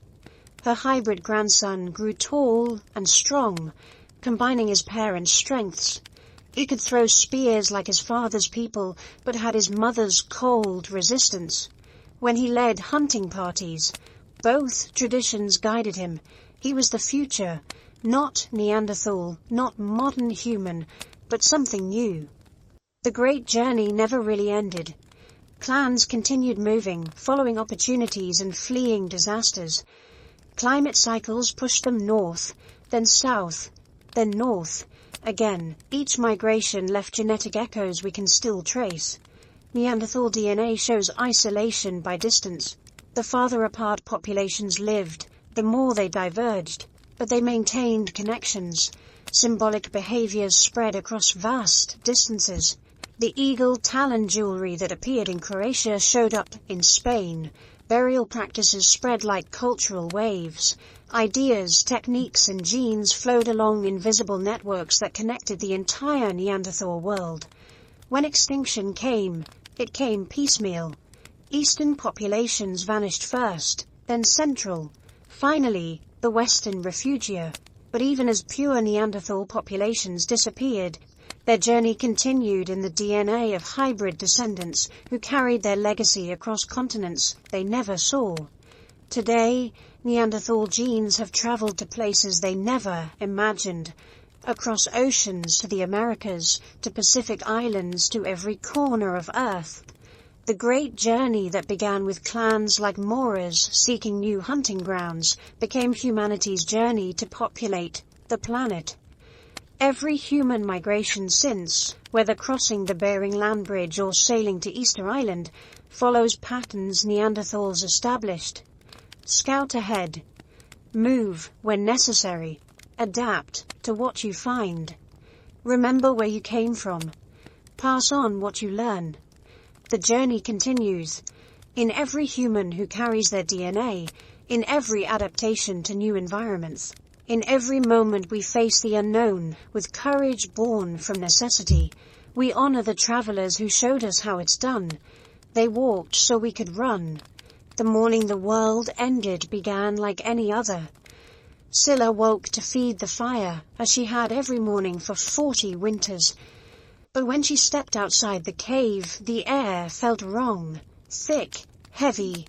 Her hybrid grandson grew tall and strong, combining his parents' strengths. He could throw spears like his father's people, but had his mother's cold resistance. When he led hunting parties, both traditions guided him. He was the future, not Neanderthal, not modern human, but something new. The great journey never really ended. Clans continued moving, following opportunities and fleeing disasters. Climate cycles pushed them north, then south, then north. Again, each migration left genetic echoes we can still trace. Neanderthal DNA shows isolation by distance. The farther apart populations lived, the more they diverged, but they maintained connections. Symbolic behaviors spread across vast distances. The eagle talon jewelry that appeared in Croatia showed up in Spain. Burial practices spread like cultural waves. Ideas, techniques, and genes flowed along invisible networks that connected the entire Neanderthal world. When extinction came, it came piecemeal. Eastern populations vanished first, then Central. Finally, the Western refugia. But even as pure Neanderthal populations disappeared, their journey continued in the DNA of hybrid descendants who carried their legacy across continents they never saw. Today, Neanderthal genes have traveled to places they never imagined, across oceans to the Americas, to Pacific Islands, to every corner of Earth. The great journey that began with clans like Mora's seeking new hunting grounds became humanity's journey to populate the planet. Every human migration since, whether crossing the Bering Land Bridge or sailing to Easter Island, follows patterns Neanderthals established. Scout ahead. Move when necessary. Adapt to what you find. Remember where you came from. Pass on what you learn. The journey continues. In every human who carries their DNA, in every adaptation to new environments, in every moment we face the unknown with courage born from necessity. We honor the travelers who showed us how it's done. They walked so we could run. The morning the world ended began like any other. Scylla woke to feed the fire, as she had every morning for 40 winters. But when she stepped outside the cave, the air felt wrong, thick, heavy,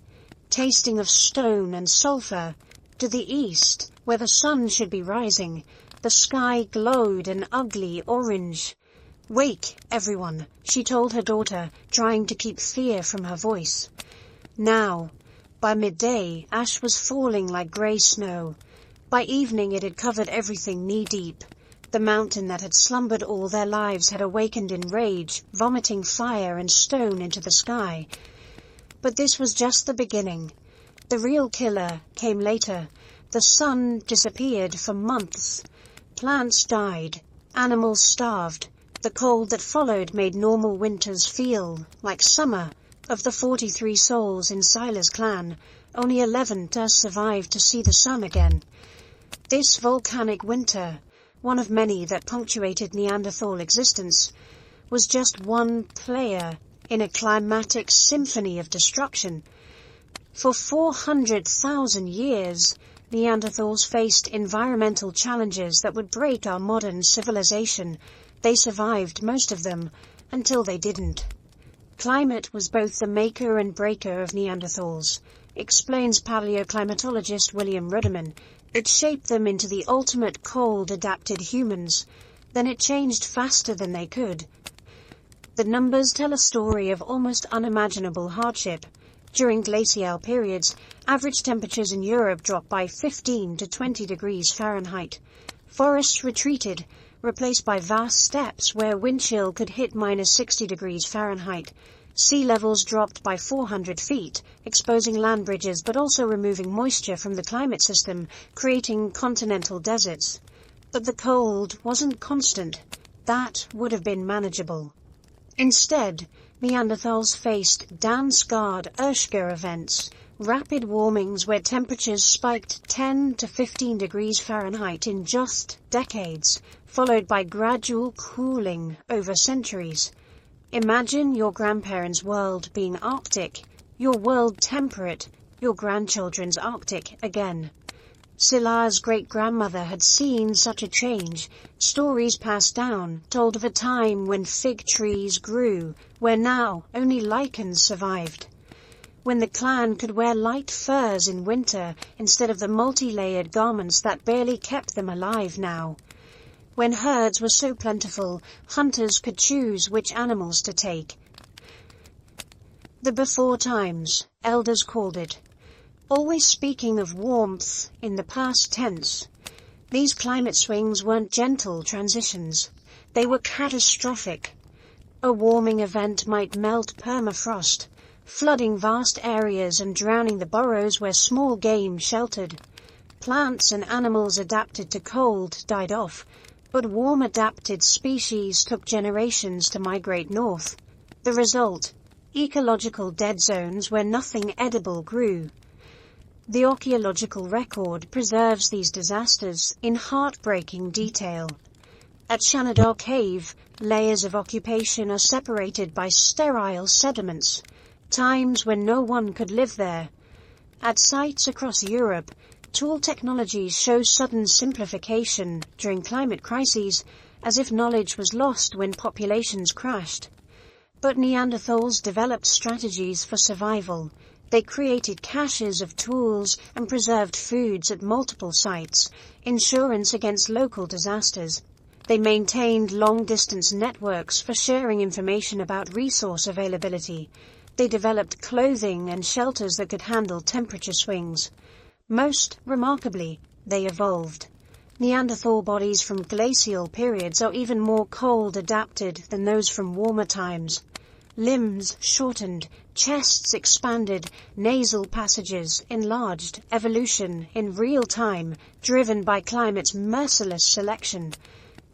tasting of stone and sulfur. To the east, where the sun should be rising, the sky glowed an ugly orange. "Wake, everyone," she told her daughter, trying to keep fear from her voice. Now, by midday, ash was falling like grey snow. By evening it had covered everything knee-deep. The mountain that had slumbered all their lives had awakened in rage, vomiting fire and stone into the sky. But this was just the beginning. The real killer came later. The sun disappeared for months. Plants died. Animals starved. The cold that followed made normal winters feel like summer. Of the 43 souls in Scylla's clan, only 11 survived to see the sun again. This volcanic winter, one of many that punctuated Neanderthal existence, was just one player in a climatic symphony of destruction. For 400,000 years, Neanderthals faced environmental challenges that would break our modern civilization. They survived, most of them, until they didn't. Climate was both the maker and breaker of Neanderthals, explains paleoclimatologist William Ruderman. It shaped them into the ultimate cold-adapted humans. Then it changed faster than they could. The numbers tell a story of almost unimaginable hardship. During glacial periods, average temperatures in Europe dropped by 15 to 20 degrees Fahrenheit. Forests retreated, replaced by vast steppes where wind chill could hit minus 60 degrees Fahrenheit. Sea levels dropped by 400 feet, exposing land bridges but also removing moisture from the climate system, creating continental deserts. But the cold wasn't constant. That would have been manageable. Instead, Neanderthals faced Dan-scarred Ershger events, rapid warmings where temperatures spiked 10 to 15 degrees Fahrenheit in just decades, followed by gradual cooling over centuries. Imagine your grandparents' world being Arctic, your world temperate, your grandchildren's Arctic again. Scylla's great-grandmother had seen such a change. Stories passed down told of a time when fig trees grew, where now only lichens survived. When the clan could wear light furs in winter instead of the multi-layered garments that barely kept them alive now. When herds were so plentiful, hunters could choose which animals to take. The before times, elders called it. Always speaking of warmth in the past tense. These climate swings weren't gentle transitions. They were catastrophic. A warming event might melt permafrost, flooding vast areas and drowning the burrows where small game sheltered. Plants and animals adapted to cold died off, but warm-adapted species took generations to migrate north. The result, ecological dead zones where nothing edible grew. The archaeological record preserves these disasters in heartbreaking detail. At Shanidar Cave, layers of occupation are separated by sterile sediments, times when no one could live there. At sites across Europe, tool technologies show sudden simplification during climate crises, as if knowledge was lost when populations crashed. But Neanderthals developed strategies for survival. They created caches of tools and preserved foods at multiple sites, insurance against local disasters. They maintained long-distance networks for sharing information about resource availability. They developed clothing and shelters that could handle temperature swings. Most remarkably, they evolved. Neanderthal bodies from glacial periods are even more cold adapted than those from warmer times. Limbs shortened, chests expanded, nasal passages enlarged, evolution in real time, driven by climate's merciless selection.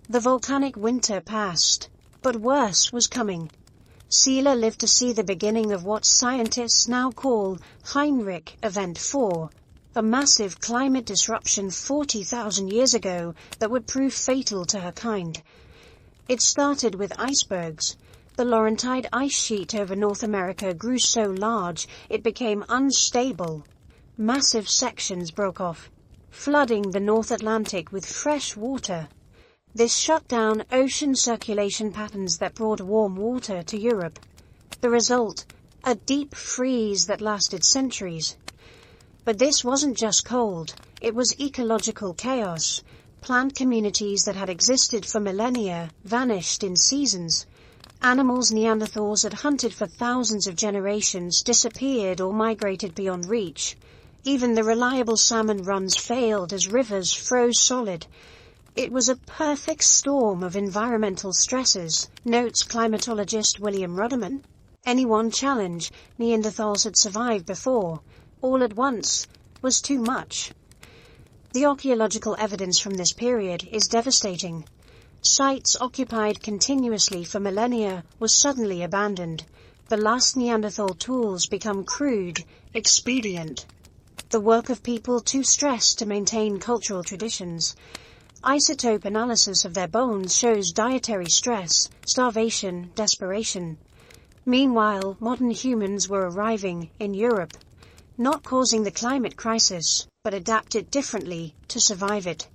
The volcanic winter passed, but worse was coming. Seeler lived to see the beginning of what scientists now call Heinrich Event 4, a massive climate disruption 40,000 years ago that would prove fatal to her kind. It started with icebergs. The Laurentide ice sheet over North America grew so large it became unstable. Massive sections broke off, flooding the North Atlantic with fresh water. This shut down ocean circulation patterns that brought warm water to Europe. The result, a deep freeze that lasted centuries. But this wasn't just cold, it was ecological chaos. Plant communities that had existed for millennia vanished in seasons. Animals Neanderthals had hunted for thousands of generations disappeared or migrated beyond reach. Even the reliable salmon runs failed as rivers froze solid. It was a perfect storm of environmental stresses, notes climatologist William Ruderman. Any one challenge Neanderthals had survived before, all at once, was too much. The archaeological evidence from this period is devastating. Sites occupied continuously for millennia were suddenly abandoned. The last Neanderthal tools become crude, expedient. The work of people too stressed to maintain cultural traditions. Isotope analysis of their bones shows dietary stress, starvation, desperation. Meanwhile, modern humans were arriving in Europe, not causing the climate crisis, but adapted differently to survive it.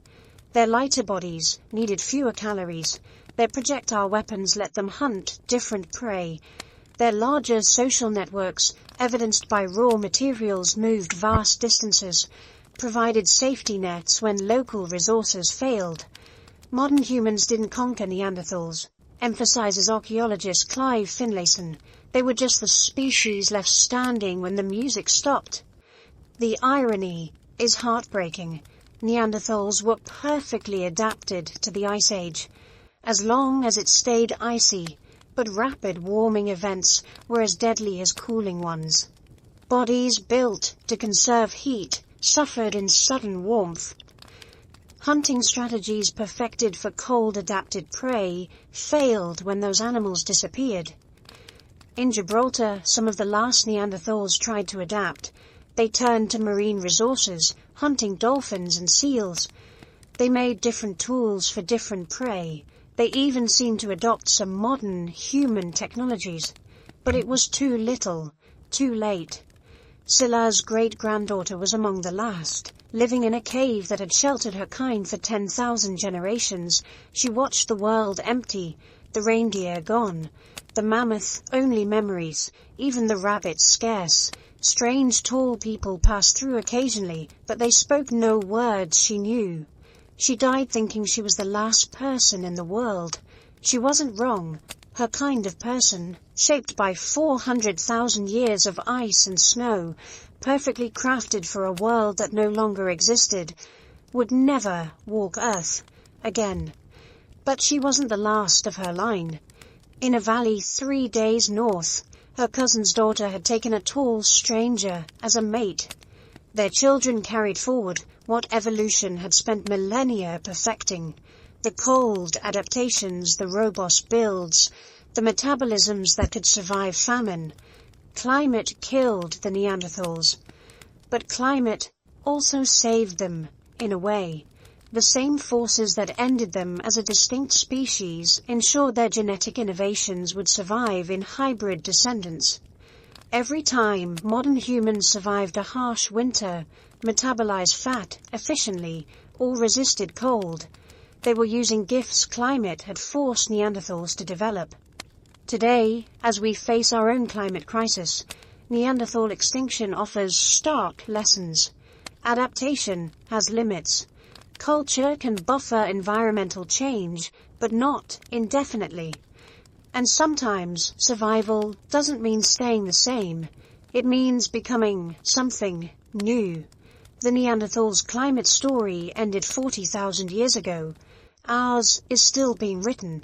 Their lighter bodies needed fewer calories. Their projectile weapons let them hunt different prey. Their larger social networks, evidenced by raw materials moved vast distances, provided safety nets when local resources failed. Modern humans didn't conquer Neanderthals, emphasizes archaeologist Clive Finlayson. They were just the species left standing when the music stopped. The irony is heartbreaking. Neanderthals were perfectly adapted to the Ice Age, as long as it stayed icy, but rapid warming events were as deadly as cooling ones. Bodies built to conserve heat suffered in sudden warmth. Hunting strategies perfected for cold-adapted prey failed when those animals disappeared. In Gibraltar, some of the last Neanderthals tried to adapt. They turned to marine resources, hunting dolphins and seals. They made different tools for different prey. They even seemed to adopt some modern human technologies. But it was too little, too late. Scylla's great-granddaughter was among the last. Living in a cave that had sheltered her kind for 10,000 generations, she watched the world empty, the reindeer gone, the mammoth only memories, even the rabbit scarce. Strange tall people passed through occasionally, but they spoke no words she knew. She died thinking she was the last person in the world. She wasn't wrong. Her kind of person, shaped by 400,000 years of ice and snow, perfectly crafted for a world that no longer existed, would never walk Earth again. But she wasn't the last of her line. In a valley 3 days north, her cousin's daughter had taken a tall stranger as a mate. Their children carried forward what evolution had spent millennia perfecting. The cold adaptations, the robust builds, the metabolisms that could survive famine. Climate killed the Neanderthals, but climate also saved them, in a way. The same forces that ended them as a distinct species ensured their genetic innovations would survive in hybrid descendants. Every time modern humans survived a harsh winter, metabolized fat efficiently, or resisted cold, they were using gifts climate had forced Neanderthals to develop. Today, as we face our own climate crisis, Neanderthal extinction offers stark lessons. Adaptation has limits. Culture can buffer environmental change, but not indefinitely. And sometimes survival doesn't mean staying the same. It means becoming something new. The Neanderthals' climate story ended 40,000 years ago. Ours is still being written.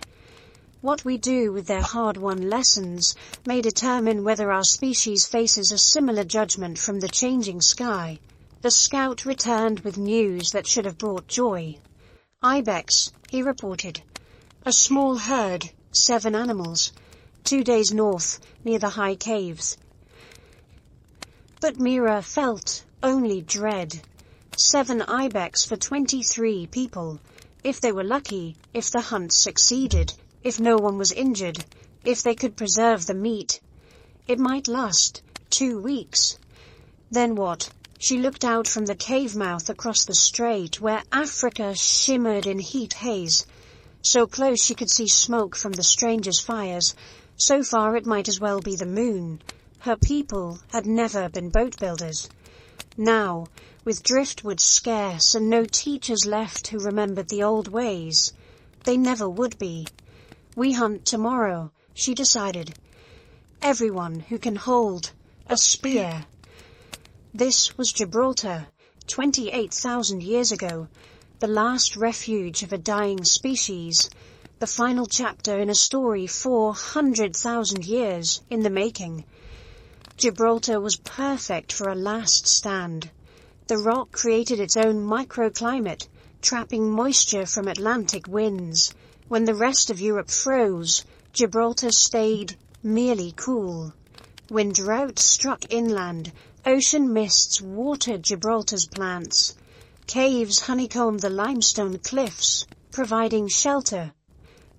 What we do with their hard-won lessons may determine whether our species faces a similar judgment from the changing sky. The scout returned with news that should have brought joy. Ibex, he reported. A small herd, 7 animals, 2 days north, near the high caves. But Mira felt only dread. 7 ibex for 23 people. If they were lucky, if the hunt succeeded, if no one was injured, if they could preserve the meat. It might last 2 weeks. Then what? She looked out from the cave mouth across the strait where Africa shimmered in heat haze. So close she could see smoke from the strangers' fires. So far it might as well be the moon. Her people had never been boat builders. Now, with driftwood scarce and no teachers left who remembered the old ways, they never would be. We hunt tomorrow, she decided. Everyone who can hold a spear. This was Gibraltar, 28,000 years ago, the last refuge of a dying species, the final chapter in a story 400,000 years in the making. Gibraltar was perfect for a last stand. The rock created its own microclimate, trapping moisture from Atlantic winds. When the rest of Europe froze, Gibraltar stayed merely cool. When drought struck inland, ocean mists watered Gibraltar's plants. Caves honeycombed the limestone cliffs, providing shelter.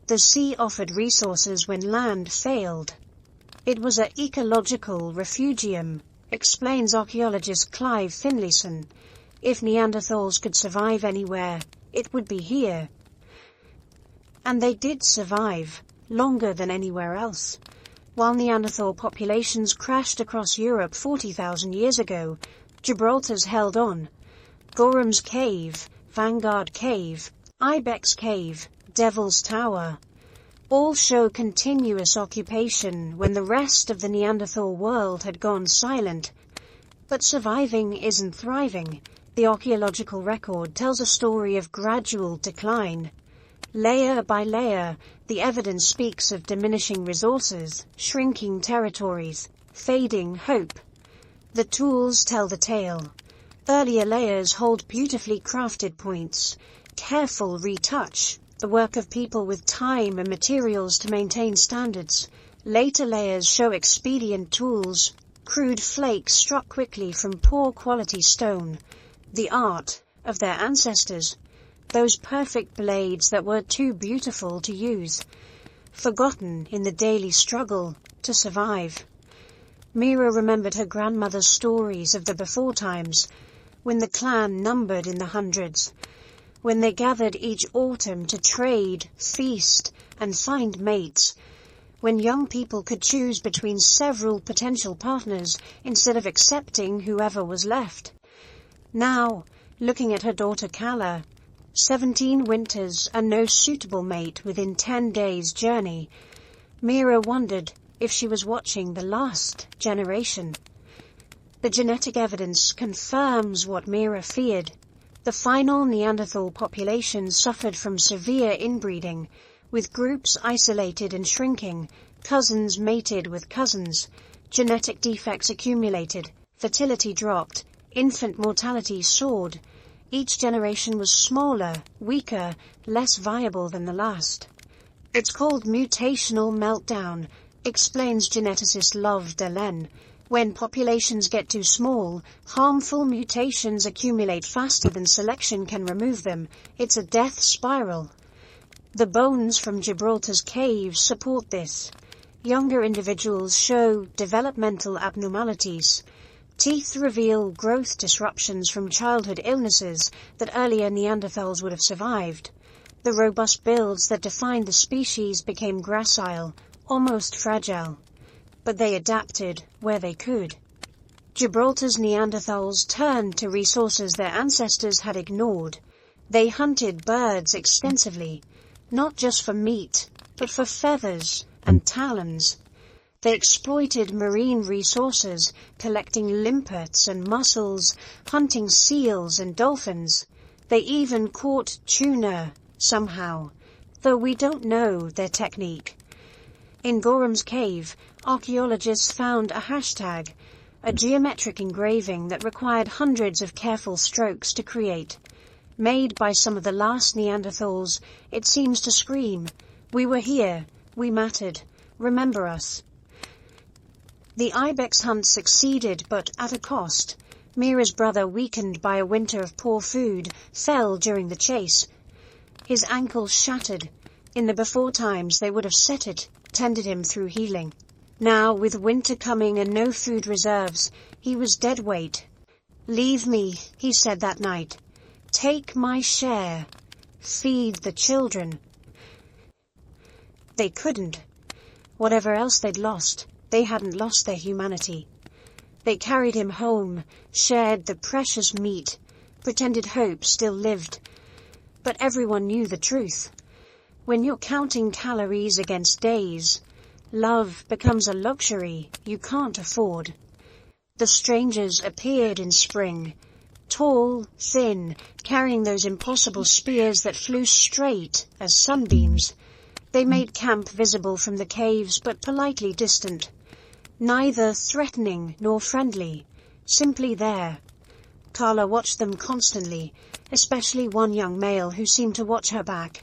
The sea offered resources when land failed. It was an ecological refugium, explains archaeologist Clive Finlayson. If Neanderthals could survive anywhere, it would be here. And they did survive, longer than anywhere else. While Neanderthal populations crashed across Europe 40,000 years ago, Gibraltar's held on. Gorham's Cave, Vanguard Cave, Ibex Cave, Devil's Tower, all show continuous occupation when the rest of the Neanderthal world had gone silent. But surviving isn't thriving. The archaeological record tells a story of gradual decline. Layer by layer, the evidence speaks of diminishing resources, shrinking territories, fading hope. The tools tell the tale. Earlier layers hold beautifully crafted points, careful retouch, the work of people with time and materials to maintain standards. Later layers show expedient tools, crude flakes struck quickly from poor quality stone, the art of their ancestors, those perfect blades that were too beautiful to use, forgotten in the daily struggle to survive. Mira remembered her grandmother's stories of the before times, when the clan numbered in the hundreds, when they gathered each autumn to trade, feast, and find mates, when young people could choose between several potential partners instead of accepting whoever was left. Now, looking at her daughter Calla, 17 winters and no suitable mate within 10 days' journey, Mira wondered if she was watching the last generation. The genetic evidence confirms what Mira feared. The final Neanderthal population suffered from severe inbreeding, with groups isolated and shrinking, cousins mated with cousins, genetic defects accumulated, fertility dropped, infant mortality soared. Each generation was smaller, weaker, less viable than the last. It's called mutational meltdown, explains geneticist Love Delaine. When populations get too small, harmful mutations accumulate faster than selection can remove them. It's a death spiral. The bones from Gibraltar's caves support this. Younger individuals show developmental abnormalities. Teeth reveal growth disruptions from childhood illnesses that earlier Neanderthals would have survived. The robust builds that defined the species became gracile, almost fragile. But they adapted where they could. Gibraltar's Neanderthals turned to resources their ancestors had ignored. They hunted birds extensively, not just for meat, but for feathers and talons. They exploited marine resources, collecting limpets and mussels, hunting seals and dolphins. They even caught tuna, somehow, though we don't know their technique. In Gorham's cave, archaeologists found a hashtag, a geometric engraving that required hundreds of careful strokes to create. Made by some of the last Neanderthals, it seems to scream, "We were here, we mattered, remember us." The ibex hunt succeeded, but at a cost. Mira's brother, weakened by a winter of poor food, fell during the chase. His ankle shattered. In the before times they would have set it, tended him through healing. Now, with winter coming and no food reserves, he was dead weight. "Leave me," he said that night. "Take my share. Feed the children." They couldn't. Whatever else they'd lost, they hadn't lost their humanity. They carried him home, shared the precious meat, pretended hope still lived. But everyone knew the truth. When you're counting calories against days, love becomes a luxury you can't afford. The strangers appeared in spring, tall, thin, carrying those impossible spears that flew straight as sunbeams. They made camp visible from the caves, but politely distant. Neither threatening nor friendly, simply there. Carla watched them constantly, especially one young male who seemed to watch her back.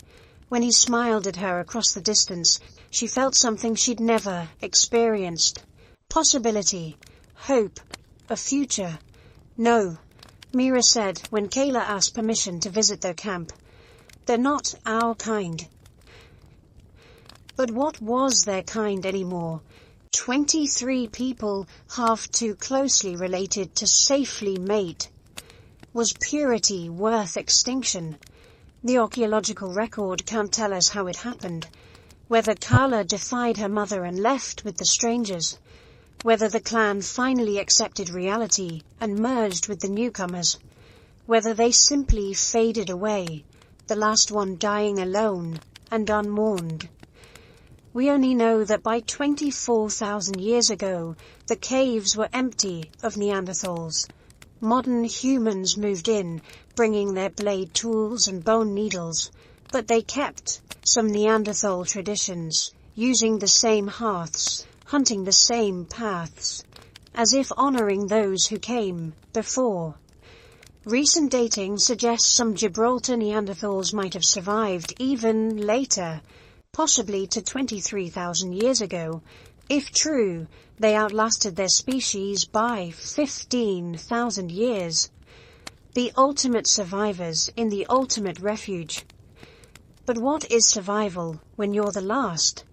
When he smiled at her across the distance, she felt something she'd never experienced. Possibility, hope, a future. "No," Mira said when Kayla asked permission to visit their camp. "They're not our kind." But what was their kind anymore? 23 people half too closely related to safely mate. Was purity worth extinction? The archaeological record can't tell us how it happened. Whether Carla defied her mother and left with the strangers. Whether the clan finally accepted reality and merged with the newcomers. Whether they simply faded away, the last one dying alone and unmourned. We only know that by 24,000 years ago, the caves were empty of Neanderthals. Modern humans moved in, bringing their blade tools and bone needles, but they kept some Neanderthal traditions, using the same hearths, hunting the same paths, as if honoring those who came before. Recent dating suggests some Gibraltar Neanderthals might have survived even later, possibly to 23,000 years ago. If true, they outlasted their species by 15,000 years. The ultimate survivors in the ultimate refuge. But what is survival when you're the last?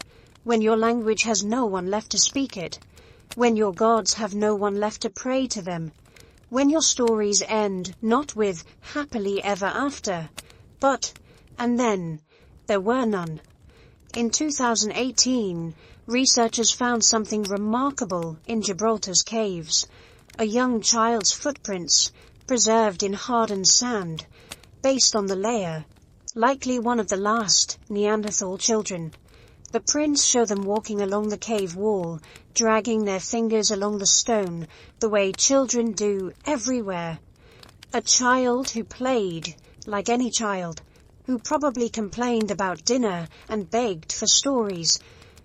When your language has no one left to speak it? When your gods have no one left to pray to them? When your stories end not with happily ever after, but, and then, there were none. In 2018, researchers found something remarkable in Gibraltar's caves. A young child's footprints, preserved in hardened sand, based on the layer, likely one of the last Neanderthal children. The prints show them walking along the cave wall, dragging their fingers along the stone, the way children do everywhere. A child who played, like any child, who probably complained about dinner and begged for stories,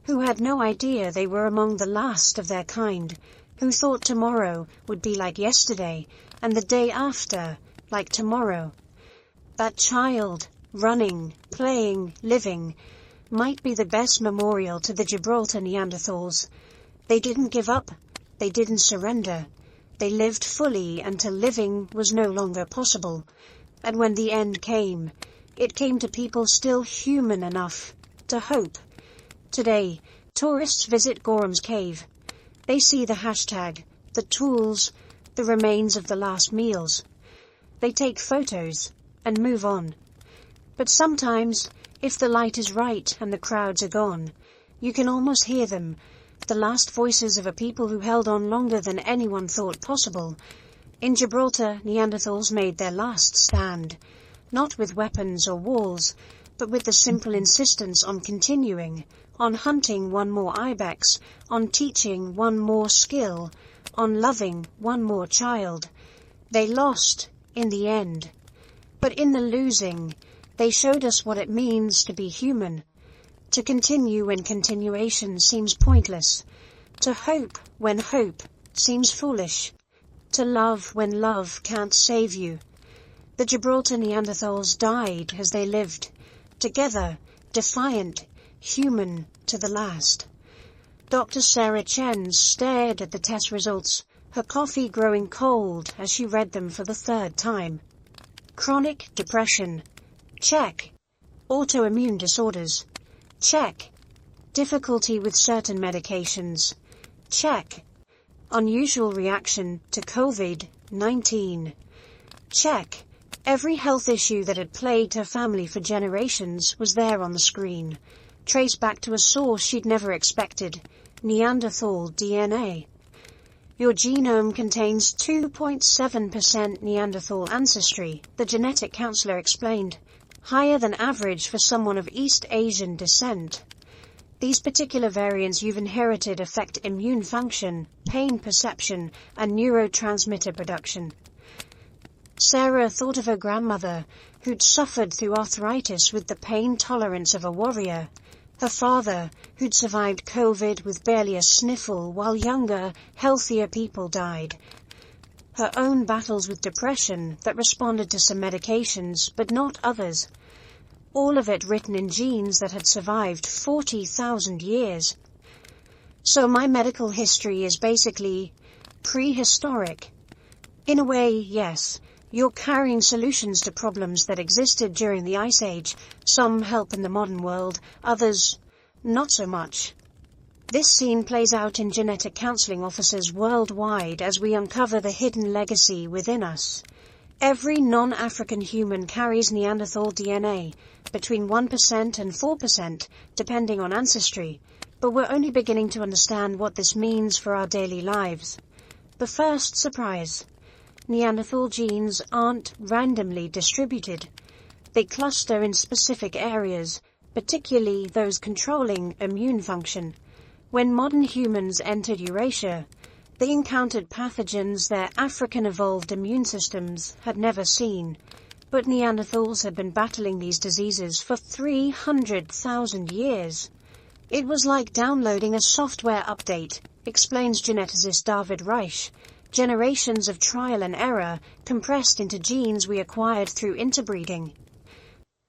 who had no idea they were among the last of their kind, who thought tomorrow would be like yesterday, and the day after like tomorrow. That child, running, playing, living, might be the best memorial to the Gibraltar Neanderthals. They didn't give up, they didn't surrender. They lived fully until living was no longer possible. And when the end came, it came to people still human enough to hope. Today, tourists visit Gorham's cave. They see the hashtag, the tools, the remains of the last meals. They take photos and move on. But sometimes, if the light is right and the crowds are gone, you can almost hear them, the last voices of a people who held on longer than anyone thought possible. In Gibraltar, Neanderthals made their last stand, not with weapons or walls, but with the simple insistence on continuing, on hunting one more ibex, on teaching one more skill, on loving one more child. They lost, in the end. But in the losing, they showed us what it means to be human. To continue when continuation seems pointless. To hope when hope seems foolish. To love when love can't save you. The Gibraltar Neanderthals died as they lived, together, defiant, human to the last. Dr. Sarah Chen stared at the test results, her coffee growing cold as she read them for the third time. Chronic depression. Check. Autoimmune disorders. Check. Difficulty with certain medications. Check. Unusual reaction to COVID-19. Check. Every health issue that had plagued her family for generations was there on the screen, traced back to a source she'd never expected, Neanderthal DNA. Your genome contains 2.7% Neanderthal ancestry, the genetic counselor explained, higher than average for someone of East Asian descent. These particular variants you've inherited affect immune function, pain perception, and neurotransmitter production. Sarah thought of her grandmother, who'd suffered through arthritis with the pain tolerance of a warrior. Her father, who'd survived COVID with barely a sniffle while younger, healthier people died. Her own battles with depression that responded to some medications, but not others. All of it written in genes that had survived 40,000 years. So my medical history is basically prehistoric. In a way, yes. You're carrying solutions to problems that existed during the Ice Age. Some help in the modern world, others not so much. This scene plays out in genetic counseling offices worldwide as we uncover the hidden legacy within us. Every non-African human carries Neanderthal DNA, between 1% and 4%, depending on ancestry, but we're only beginning to understand what this means for our daily lives. The first surprise. Neanderthal genes aren't randomly distributed. They cluster in specific areas, particularly those controlling immune function. When modern humans entered Eurasia, they encountered pathogens their African-evolved immune systems had never seen. But Neanderthals had been battling these diseases for 300,000 years. It was like downloading a software update, explains geneticist David Reich. Generations of trial and error compressed into genes we acquired through interbreeding.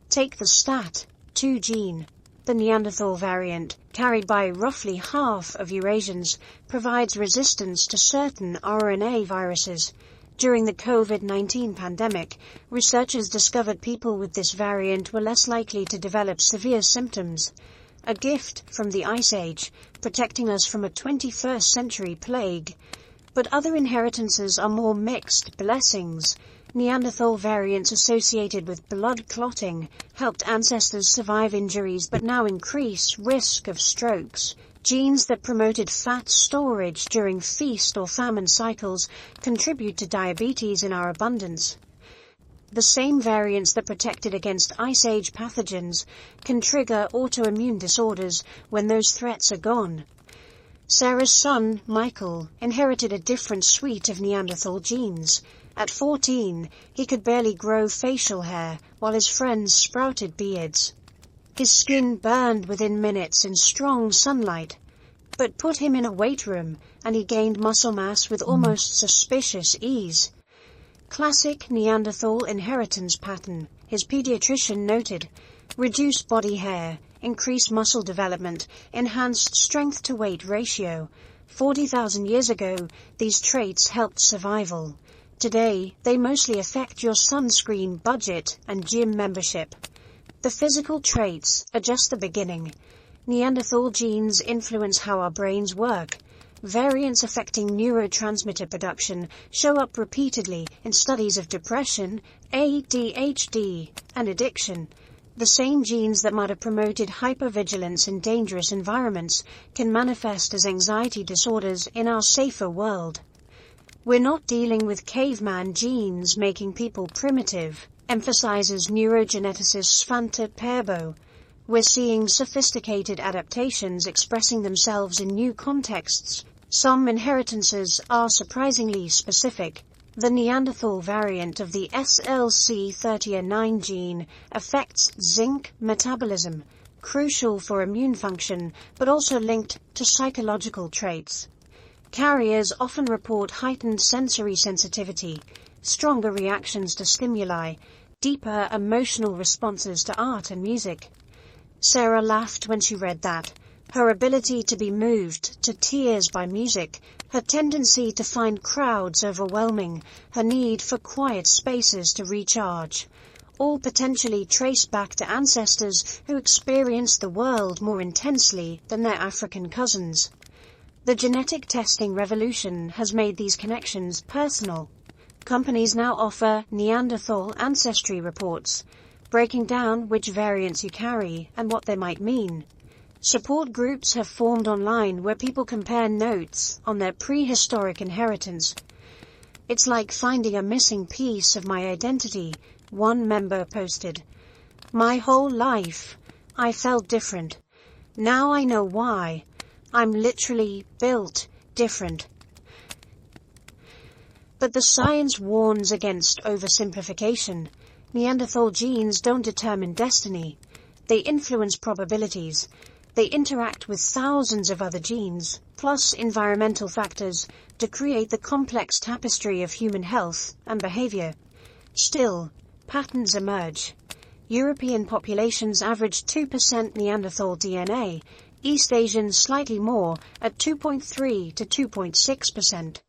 Take the STAT2 gene. The Neanderthal variant, carried by roughly half of Eurasians, provides resistance to certain RNA viruses. During the COVID-19 pandemic, researchers discovered people with this variant were less likely to develop severe symptoms. A gift from the Ice Age, protecting us from a 21st century plague. But other inheritances are more mixed blessings. Neanderthal variants associated with blood clotting helped ancestors survive injuries but now increase risk of strokes. Genes that promoted fat storage during feast or famine cycles contribute to diabetes in our abundance. The same variants that protected against Ice Age pathogens can trigger autoimmune disorders when those threats are gone. Sarah's son, Michael, inherited a different suite of Neanderthal genes. At 14, he could barely grow facial hair, while his friends sprouted beards. His skin burned within minutes in strong sunlight. But put him in a weight room, and he gained muscle mass with almost suspicious ease. Classic Neanderthal inheritance pattern, his pediatrician noted. Reduced body hair, increased muscle development, enhanced strength-to-weight ratio. 40,000 years ago, these traits helped survival. Today, they mostly affect your sunscreen budget and gym membership. The physical traits are just the beginning. Neanderthal genes influence how our brains work. Variants affecting neurotransmitter production show up repeatedly in studies of depression, ADHD, and addiction. The same genes that might have promoted hypervigilance in dangerous environments can manifest as anxiety disorders in our safer world. We're not dealing with caveman genes making people primitive, emphasizes neurogeneticist Svante Pääbo. We're seeing sophisticated adaptations expressing themselves in new contexts. Some inheritances are surprisingly specific. The Neanderthal variant of the SLC39 gene affects zinc metabolism, crucial for immune function, but also linked to psychological traits. Carriers often report heightened sensory sensitivity, stronger reactions to stimuli, deeper emotional responses to art and music. Sarah laughed when she read that. Her ability to be moved to tears by music, her tendency to find crowds overwhelming, her need for quiet spaces to recharge, all potentially traced back to ancestors who experienced the world more intensely than their African cousins. The genetic testing revolution has made these connections personal. Companies now offer Neanderthal ancestry reports, breaking down which variants you carry and what they might mean. Support groups have formed online where people compare notes on their prehistoric inheritance. "It's like finding a missing piece of my identity," one member posted. "My whole life, I felt different. Now I know why. I'm literally built different." But the science warns against oversimplification. Neanderthal genes don't determine destiny. They influence probabilities. They interact with thousands of other genes, plus environmental factors, to create the complex tapestry of human health and behavior. Still, patterns emerge. European populations average 2% Neanderthal DNA, East Asians slightly more, at 2.3 to 2.6%.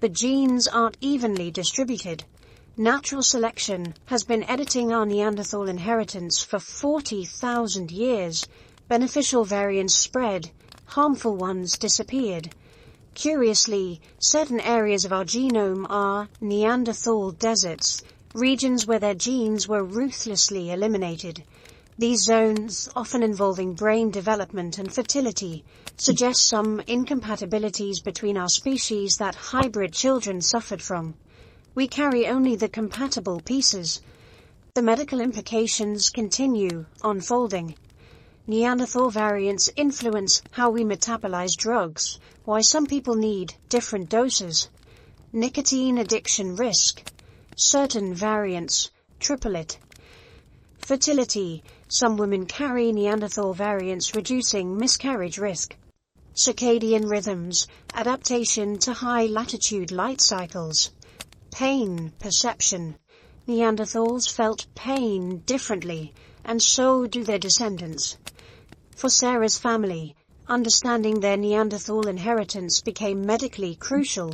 But genes aren't evenly distributed. Natural selection has been editing our Neanderthal inheritance for 40,000 years. Beneficial variants spread, harmful ones disappeared. Curiously, certain areas of our genome are Neanderthal deserts, regions where their genes were ruthlessly eliminated. These zones, often involving brain development and fertility, suggest some incompatibilities between our species that hybrid children suffered from. We carry only the compatible pieces. The medical implications continue unfolding. Neanderthal variants influence how we metabolize drugs, why some people need different doses. Nicotine addiction risk. Certain variants triple it. Fertility. Some women carry Neanderthal variants, reducing miscarriage risk. Circadian rhythms. Adaptation to high-latitude light cycles. Pain perception. Neanderthals felt pain differently, and so do their descendants. For Sarah's family, understanding their Neanderthal inheritance became medically crucial.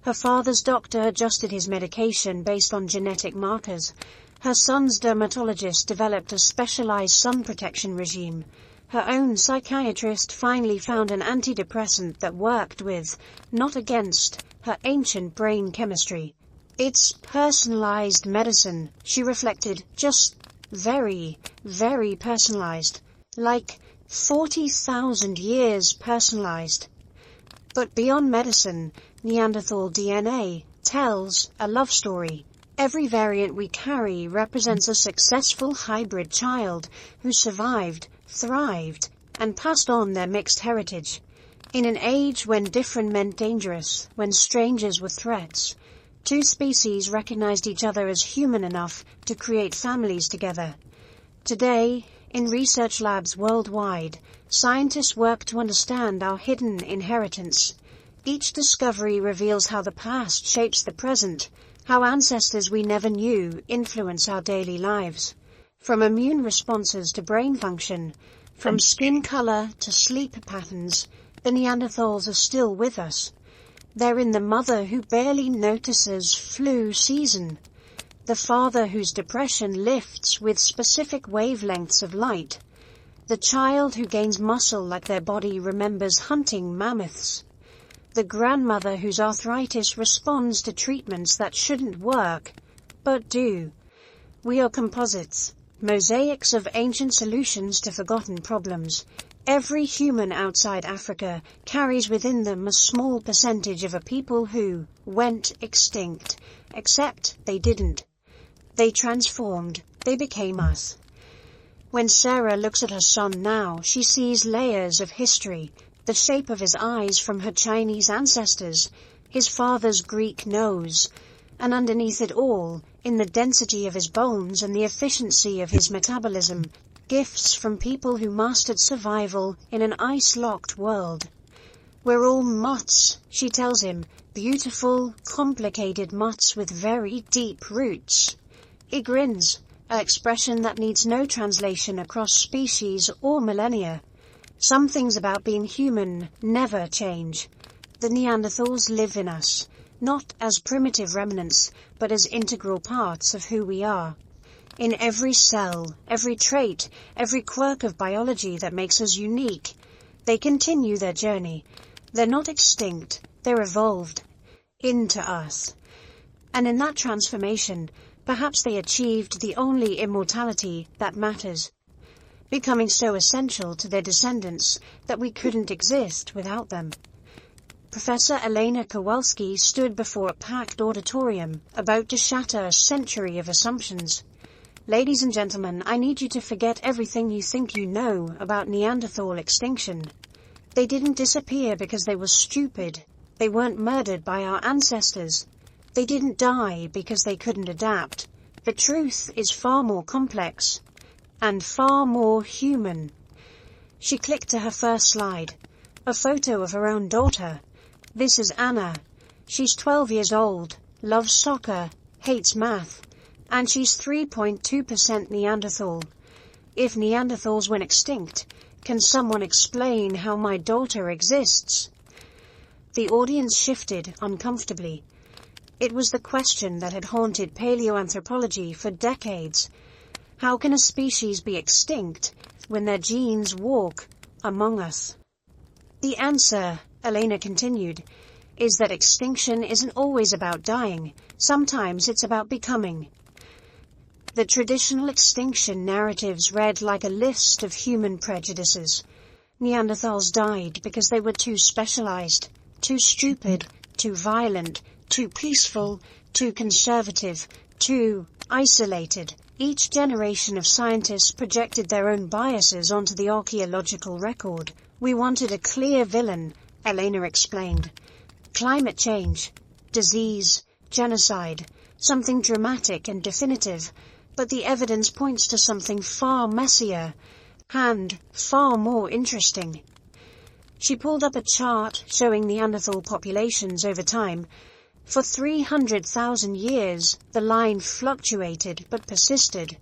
Her father's doctor adjusted his medication based on genetic markers. Her son's dermatologist developed a specialized sun protection regime. Her own psychiatrist finally found an antidepressant that worked with, not against, her ancient brain chemistry. "It's personalized medicine," she reflected, "just very, very personalized. Like 40,000 years personalized." But beyond medicine, Neanderthal DNA tells a love story. Every variant we carry represents a successful hybrid child who survived, thrived, and passed on their mixed heritage. In an age when different meant dangerous, when strangers were threats, two species recognized each other as human enough to create families together. Today, in research labs worldwide, scientists work to understand our hidden inheritance. Each discovery reveals how the past shapes the present, how ancestors we never knew influence our daily lives. From immune responses to brain function, from skin color to sleep patterns, the Neanderthals are still with us. They're in the mother who barely notices flu season, the father whose depression lifts with specific wavelengths of light, the child who gains muscle like their body remembers hunting mammoths, the grandmother whose arthritis responds to treatments that shouldn't work, but do. We are composites, mosaics of ancient solutions to forgotten problems. Every human outside Africa carries within them a small percentage of a people who went extinct, except they didn't. They transformed, they became us. When Sarah looks at her son now, she sees layers of history, the shape of his eyes from her Chinese ancestors, his father's Greek nose, and underneath it all, in the density of his bones and the efficiency of his metabolism, gifts from people who mastered survival in an ice-locked world. We're all moths, she tells him, beautiful, complicated moths with very deep roots. He grins, an expression that needs no translation across species or millennia. Some things about being human never change. The Neanderthals live in us, not as primitive remnants, but as integral parts of who we are. In every cell, every trait, every quirk of biology that makes us unique, they continue their journey. They're not extinct, they're evolved into us. And in that transformation, perhaps they achieved the only immortality that matters, becoming so essential to their descendants that we couldn't exist without them. Professor Elena Kowalski stood before a packed auditorium, about to shatter a century of assumptions. Ladies and gentlemen, I need you to forget everything you think you know about Neanderthal extinction. They didn't disappear because they were stupid. They weren't murdered by our ancestors. They didn't die because they couldn't adapt. The truth is far more complex and far more human. She clicked to her first slide, a photo of her own daughter. This is Anna. She's 12 years old, loves soccer, hates math, and she's 3.2% Neanderthal. If Neanderthals went extinct, can someone explain how my daughter exists? The audience shifted uncomfortably. It was the question that had haunted paleoanthropology for decades. How can a species be extinct when their genes walk among us? The answer, Elena continued, is that extinction isn't always about dying. Sometimes it's about becoming. The traditional extinction narratives read like a list of human prejudices. Neanderthals died because they were too specialized, too stupid, too violent, too peaceful, too conservative, too isolated. Each generation of scientists projected their own biases onto the archaeological record. We wanted a clear villain, Elena explained. Climate change, disease, genocide, something dramatic and definitive, but the evidence points to something far messier and far more interesting. She pulled up a chart showing Neanderthal populations over time. For 300,000 years, the line fluctuated but persisted.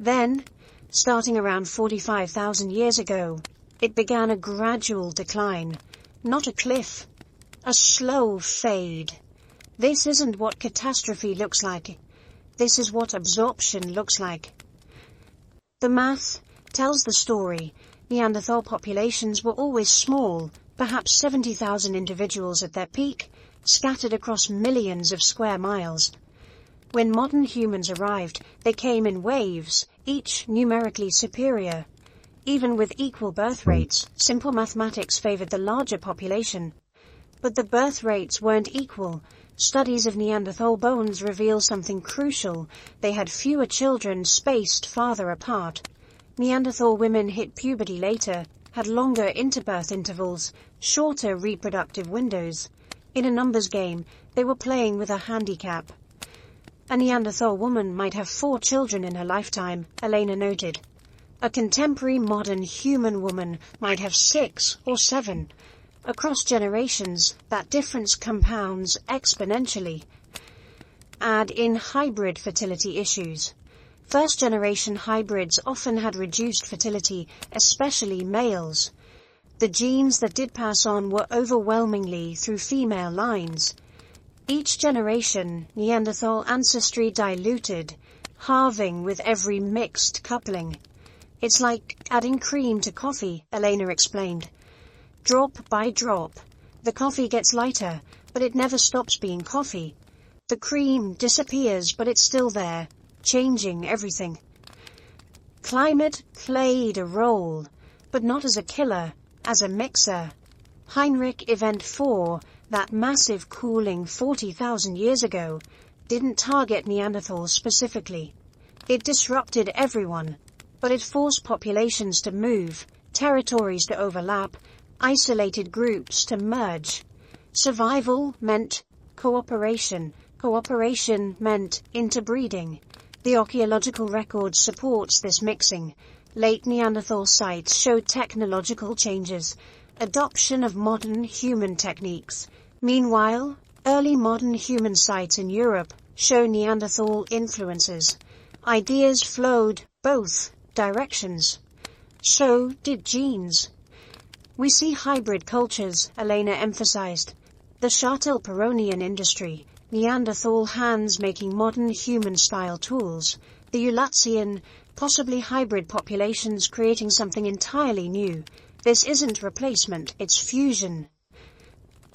Then, starting around 45,000 years ago, it began a gradual decline, not a cliff, a slow fade. This isn't what catastrophe looks like. This is what absorption looks like. The math tells the story. Neanderthal populations were always small, perhaps 70,000 individuals at their peak, scattered across millions of square miles. When modern humans arrived, they came in waves, each numerically superior. Even with equal birth rates, simple mathematics favored the larger population. But the birth rates weren't equal. Studies of Neanderthal bones reveal something crucial. They had fewer children spaced farther apart. Neanderthal women hit puberty later, had longer interbirth intervals, shorter reproductive windows. In a numbers game, they were playing with a handicap. A Neanderthal woman might have 4 children in her lifetime, Elena noted. A contemporary modern human woman might have 6 or 7. Across generations, that difference compounds exponentially. Add in hybrid fertility issues. First-generation hybrids often had reduced fertility, especially males. The genes that did pass on were overwhelmingly through female lines. Each generation, Neanderthal ancestry diluted, halving with every mixed coupling. It's like adding cream to coffee, Elena explained. Drop by drop, the coffee gets lighter, but it never stops being coffee. The cream disappears, but it's still there, changing everything. Climate played a role, but not as a killer, as a mixer. Heinrich Event 4, that massive cooling 40,000 years ago, didn't target Neanderthals specifically. It disrupted everyone. but it forced populations to move, territories to overlap, isolated groups to merge. Survival meant cooperation. Cooperation meant interbreeding. The archaeological record supports this mixing. Late Neanderthal sites showed technological changes, adoption of modern human techniques. Meanwhile, early modern human sites in Europe show Neanderthal influences. Ideas flowed both directions. So did genes. We see hybrid cultures, Elena emphasized. The Châtel-Perronian industry, Neanderthal hands making modern human-style tools, the Eulatian, possibly hybrid populations creating something entirely new. This isn't replacement, it's fusion.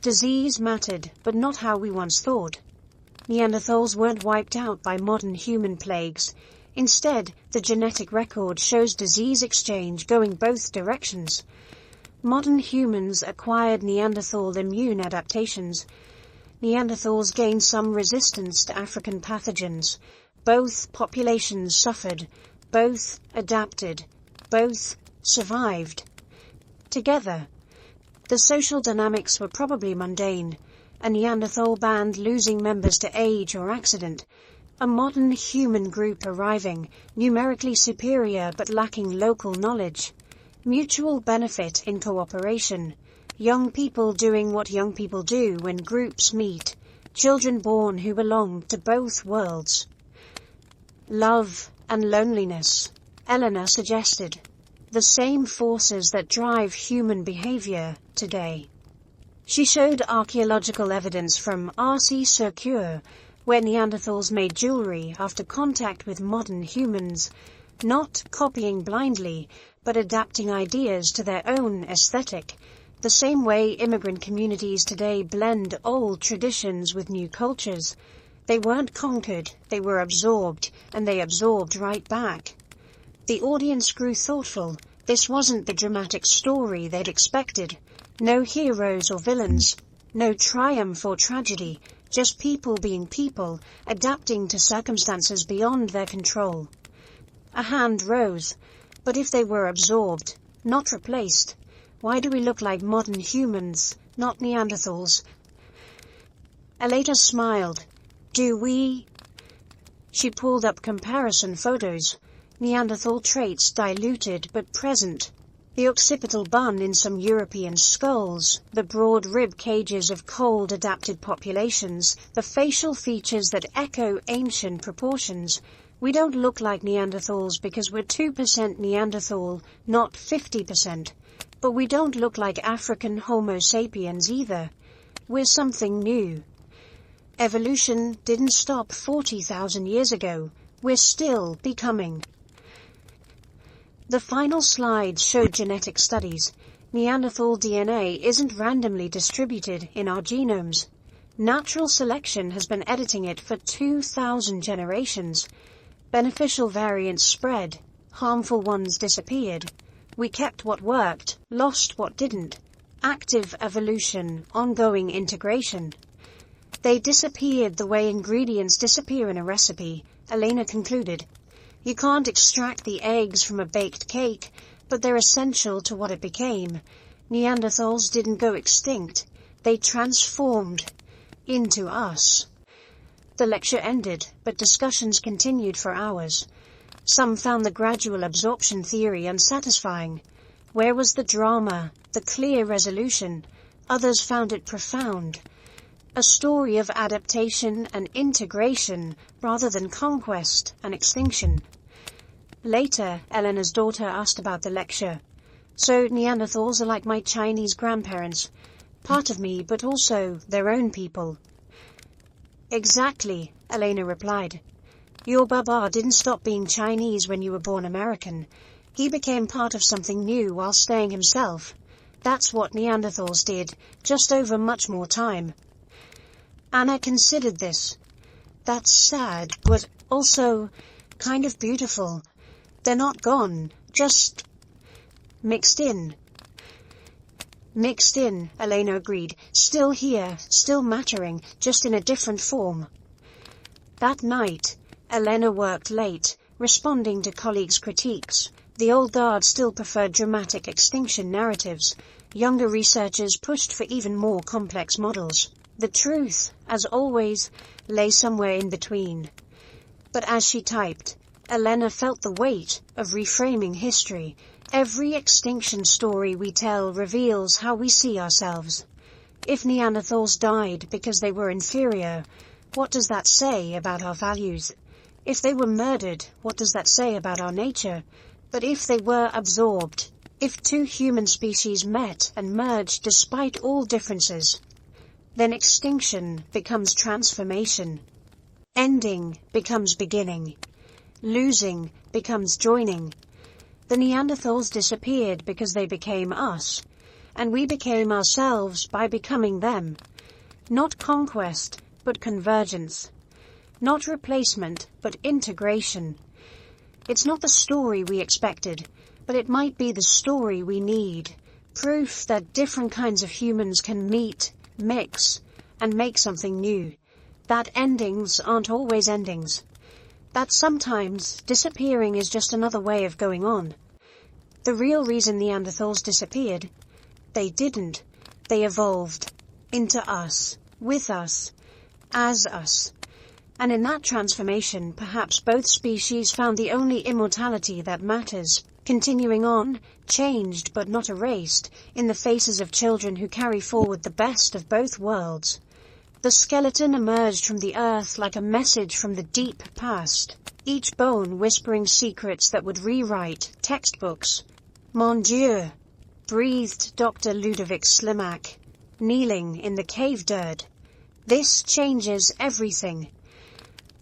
Disease mattered, but not how we once thought. Neanderthals weren't wiped out by modern human plagues. Instead, the genetic record shows disease exchange going both directions. Modern humans acquired Neanderthal immune adaptations. Neanderthals gained some resistance to African pathogens. Both populations suffered, both adapted, both survived. Together, the social dynamics were probably mundane. A Neanderthal band losing members to age or accident. A modern human group arriving, numerically superior but lacking local knowledge. Mutual benefit in cooperation. Young people doing what young people do when groups meet. Children born who belong to both worlds. Love and loneliness, Eleanor suggested. The same forces that drive human behavior today. She showed archaeological evidence from Arcy-sur-Cure, where Neanderthals made jewelry after contact with modern humans, not copying blindly, but adapting ideas to their own aesthetic, the same way immigrant communities today blend old traditions with new cultures. They weren't conquered, they were absorbed, and they absorbed right back. The audience grew thoughtful. This wasn't the dramatic story they'd expected. No heroes or villains, no triumph or tragedy, just people being people, adapting to circumstances beyond their control. A hand rose, but if they were absorbed, not replaced, why do we look like modern humans, not Neanderthals? Elena smiled. Do we? She pulled up comparison photos. Neanderthal traits diluted but present. The occipital bun in some European skulls, the broad rib cages of cold-adapted populations, the facial features that echo ancient proportions. We don't look like Neanderthals because we're 2% Neanderthal, not 50%. But we don't look like African Homo sapiens either. We're something new. Evolution didn't stop 40,000 years ago. We're still becoming. The final slide showed genetic studies. Neanderthal DNA isn't randomly distributed in our genomes. Natural selection has been editing it for 2,000 generations. Beneficial variants spread, harmful ones disappeared. We kept what worked, lost what didn't. Active evolution, ongoing integration. They disappeared the way ingredients disappear in a recipe, Elena concluded. You can't extract the eggs from a baked cake, but they're essential to what it became. Neanderthals didn't go extinct. They transformed into us. The lecture ended, but discussions continued for hours. Some found the gradual absorption theory unsatisfying. Where was the drama, the clear resolution? Others found it profound. A story of adaptation and integration rather than conquest and extinction. Later, Eleanor's daughter asked about the lecture. So Neanderthals are like my Chinese grandparents. Part of me, but also their own people. Exactly, Elena replied. Your Baba didn't stop being Chinese when you were born American. He became part of something new while staying himself. That's what Neanderthals did, just over much more time. Anna considered this. That's sad, but also kind of beautiful. They're not gone, just mixed in. Mixed in, Elena agreed. Still here, still mattering, just in a different form. That night, Elena worked late, responding to colleagues' critiques. The old guard still preferred dramatic extinction narratives. Younger researchers pushed for even more complex models. The truth, as always, lay somewhere in between. But as she typed, Elena felt the weight of reframing history. Every extinction story we tell reveals how we see ourselves. If Neanderthals died because they were inferior, what does that say about our values? If they were murdered, what does that say about our nature? But if they were absorbed, if two human species met and merged despite all differences, then extinction becomes transformation. Ending becomes beginning. Losing becomes joining. The Neanderthals disappeared because they became us, and we became ourselves by becoming them. Not conquest, but convergence. Not replacement, but integration. It's not the story we expected, but it might be the story we need. Proof that different kinds of humans can meet, mix, and make something new. That endings aren't always endings. That sometimes disappearing is just another way of going on. The real reason Neanderthals disappeared, they didn't. They evolved into us, with us, as us. And in that transformation, perhaps both species found the only immortality that matters, continuing on, changed but not erased, in the faces of children who carry forward the best of both worlds. The skeleton emerged from the earth like a message from the deep past, each bone whispering secrets that would rewrite textbooks. Mon Dieu, breathed Dr. Ludovic Slimak, kneeling in the cave dirt. This changes everything.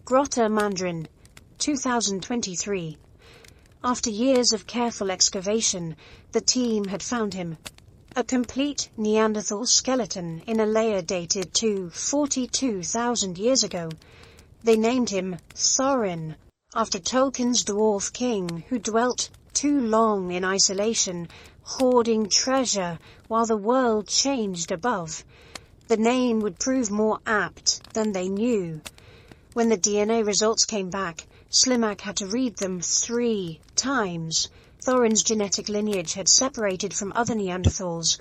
Grotta Mandarin, 2023. After years of careful excavation, the team had found him. A complete Neanderthal skeleton in a layer dated to 42,000 years ago. They named him Thorin, after Tolkien's dwarf king who dwelt too long in isolation, hoarding treasure while the world changed above. The name would prove more apt than they knew. When the DNA results came back, Slimak had to read them 3 times. Thorin's genetic lineage had separated from other Neanderthals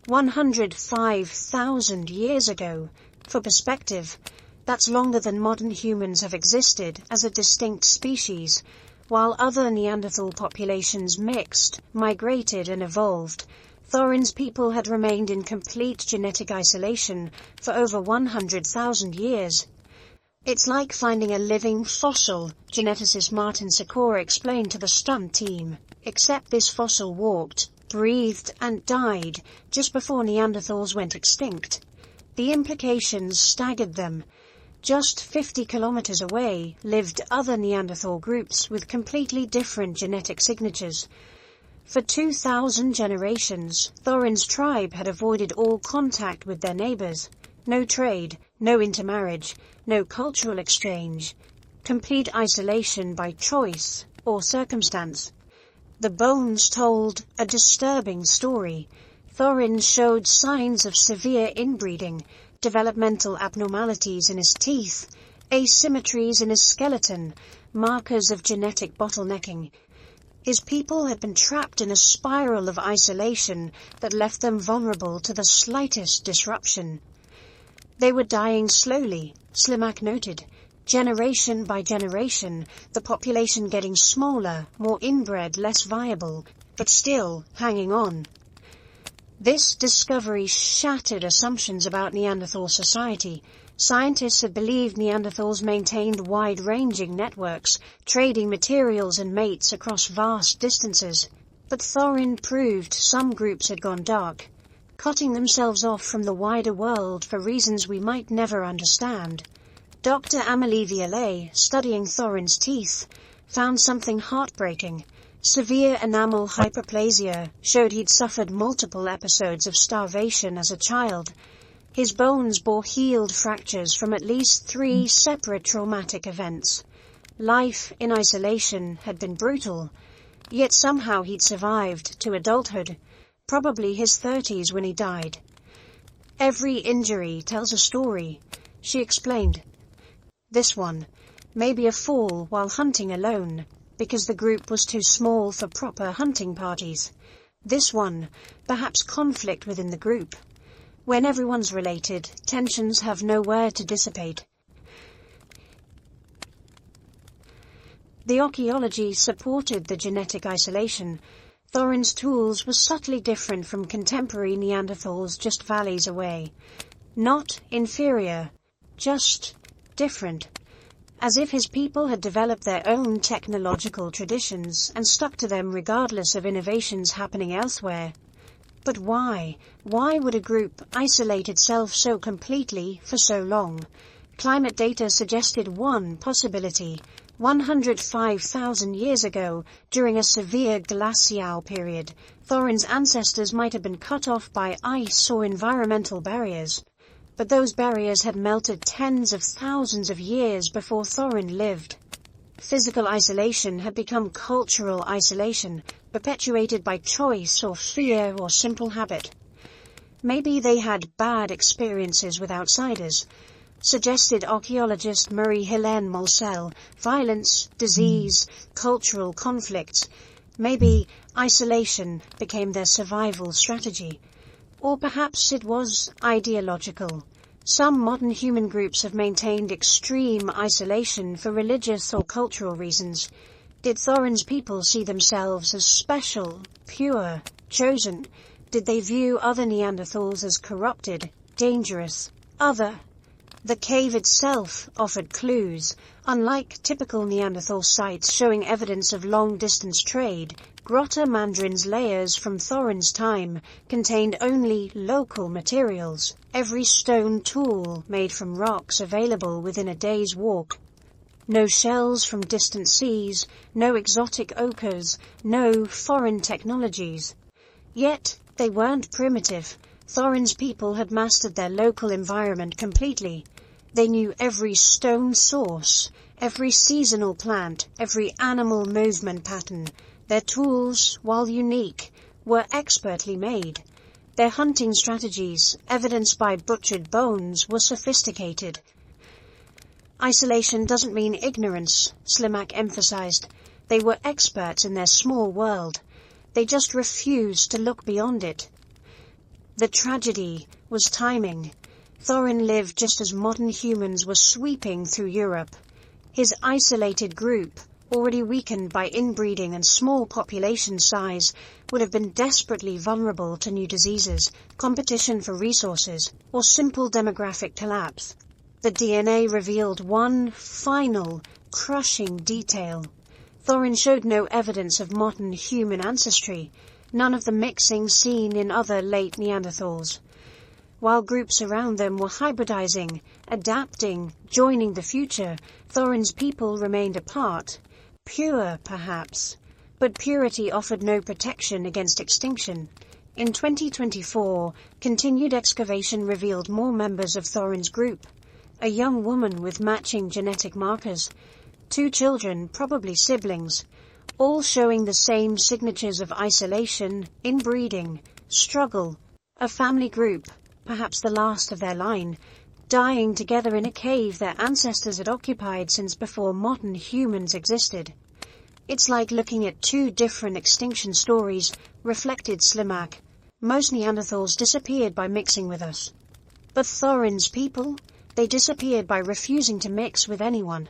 105,000 years ago. For perspective, that's longer than modern humans have existed as a distinct species. While other Neanderthal populations mixed, migrated and evolved, Thorin's people had remained in complete genetic isolation for over 100,000 years. It's like finding a living fossil, geneticist Martin Sikora explained to the stunt team. Except this fossil walked, breathed and died just before Neanderthals went extinct. The implications staggered them. Just 50 kilometers away lived other Neanderthal groups with completely different genetic signatures. For 2,000 generations, Thorin's tribe had avoided all contact with their neighbors. No trade, no intermarriage, no cultural exchange. Complete isolation by choice or circumstance. The bones told a disturbing story. Thorin showed signs of severe inbreeding, developmental abnormalities in his teeth, asymmetries in his skeleton, markers of genetic bottlenecking. His people had been trapped in a spiral of isolation that left them vulnerable to the slightest disruption. They were dying slowly, Slimak noted, generation by generation, the population getting smaller, more inbred, less viable, but still hanging on. This discovery shattered assumptions about Neanderthal society. Scientists had believed Neanderthals maintained wide-ranging networks, trading materials and mates across vast distances. But Thorin proved some groups had gone dark, cutting themselves off from the wider world for reasons we might never understand. Dr. Amélie Violet, studying Thorin's teeth, found something heartbreaking. Severe enamel hyperplasia showed he'd suffered multiple episodes of starvation as a child. His bones bore healed fractures from at least 3 separate traumatic events. Life in isolation had been brutal, yet somehow he'd survived to adulthood, probably his 30s when he died. Every injury tells a story, she explained. This one, maybe a fall while hunting alone, because the group was too small for proper hunting parties. This one, perhaps conflict within the group. When everyone's related, tensions have nowhere to dissipate. The archaeology supported the genetic isolation. Thorin's tools were subtly different from contemporary Neanderthals just valleys away. Not inferior, just different. As if his people had developed their own technological traditions and stuck to them regardless of innovations happening elsewhere. But why? Why would a group isolate itself so completely for so long? Climate data suggested one possibility. 105,000 years ago, during a severe glacial period, Thorin's ancestors might have been cut off by ice or environmental barriers. But those barriers had melted tens of thousands of years before Thorin lived. Physical isolation had become cultural isolation, perpetuated by choice or fear or simple habit. Maybe they had bad experiences with outsiders, suggested archaeologist Marie-Hélène Molsel. Violence, disease, cultural conflicts. Maybe isolation became their survival strategy. Or perhaps it was ideological. Some modern human groups have maintained extreme isolation for religious or cultural reasons. Did Thorin's people see themselves as special, pure, chosen? Did they view other Neanderthals as corrupted, dangerous, other? The cave itself offered clues. Unlike typical Neanderthal sites showing evidence of long-distance trade, Grotta Mandrin's layers from Thorin's time contained only local materials, every stone tool made from rocks available within a day's walk. No shells from distant seas, no exotic ochres, no foreign technologies. Yet they weren't primitive. Thorin's people had mastered their local environment completely. They knew every stone source, every seasonal plant, every animal movement pattern. Their tools, while unique, were expertly made. Their hunting strategies, evidenced by butchered bones, were sophisticated. Isolation doesn't mean ignorance, Slimak emphasized. They were experts in their small world. They just refused to look beyond it. The tragedy was timing. Thorin lived just as modern humans were sweeping through Europe. His isolated group, already weakened by inbreeding and small population size, would have been desperately vulnerable to new diseases, competition for resources, or simple demographic collapse. The DNA revealed one final, crushing detail. Thorin showed no evidence of modern human ancestry, none of the mixing seen in other late Neanderthals. While groups around them were hybridizing, adapting, joining the future, Thorin's people remained apart. Pure, perhaps, but purity offered no protection against extinction. In 2024, continued excavation revealed more members of Thorin's group. A young woman with matching genetic markers. 2 children, probably siblings, all showing the same signatures of isolation, inbreeding, struggle. A family group, perhaps the last of their line, dying together in a cave their ancestors had occupied since before modern humans existed. It's like looking at 2 different extinction stories, reflected Slimak. Most Neanderthals disappeared by mixing with us. But Thorin's people, they disappeared by refusing to mix with anyone.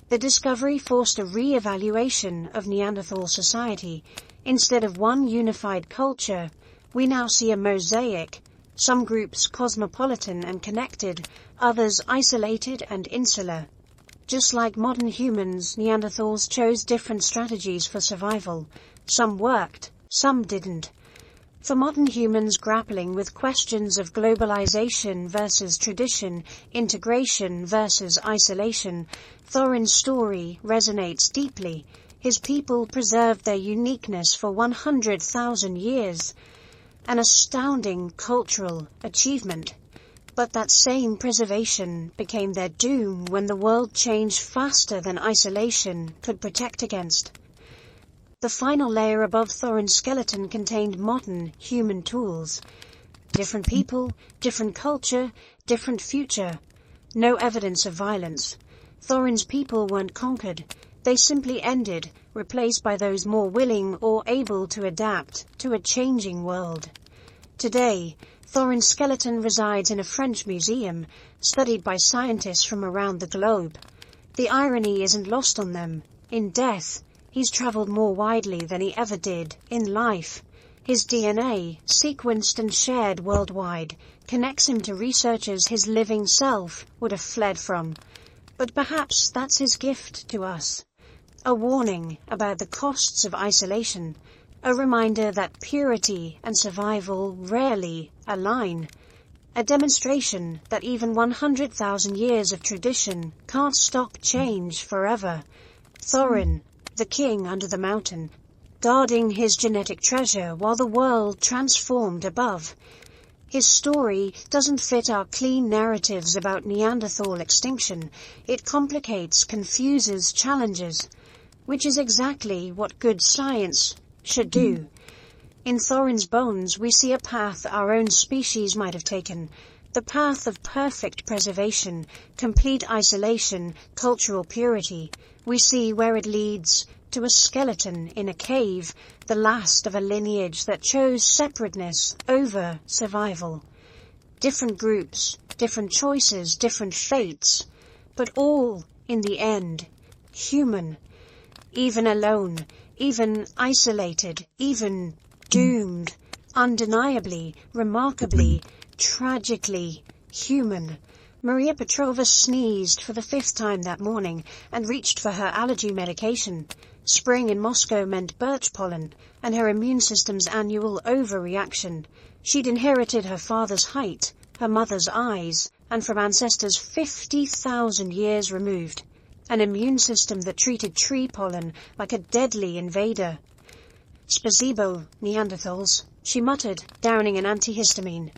The discovery forced a re-evaluation of Neanderthal society. Instead of one unified culture, we now see a mosaic. Some groups cosmopolitan and connected, others isolated and insular. Just like modern humans, Neanderthals chose different strategies for survival. Some worked, some didn't. For modern humans grappling with questions of globalization versus tradition, integration versus isolation, Thorin's story resonates deeply. His people preserved their uniqueness for 100,000 years. An astounding cultural achievement. But that same preservation became their doom when the world changed faster than isolation could protect against. The final layer above Thorin's skeleton contained modern human tools. Different people, different culture, different future. No evidence of violence. Thorin's people weren't conquered. They simply ended, replaced by those more willing or able to adapt to a changing world. Today, Thorin's skeleton resides in a French museum, studied by scientists from around the globe. The irony isn't lost on them. In death, he's traveled more widely than he ever did in life. His DNA, sequenced and shared worldwide, connects him to researchers his living self would have fled from. But perhaps that's his gift to us. A warning about the costs of isolation. A reminder that purity and survival rarely align. A demonstration that even 100,000 years of tradition can't stop change forever. Thorin, the king under the mountain, guarding his genetic treasure while the world transformed above. His story doesn't fit our clean narratives about Neanderthal extinction. It complicates, confuses, challenges, which is exactly what good science should do. In Thorin's bones, we see a path our own species might have taken, the path of perfect preservation, complete isolation, cultural purity. We see where it leads to a skeleton in a cave, the last of a lineage that chose separateness over survival. Different groups, different choices, different fates, but all, in the end, human. Even alone, even isolated, even doomed, undeniably, remarkably, tragically human. Maria Petrova sneezed for the 5th time that morning and reached for her allergy medication. Spring in Moscow meant birch pollen and her immune system's annual overreaction. She'd inherited her father's height, her mother's eyes, and from ancestors 50,000 years removed. An immune system that treated tree pollen like a deadly invader. Spasibo, Neanderthals, she muttered, downing an antihistamine.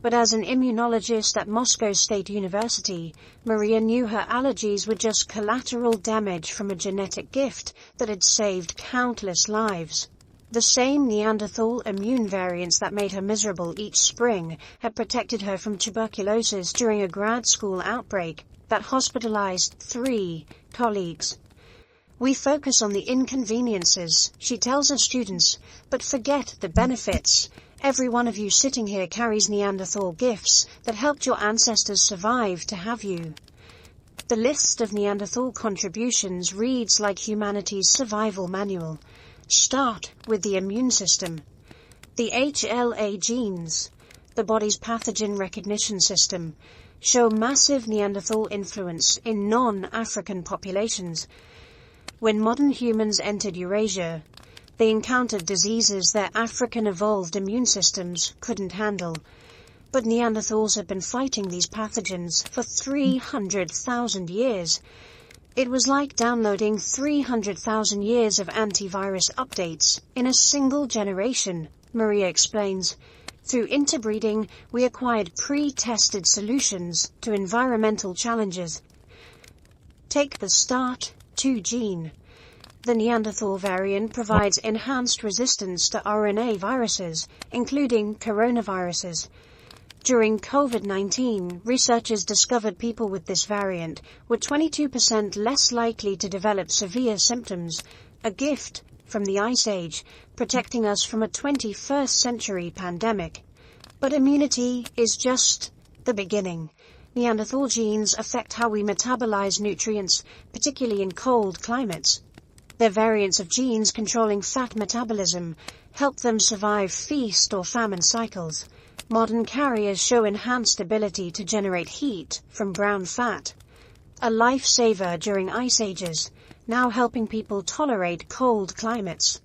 But as an immunologist at Moscow State University, Maria knew her allergies were just collateral damage from a genetic gift that had saved countless lives. The same Neanderthal immune variants that made her miserable each spring had protected her from tuberculosis during a grad school outbreak that hospitalized 3 colleagues. We focus on the inconveniences, she tells her students, but forget the benefits. Every one of you sitting here carries Neanderthal gifts that helped your ancestors survive to have you. The list of Neanderthal contributions reads like humanity's survival manual. Start with the immune system. The HLA genes, the body's pathogen recognition system, show massive Neanderthal influence in non-African populations. When modern humans entered Eurasia, they encountered diseases their African-evolved immune systems couldn't handle. But Neanderthals had been fighting these pathogens for 300,000 years. It was like downloading 300,000 years of antivirus updates in a single generation, Maria explains. Through interbreeding, we acquired pre-tested solutions to environmental challenges. Take the START2 gene. The Neanderthal variant provides enhanced resistance to RNA viruses, including coronaviruses. During COVID-19, researchers discovered people with this variant were 22% less likely to develop severe symptoms, a gift from the Ice Age, protecting us from a 21st century pandemic. But immunity is just the beginning. Neanderthal genes affect how we metabolize nutrients, particularly in cold climates. Their variants of genes controlling fat metabolism help them survive feast or famine cycles. Modern carriers show enhanced ability to generate heat from brown fat. A lifesaver during ice ages, now helping people tolerate cold climates.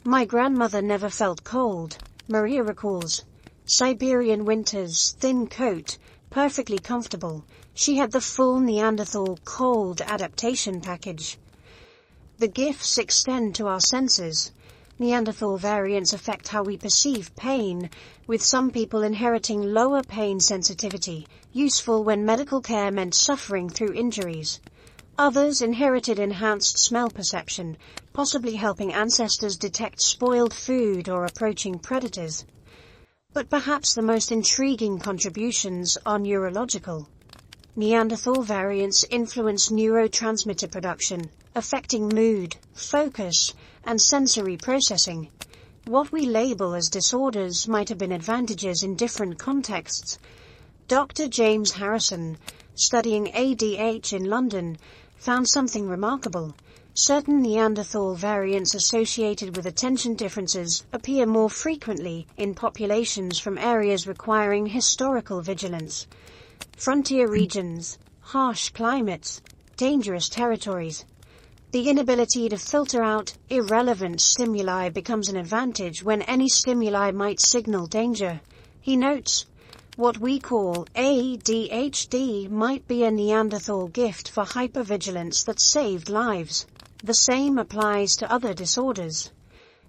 My grandmother never felt cold, Maria recalls. Siberian winters, thin coat, perfectly comfortable. She had the full Neanderthal cold adaptation package. The gifts extend to our senses. Neanderthal variants affect how we perceive pain, with some people inheriting lower pain sensitivity, useful when medical care meant suffering through injuries. Others inherited enhanced smell perception, possibly helping ancestors detect spoiled food or approaching predators. But perhaps the most intriguing contributions are neurological. Neanderthal variants influence neurotransmitter production, affecting mood, focus, and sensory processing. What we label as disorders might have been advantages in different contexts. Dr. James Harrison, studying ADH in London, found something remarkable. Certain Neanderthal variants associated with attention differences appear more frequently in populations from areas requiring historical vigilance. Frontier regions, harsh climates, dangerous territories. The inability to filter out irrelevant stimuli becomes an advantage when any stimuli might signal danger. He notes, what we call ADHD might be a Neanderthal gift for hypervigilance that saved lives. The same applies to other disorders.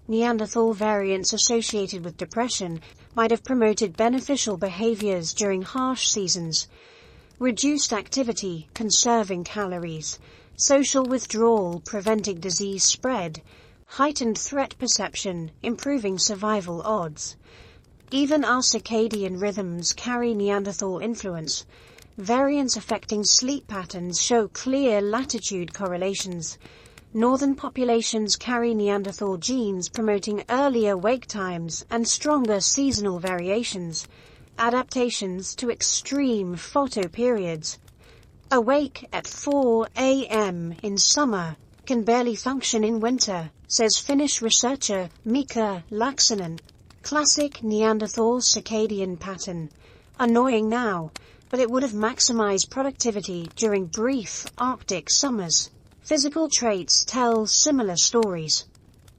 Neanderthal variants associated with depression might have promoted beneficial behaviors during harsh seasons. Reduced activity, conserving calories, social withdrawal, preventing disease spread, heightened threat perception, improving survival odds. Even our circadian rhythms carry Neanderthal influence. Variants affecting sleep patterns show clear latitude correlations. Northern populations carry Neanderthal genes promoting earlier wake times and stronger seasonal variations. Adaptations to extreme photoperiods. Awake at 4 a.m. in summer, can barely function in winter, says Finnish researcher Mika Laaksonen. Classic Neanderthal circadian pattern. Annoying now, but it would have maximized productivity during brief Arctic summers. Physical traits tell similar stories.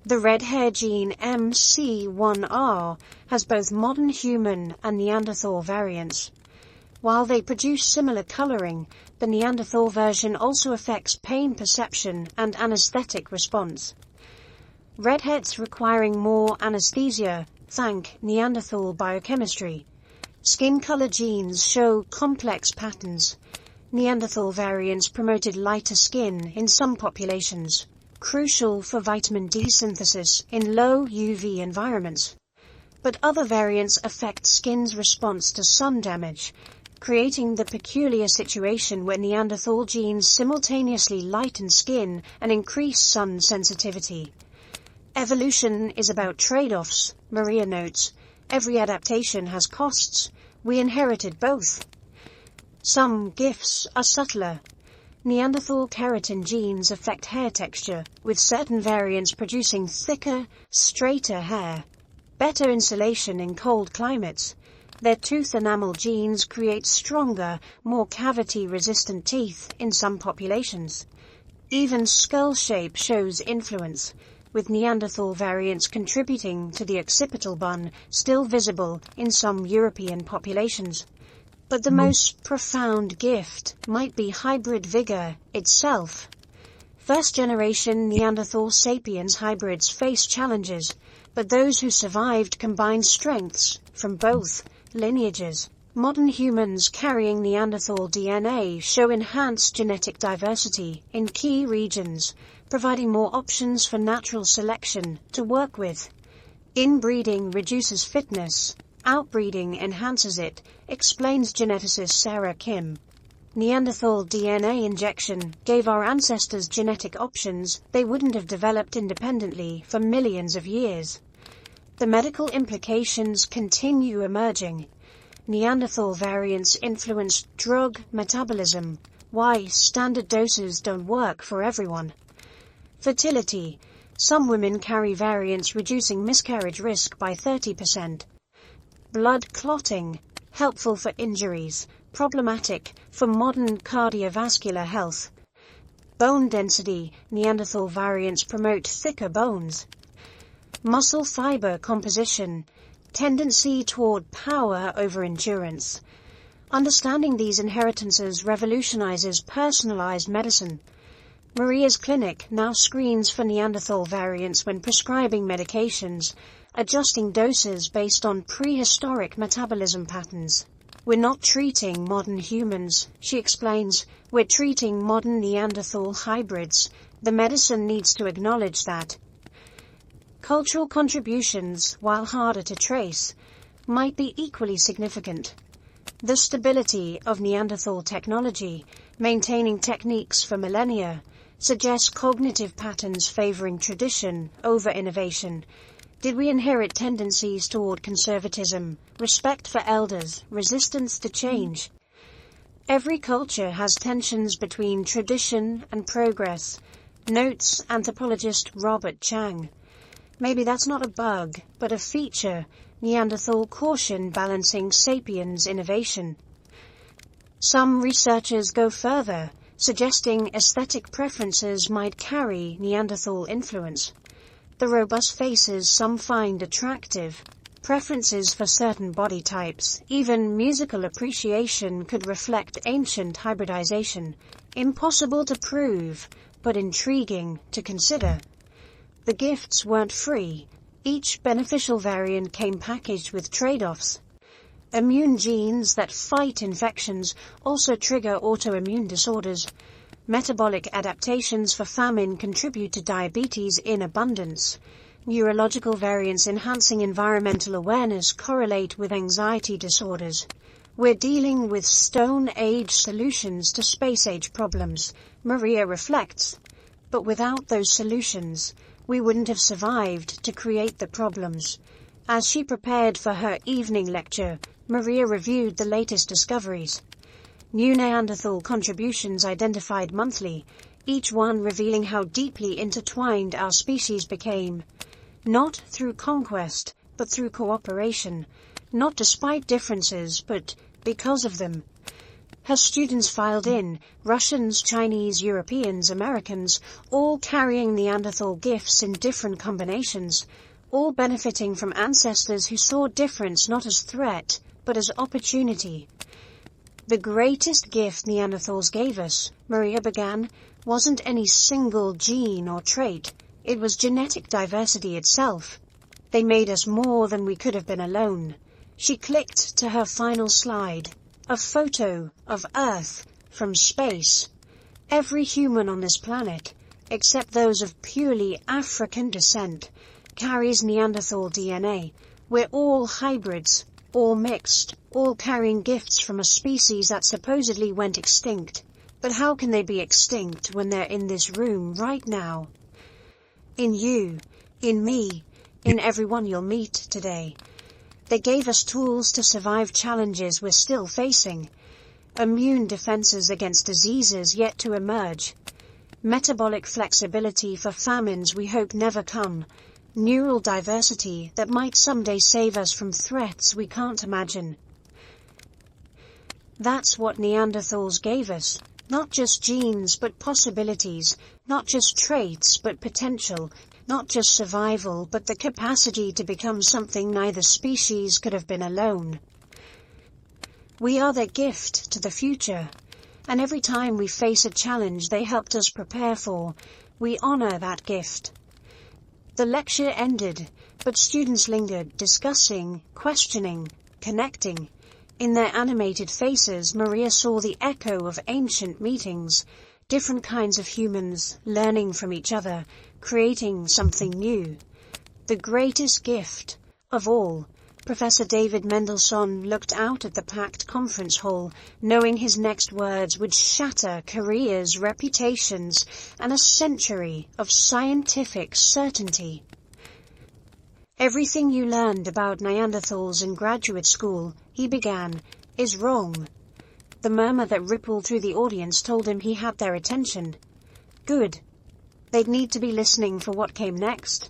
The red hair gene MC1R has both modern human and Neanderthal variants. While they produce similar coloring, the Neanderthal version also affects pain perception and anesthetic response. Redheads requiring more anesthesia thank Neanderthal biochemistry. Skin color genes show complex patterns. Neanderthal variants promoted lighter skin in some populations, crucial for vitamin D synthesis in low UV environments. But other variants affect skin's response to sun damage, creating the peculiar situation where Neanderthal genes simultaneously lighten skin and increase sun sensitivity. Evolution is about trade-offs, Maria notes. Every adaptation has costs. We inherited both. Some gifts are subtler. Neanderthal keratin genes affect hair texture, with certain variants producing thicker, straighter hair. Better insulation in cold climates. Their tooth enamel genes create stronger, more cavity-resistant teeth in some populations. Even skull shape shows influence, with Neanderthal variants contributing to the occipital bun still visible in some European populations. But the most profound gift might be hybrid vigor itself. First-generation Neanderthal sapiens hybrids face challenges, but those who survived combined strengths from both lineages. Modern humans carrying Neanderthal DNA show enhanced genetic diversity in key regions, providing more options for natural selection to work with. Inbreeding reduces fitness. Outbreeding enhances it, explains geneticist Sarah Kim. Neanderthal DNA injection gave our ancestors genetic options they wouldn't have developed independently for millions of years. The medical implications continue emerging. Neanderthal variants influence drug metabolism, why standard doses don't work for everyone. Fertility. Some women carry variants reducing miscarriage risk by 30%. Blood clotting, helpful for injuries, problematic for modern cardiovascular health. Bone density, Neanderthal variants promote thicker bones. Muscle fiber composition, tendency toward power over endurance. Understanding these inheritances revolutionizes personalized medicine. Maria's clinic now screens for Neanderthal variants when prescribing medications, adjusting doses based on prehistoric metabolism patterns. We're not treating modern humans, she explains. We're treating modern Neanderthal hybrids. The medicine needs to acknowledge that. Cultural contributions, while harder to trace, might be equally significant. The stability of Neanderthal technology, maintaining techniques for millennia, suggests cognitive patterns favoring tradition over innovation. Did we inherit tendencies toward conservatism, respect for elders, resistance to change? Every culture has tensions between tradition and progress, notes anthropologist Robert Chang. Maybe that's not a bug, but a feature, Neanderthal caution balancing sapiens innovation. Some researchers go further, suggesting aesthetic preferences might carry Neanderthal influence. The robust faces some find attractive, preferences for certain body types, even musical appreciation could reflect ancient hybridization. Impossible to prove, but intriguing to consider. The gifts weren't free. Each beneficial variant came packaged with trade-offs. Immune genes that fight infections also trigger autoimmune disorders. Metabolic adaptations for famine contribute to diabetes in abundance. Neurological variants enhancing environmental awareness correlate with anxiety disorders. We're dealing with Stone Age solutions to Space Age problems, Maria reflects. But without those solutions, we wouldn't have survived to create the problems. As she prepared for her evening lecture, Maria reviewed the latest discoveries. New Neanderthal contributions identified monthly, each one revealing how deeply intertwined our species became. Not through conquest, but through cooperation. Not despite differences, but because of them. Her students filed in, Russians, Chinese, Europeans, Americans, all carrying Neanderthal gifts in different combinations, all benefiting from ancestors who saw difference not as threat, but as opportunity. The greatest gift Neanderthals gave us, Maria began, wasn't any single gene or trait. It was genetic diversity itself. They made us more than we could have been alone. She clicked to her final slide. A photo of Earth from space. Every human on this planet, except those of purely African descent, carries Neanderthal DNA. We're all hybrids, all mixed, all carrying gifts from a species that supposedly went extinct. But how can they be extinct when they're in this room right now? In you, in me, in everyone you'll meet today. They gave us tools to survive challenges we're still facing. Immune defenses against diseases yet to emerge. Metabolic flexibility for famines we hope never come. Neural diversity that might someday save us from threats we can't imagine. That's what Neanderthals gave us. Not just genes but possibilities. Not just traits but potential. Not just survival, but the capacity to become something neither species could have been alone. We are their gift to the future, and every time we face a challenge they helped us prepare for, we honor that gift. The lecture ended, but students lingered, discussing, questioning, connecting. In their animated faces, Maria saw the echo of ancient meetings, different kinds of humans, learning from each other, creating something new. The greatest gift of all. Professor David Mendelsohn looked out at the packed conference hall, knowing his next words would shatter careers, reputations, and a century of scientific certainty. Everything you learned about Neanderthals in graduate school, he began, is wrong. The murmur that rippled through the audience told him he had their attention. Good. They'd need to be listening for what came next.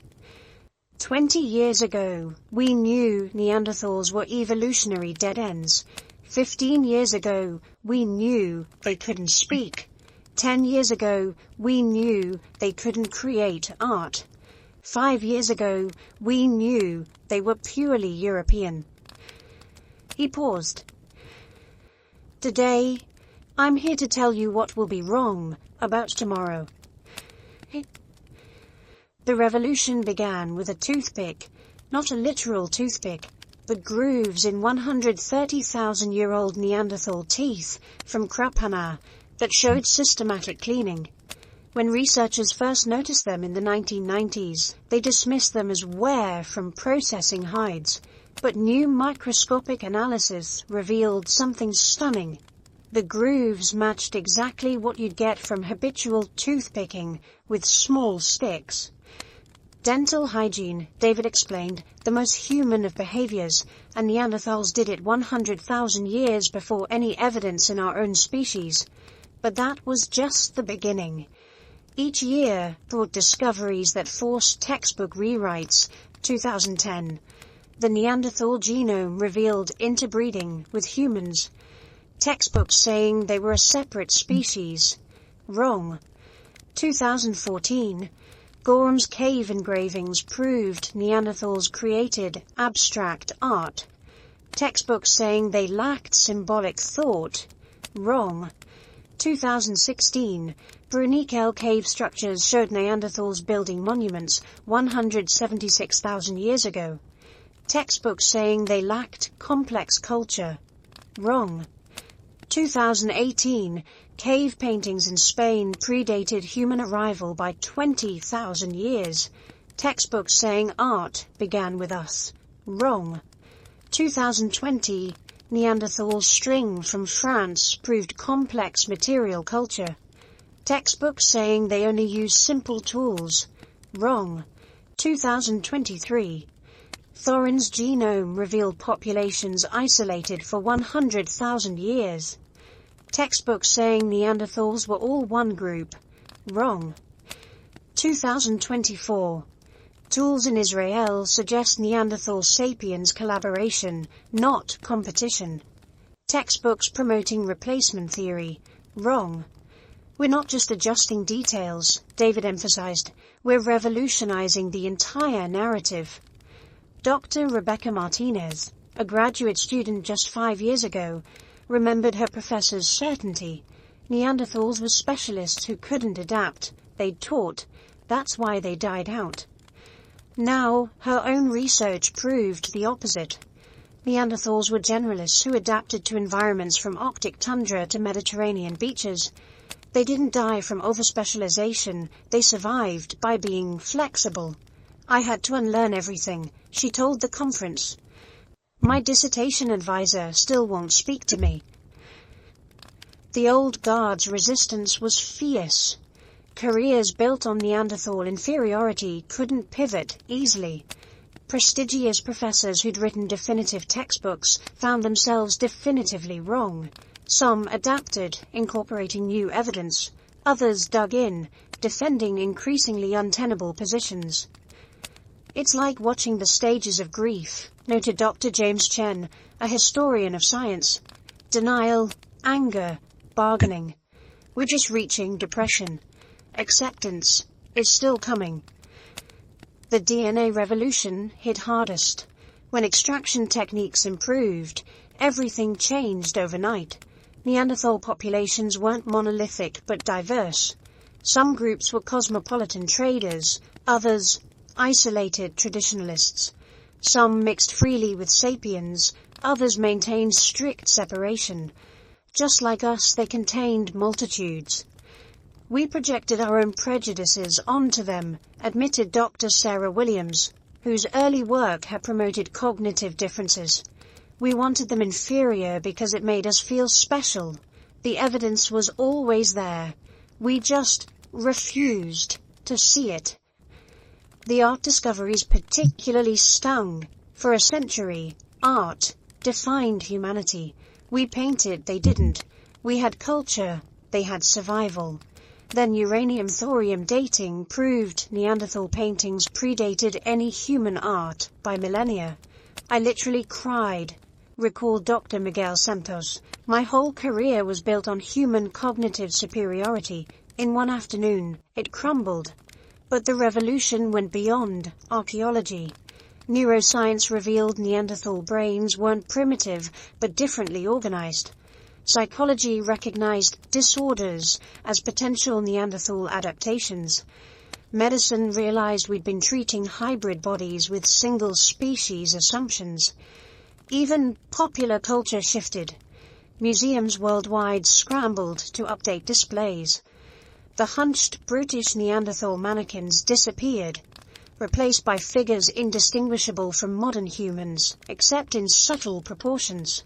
20 years ago, we knew Neanderthals were evolutionary dead ends. 15 years ago, we knew they couldn't speak. 10 years ago, we knew they couldn't create art. 5 years ago, we knew they were purely European. He paused. Today, I'm here to tell you what will be wrong about tomorrow. The revolution began with a toothpick, not a literal toothpick, but grooves in 130,000-year-old Neanderthal teeth from Krapana that showed systematic cleaning. When researchers first noticed them in the 1990s, they dismissed them as wear from processing hides. But new microscopic analysis revealed something stunning. The grooves matched exactly what you'd get from habitual toothpicking with small sticks. Dental hygiene, David explained, the most human of behaviors, and Neanderthals did it 100,000 years before any evidence in our own species. But that was just the beginning. Each year brought discoveries that forced textbook rewrites. 2010. The Neanderthal genome revealed interbreeding with humans. Textbooks saying they were a separate species. Wrong. 2014. Gorham's cave engravings proved Neanderthals created abstract art. Textbooks saying they lacked symbolic thought. Wrong. 2016. Bruniquel cave structures showed Neanderthals building monuments 176,000 years ago. Textbooks saying they lacked complex culture. Wrong. 2018. Cave paintings in Spain predated human arrival by 20,000 years. Textbooks saying art began with us. Wrong. 2020. Neanderthal string from France proved complex material culture. Textbooks saying they only used simple tools. Wrong. 2023. Thorin's genome revealed populations isolated for 100,000 years. Textbooks saying Neanderthals were all one group. Wrong. 2024. Tools in Israel suggest Neanderthal sapiens collaboration, not competition. Textbooks promoting replacement theory. Wrong. We're not just adjusting details, David emphasized. We're revolutionizing the entire narrative. Dr. Rebecca Martinez, a graduate student just 5 years ago, remembered her professor's certainty. Neanderthals were specialists who couldn't adapt. They'd taught. That's why they died out. Now, her own research proved the opposite. Neanderthals were generalists who adapted to environments from Arctic tundra to Mediterranean beaches. They didn't die from overspecialization. They survived by being flexible. I had to unlearn everything, she told the conference. My dissertation advisor still won't speak to me. The old guard's resistance was fierce. Careers built on Neanderthal inferiority couldn't pivot easily. Prestigious professors who'd written definitive textbooks found themselves definitively wrong. Some adapted, incorporating new evidence. Others dug in, defending increasingly untenable positions. It's like watching the stages of grief, noted Dr. James Chen, a historian of science. Denial, anger, bargaining. We're just reaching depression. Acceptance is still coming. The DNA revolution hit hardest. When extraction techniques improved, everything changed overnight. Neanderthal populations weren't monolithic but diverse. Some groups were cosmopolitan traders, others isolated traditionalists. Some mixed freely with sapiens, others maintained strict separation. Just like us, they contained multitudes. We projected our own prejudices onto them, admitted Dr. Sarah Williams, whose early work had promoted cognitive differences. We wanted them inferior because it made us feel special. The evidence was always there. We just refused to see it. The art discoveries particularly stung. For a century, art defined humanity. We painted, they didn't. We had culture, they had survival. Then uranium-thorium dating proved Neanderthal paintings predated any human art by millennia. I literally cried, recalled Dr. Miguel Santos. My whole career was built on human cognitive superiority. In one afternoon, it crumbled. But the revolution went beyond archaeology. Neuroscience revealed Neanderthal brains weren't primitive, but differently organized. Psychology recognized disorders as potential Neanderthal adaptations. Medicine realized we'd been treating hybrid bodies with single-species assumptions. Even popular culture shifted. Museums worldwide scrambled to update displays. The hunched, brutish Neanderthal mannequins disappeared. replaced by figures indistinguishable from modern humans, except in subtle proportions.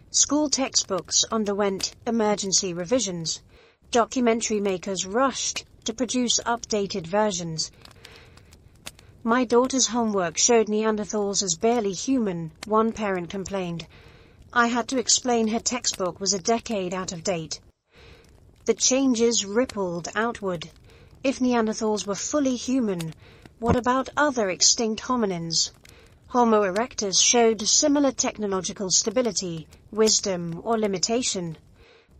School textbooks underwent emergency revisions. Documentary makers rushed to produce updated versions. My daughter's homework showed Neanderthals as barely human, one parent complained. I had to explain her textbook was a decade out of date. The changes rippled outward. If Neanderthals were fully human, what about other extinct hominins? Homo erectus showed similar technological stability, wisdom, or limitation.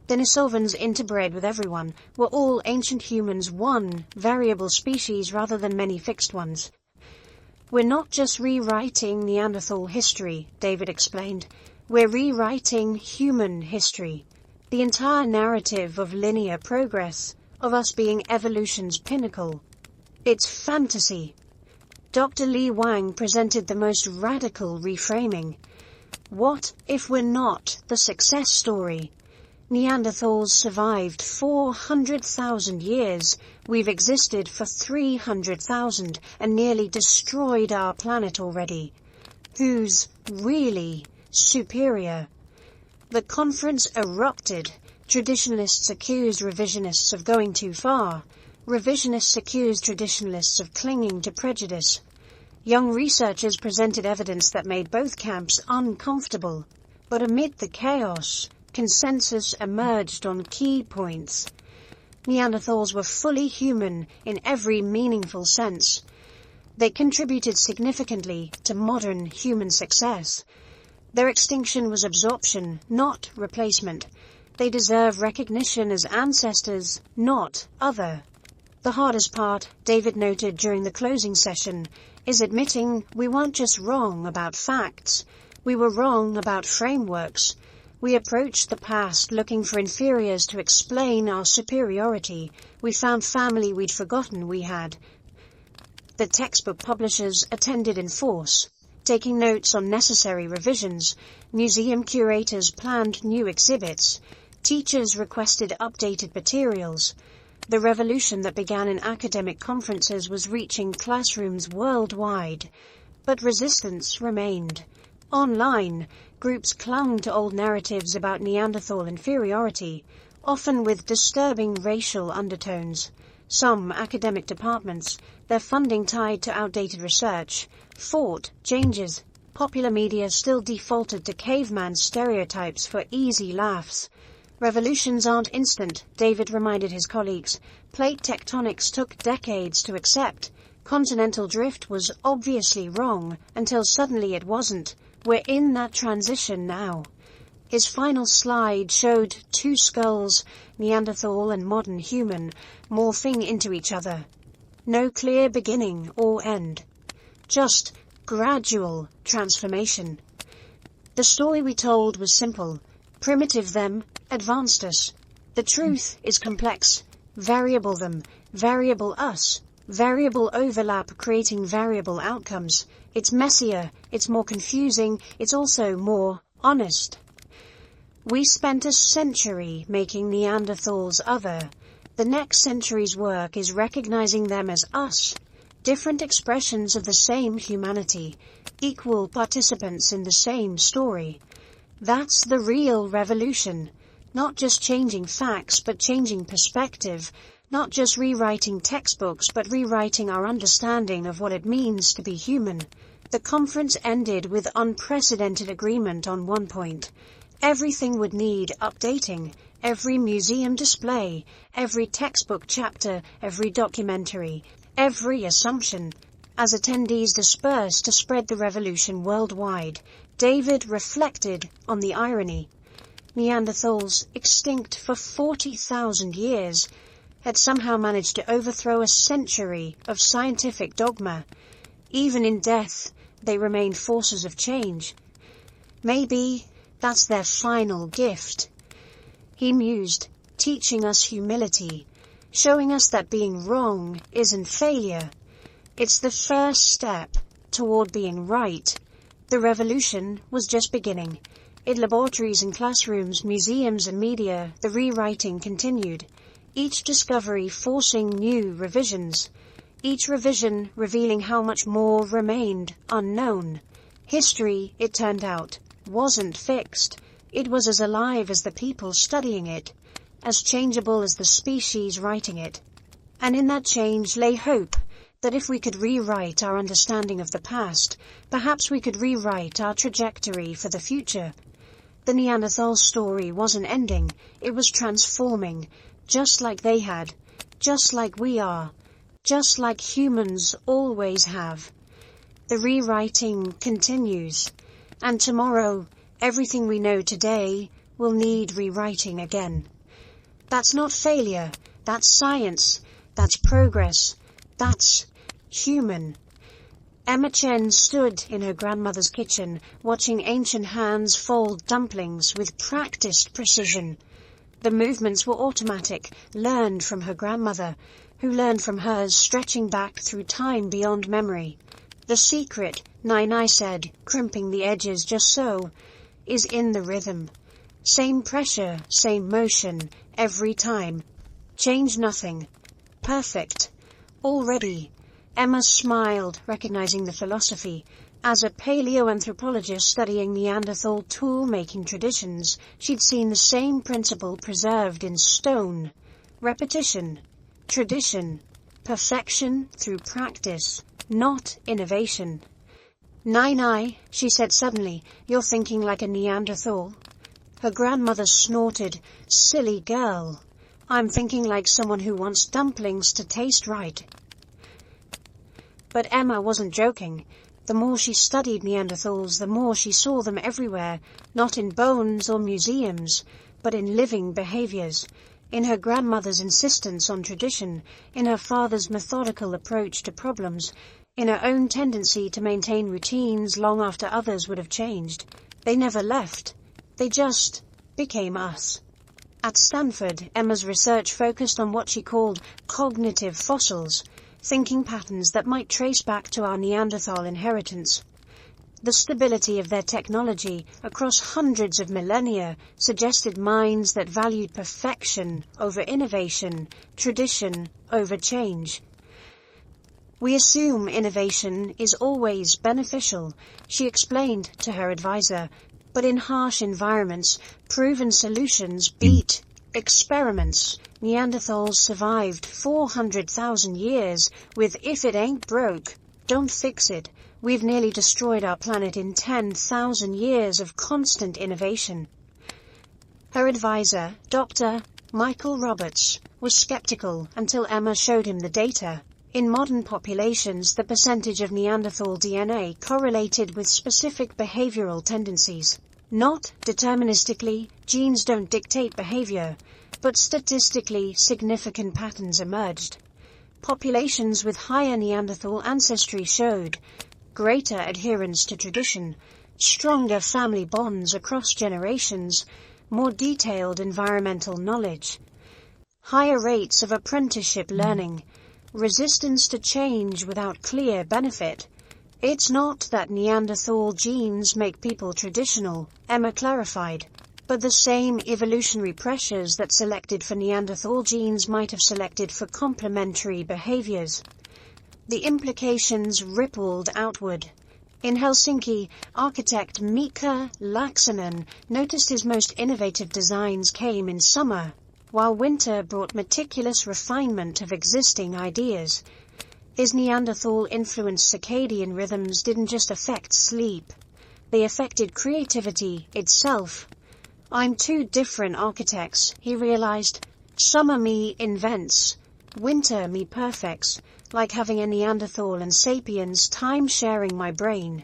Denisovans interbred with everyone. Were all ancient humans one variable species rather than many fixed ones? We're not just rewriting Neanderthal history, David explained. We're rewriting human history. The entire narrative of linear progress, of us being evolution's pinnacle. It's fantasy. Dr. Li Wang presented the most radical reframing. What if we're not the success story? Neanderthals survived 400,000 years. We've existed for 300,000 and nearly destroyed our planet already. Who's really superior? The conference erupted. Traditionalists accused revisionists of going too far. Revisionists accused traditionalists of clinging to prejudice. Young researchers presented evidence that made both camps uncomfortable. But amid the chaos, consensus emerged on key points. Neanderthals were fully human in every meaningful sense. They contributed significantly to modern human success. Their extinction was absorption, not replacement. They deserve recognition as ancestors, not other. The hardest part, David noted during the closing session, is admitting we weren't just wrong about facts. We were wrong about frameworks. We approached the past looking for inferiors to explain our superiority. We found family we'd forgotten we had. The textbook publishers attended in force, taking notes on necessary revisions. Museum curators planned new exhibits. Teachers requested updated materials. The revolution that began in academic conferences was reaching classrooms worldwide. But resistance remained. Online, groups clung to old narratives about Neanderthal inferiority, often with disturbing racial undertones. Some academic departments, their funding tied to outdated research, fought changes. Popular media still defaulted to caveman stereotypes for easy laughs. Revolutions aren't instant, David reminded his colleagues. Plate tectonics took decades to accept. Continental drift was obviously wrong, until suddenly it wasn't. We're in that transition now. His final slide showed two skulls, Neanderthal and modern human, morphing into each other. No clear beginning or end. Just gradual transformation. The story we told was simple. Primitive them advanced us. The truth is complex. Variable them, variable us. Variable overlap creating variable outcomes. It's messier, it's more confusing, it's also more honest. We spent a century making Neanderthals other. The next century's work is recognizing them as us, different expressions of the same humanity, equal participants in the same story. That's the real revolution. Not just changing facts, but changing perspective. Not just rewriting textbooks, but rewriting our understanding of what it means to be human. The conference ended with unprecedented agreement on one point. Everything would need updating. Every museum display, every textbook chapter, every documentary, every assumption. As attendees dispersed to spread the revolution worldwide, David reflected on the irony. Neanderthals, extinct for 40,000 years, had somehow managed to overthrow a century of scientific dogma. Even in death, they remain forces of change. Maybe that's their final gift. He mused, teaching us humility, showing us that being wrong isn't failure. It's the first step toward being right. The revolution was just beginning. In laboratories and classrooms, museums and media, the rewriting continued, each discovery forcing new revisions. each revision revealing how much more remained unknown. History, it turned out, wasn't fixed. It was as alive as the people studying it, as changeable as the species writing it. And in that change lay hope that if we could rewrite our understanding of the past, perhaps we could rewrite our trajectory for the future. The Neanderthal story wasn't ending, it was transforming, just like they had, just like we are, just like humans always have. The rewriting continues, and tomorrow, everything we know today will need rewriting again. That's not failure, that's science, that's progress, that's human. Emma Chen stood in her grandmother's kitchen, watching ancient hands fold dumplings with practiced precision. The movements were automatic, learned from her grandmother, who learned from hers, stretching back through time beyond memory. The secret, Nai said, crimping the edges just so, is in the rhythm. Same pressure, same motion, every time. Change nothing. Perfect. Already. Emma smiled, recognizing the philosophy. As a paleoanthropologist studying Neanderthal tool-making traditions, she'd seen the same principle preserved in stone. Repetition. Tradition. Perfection through practice. Not innovation. Nai, she said suddenly, you're thinking like a Neanderthal. Her grandmother snorted, silly girl. I'm thinking like someone who wants dumplings to taste right. But Emma wasn't joking. The more she studied Neanderthals, the more she saw them everywhere, not in bones or museums, but in living behaviors, in her grandmother's insistence on tradition, in her father's methodical approach to problems, in her own tendency to maintain routines long after others would have changed. They never left. They just became us. At Stanford, Emma's research focused on what she called cognitive fossils, thinking patterns that might trace back to our Neanderthal inheritance. The stability of their technology across hundreds of millennia suggested minds that valued perfection over innovation, tradition over change. We assume innovation is always beneficial, she explained to her advisor, but in harsh environments, proven solutions beat experiments. Neanderthals survived 400,000 years with "if it ain't broke, don't fix it." We've nearly destroyed our planet in 10,000 years of constant innovation. Her advisor, Dr. Michael Roberts, was skeptical until Emma showed him the data. In modern populations, the percentage of Neanderthal DNA correlated with specific behavioral tendencies. Not deterministically, genes don't dictate behavior, but statistically significant patterns emerged. Populations with higher Neanderthal ancestry showed greater adherence to tradition, stronger family bonds across generations, more detailed environmental knowledge, higher rates of apprenticeship learning, resistance to change without clear benefit. It's not that Neanderthal genes make people traditional, Emma clarified, but the same evolutionary pressures that selected for Neanderthal genes might have selected for complementary behaviors. The implications rippled outward. In Helsinki, architect Mika Laaksonen noticed his most innovative designs came in summer, while winter brought meticulous refinement of existing ideas. His Neanderthal-influenced circadian rhythms didn't just affect sleep. They affected creativity itself. I'm two different architects, he realized. Summer me invents, winter me perfects, like having a Neanderthal and sapiens time-sharing my brain.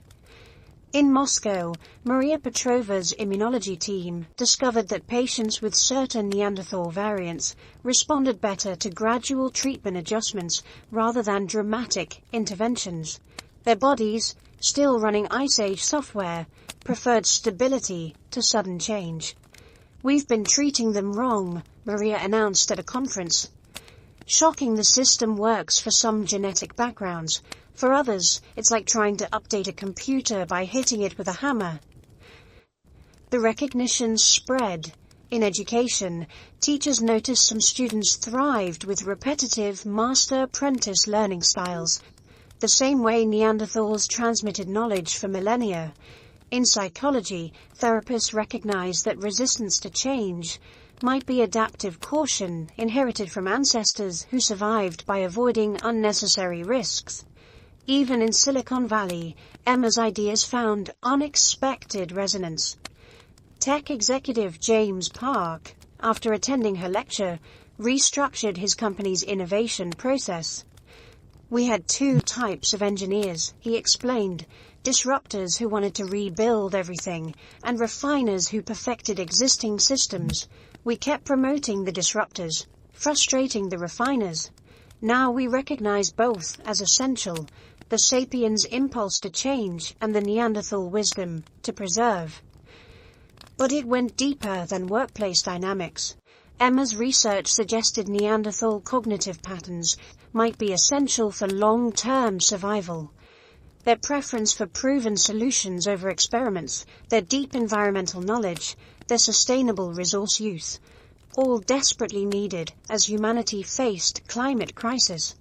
In Moscow, Maria Petrova's immunology team discovered that patients with certain Neanderthal variants responded better to gradual treatment adjustments rather than dramatic interventions. Their bodies, still running Ice Age software, preferred stability to sudden change. We've been treating them wrong, Maria announced at a conference. Shocking, the system works for some genetic backgrounds. For others, it's like trying to update a computer by hitting it with a hammer. The recognition spread. In education, teachers noticed some students thrived with repetitive master-apprentice learning styles, the same way Neanderthals transmitted knowledge for millennia. In psychology, therapists recognized that resistance to change might be adaptive caution inherited from ancestors who survived by avoiding unnecessary risks. Even in Silicon Valley, Emma's ideas found unexpected resonance. Tech executive James Park, after attending her lecture, restructured his company's innovation process. "We had two types of engineers," he explained, disruptors who wanted to rebuild everything, and refiners who perfected existing systems. We kept promoting the disruptors, frustrating the refiners. Now we recognize both as essential, the sapiens' impulse to change and the Neanderthal wisdom to preserve. But it went deeper than workplace dynamics. Emma's research suggested Neanderthal cognitive patterns might be essential for long-term survival. Their preference for proven solutions over experiments, their deep environmental knowledge, their sustainable resource use, all desperately needed as humanity faced climate crisis.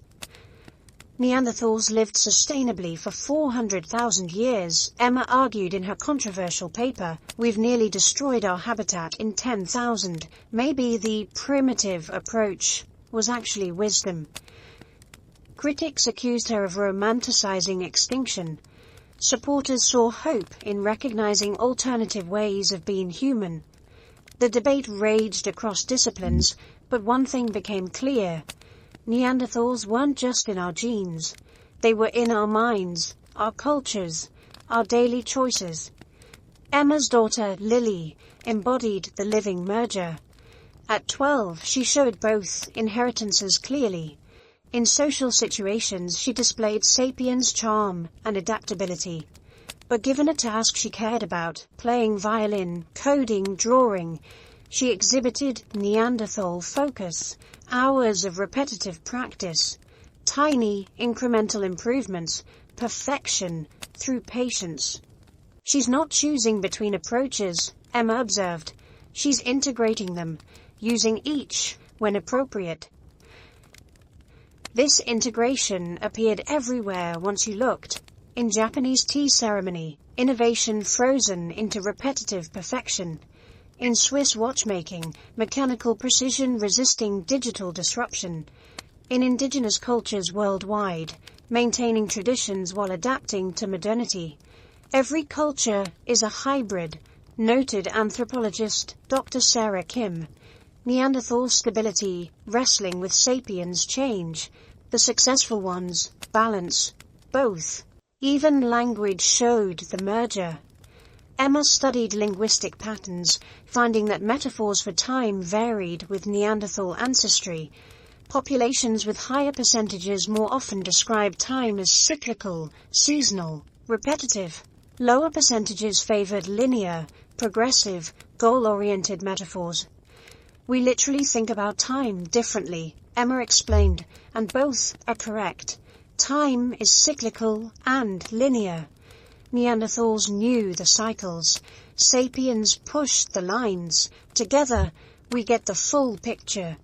Neanderthals lived sustainably for 400,000 years, Emma argued in her controversial paper. We've nearly destroyed our habitat in 10,000. Maybe the primitive approach was actually wisdom. Critics accused her of romanticizing extinction. Supporters saw hope in recognizing alternative ways of being human. The debate raged across disciplines, but one thing became clear. Neanderthals weren't just in our genes. They were in our minds, our cultures, our daily choices. Emma's daughter, Lily, embodied the living merger. At 12, she showed both inheritances clearly. In social situations, she displayed sapiens' charm and adaptability. But given a task she cared about, playing violin, coding, drawing, she exhibited Neanderthal focus, hours of repetitive practice, tiny incremental improvements, perfection through patience. She's not choosing between approaches, Emma observed. She's integrating them, using each when appropriate. This integration appeared everywhere once you looked. In Japanese tea ceremony, innovation frozen into repetitive perfection. In Swiss watchmaking, mechanical precision resisting digital disruption. In indigenous cultures worldwide, maintaining traditions while adapting to modernity. Every culture is a hybrid, noted anthropologist Dr. Sarah Kim. Neanderthal stability, wrestling with sapiens change. The successful ones, balance, both. Even language showed the merger. Emma studied linguistic patterns, finding that metaphors for time varied with Neanderthal ancestry. Populations with higher percentages more often describe time as cyclical, seasonal, repetitive. Lower percentages favored linear, progressive, goal-oriented metaphors. We literally think about time differently, Emma explained, and both are correct. Time is cyclical and linear. Neanderthals knew the cycles. Sapiens pushed the lines. Together, we get the full picture.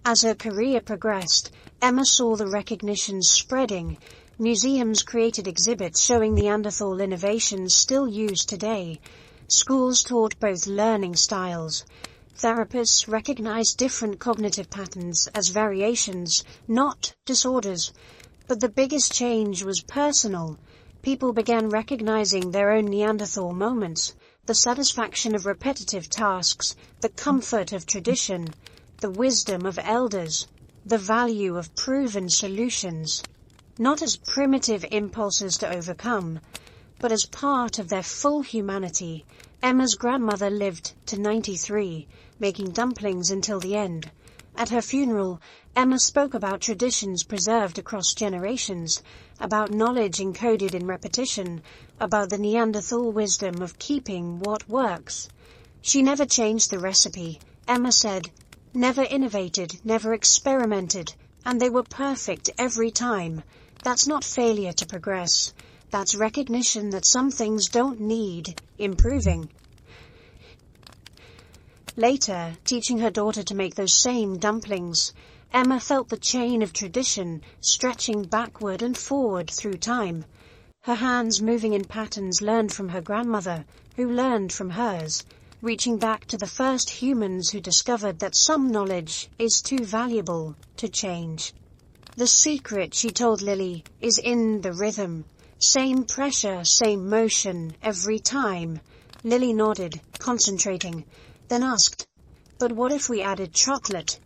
As her career progressed, Emma saw the recognition spreading. Museums created exhibits showing Neanderthal innovations still used today. Schools taught both learning styles. Therapists recognized different cognitive patterns as variations, not disorders. But the biggest change was personal. People began recognizing their own Neanderthal moments, the satisfaction of repetitive tasks, the comfort of tradition, the wisdom of elders, the value of proven solutions, not as primitive impulses to overcome, but as part of their full humanity. Emma's grandmother lived to 93, making dumplings until the end. At her funeral, Emma spoke about traditions preserved across generations, about knowledge encoded in repetition, about the Neanderthal wisdom of keeping what works. She never changed the recipe, Emma said, never innovated, never experimented, and they were perfect every time. That's not failure to progress. That's recognition that some things don't need improving. Later, teaching her daughter to make those same dumplings, Emma felt the chain of tradition stretching backward and forward through time. Her hands moving in patterns learned from her grandmother, who learned from hers, reaching back to the first humans who discovered that some knowledge is too valuable to change. The secret, she told Lily, is in the rhythm. Same pressure, same motion, every time. Lily nodded, concentrating, then asked, "But what if we added chocolate?"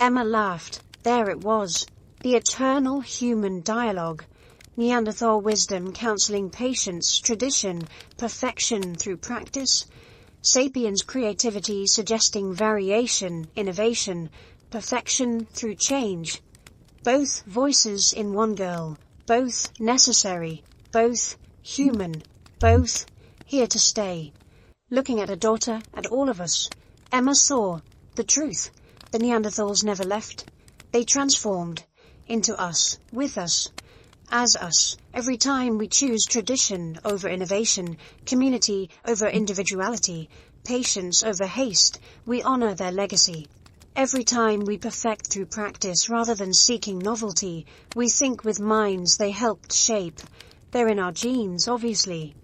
Emma laughed. There it was, the eternal human dialogue. Neanderthal wisdom counseling patience, tradition, perfection through practice. Sapiens creativity suggesting variation, innovation, perfection through change. Both voices in one girl, both necessary, both human, both here to stay. Looking at her daughter, at all of us, Emma saw the truth. The Neanderthals never left. They transformed into us, with us, as us. Every time we choose tradition over innovation, community over individuality, patience over haste, we honor their legacy. Every time we perfect through practice rather than seeking novelty, we think with minds they helped shape. They're in our genes, obviously.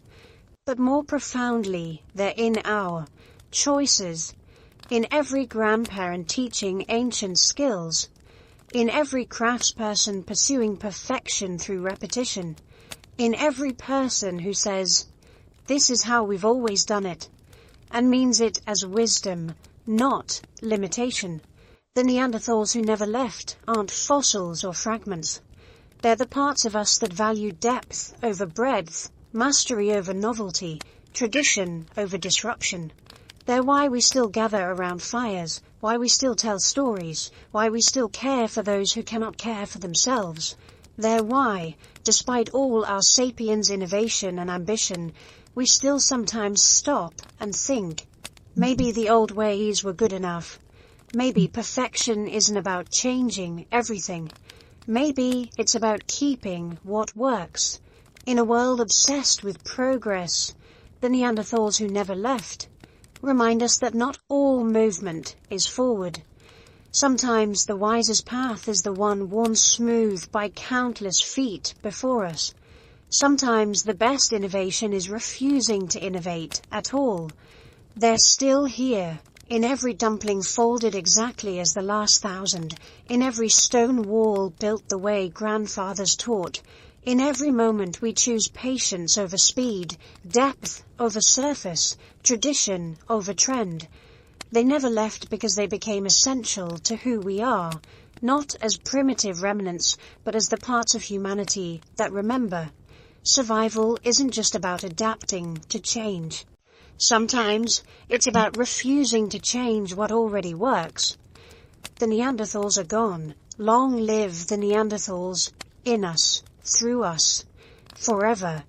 But more profoundly, they're in our choices. In every grandparent teaching ancient skills. In every craftsperson pursuing perfection through repetition. In every person who says, "This is how we've always done it," and means it as wisdom, not limitation. The Neanderthals who never left aren't fossils or fragments. They're the parts of us that value depth over breadth, mastery over novelty, tradition over disruption. They're why we still gather around fires, why we still tell stories, why we still care for those who cannot care for themselves. They're why, despite all our sapiens innovation and ambition, we still sometimes stop and think, maybe the old ways were good enough. Maybe perfection isn't about changing everything. Maybe it's about keeping what works. In a world obsessed with progress, the Neanderthals who never left remind us that not all movement is forward. Sometimes the wisest path is the one worn smooth by countless feet before us. Sometimes the best innovation is refusing to innovate at all. They're still here, in every dumpling folded exactly as the last 1,000, in every stone wall built the way grandfathers taught. In every moment we choose patience over speed, depth over surface, tradition over trend. They never left because they became essential to who we are, not as primitive remnants, but as the parts of humanity that remember. Survival isn't just about adapting to change. Sometimes it's about refusing to change what already works. The Neanderthals are gone. Long live the Neanderthals in us. Through us, forever.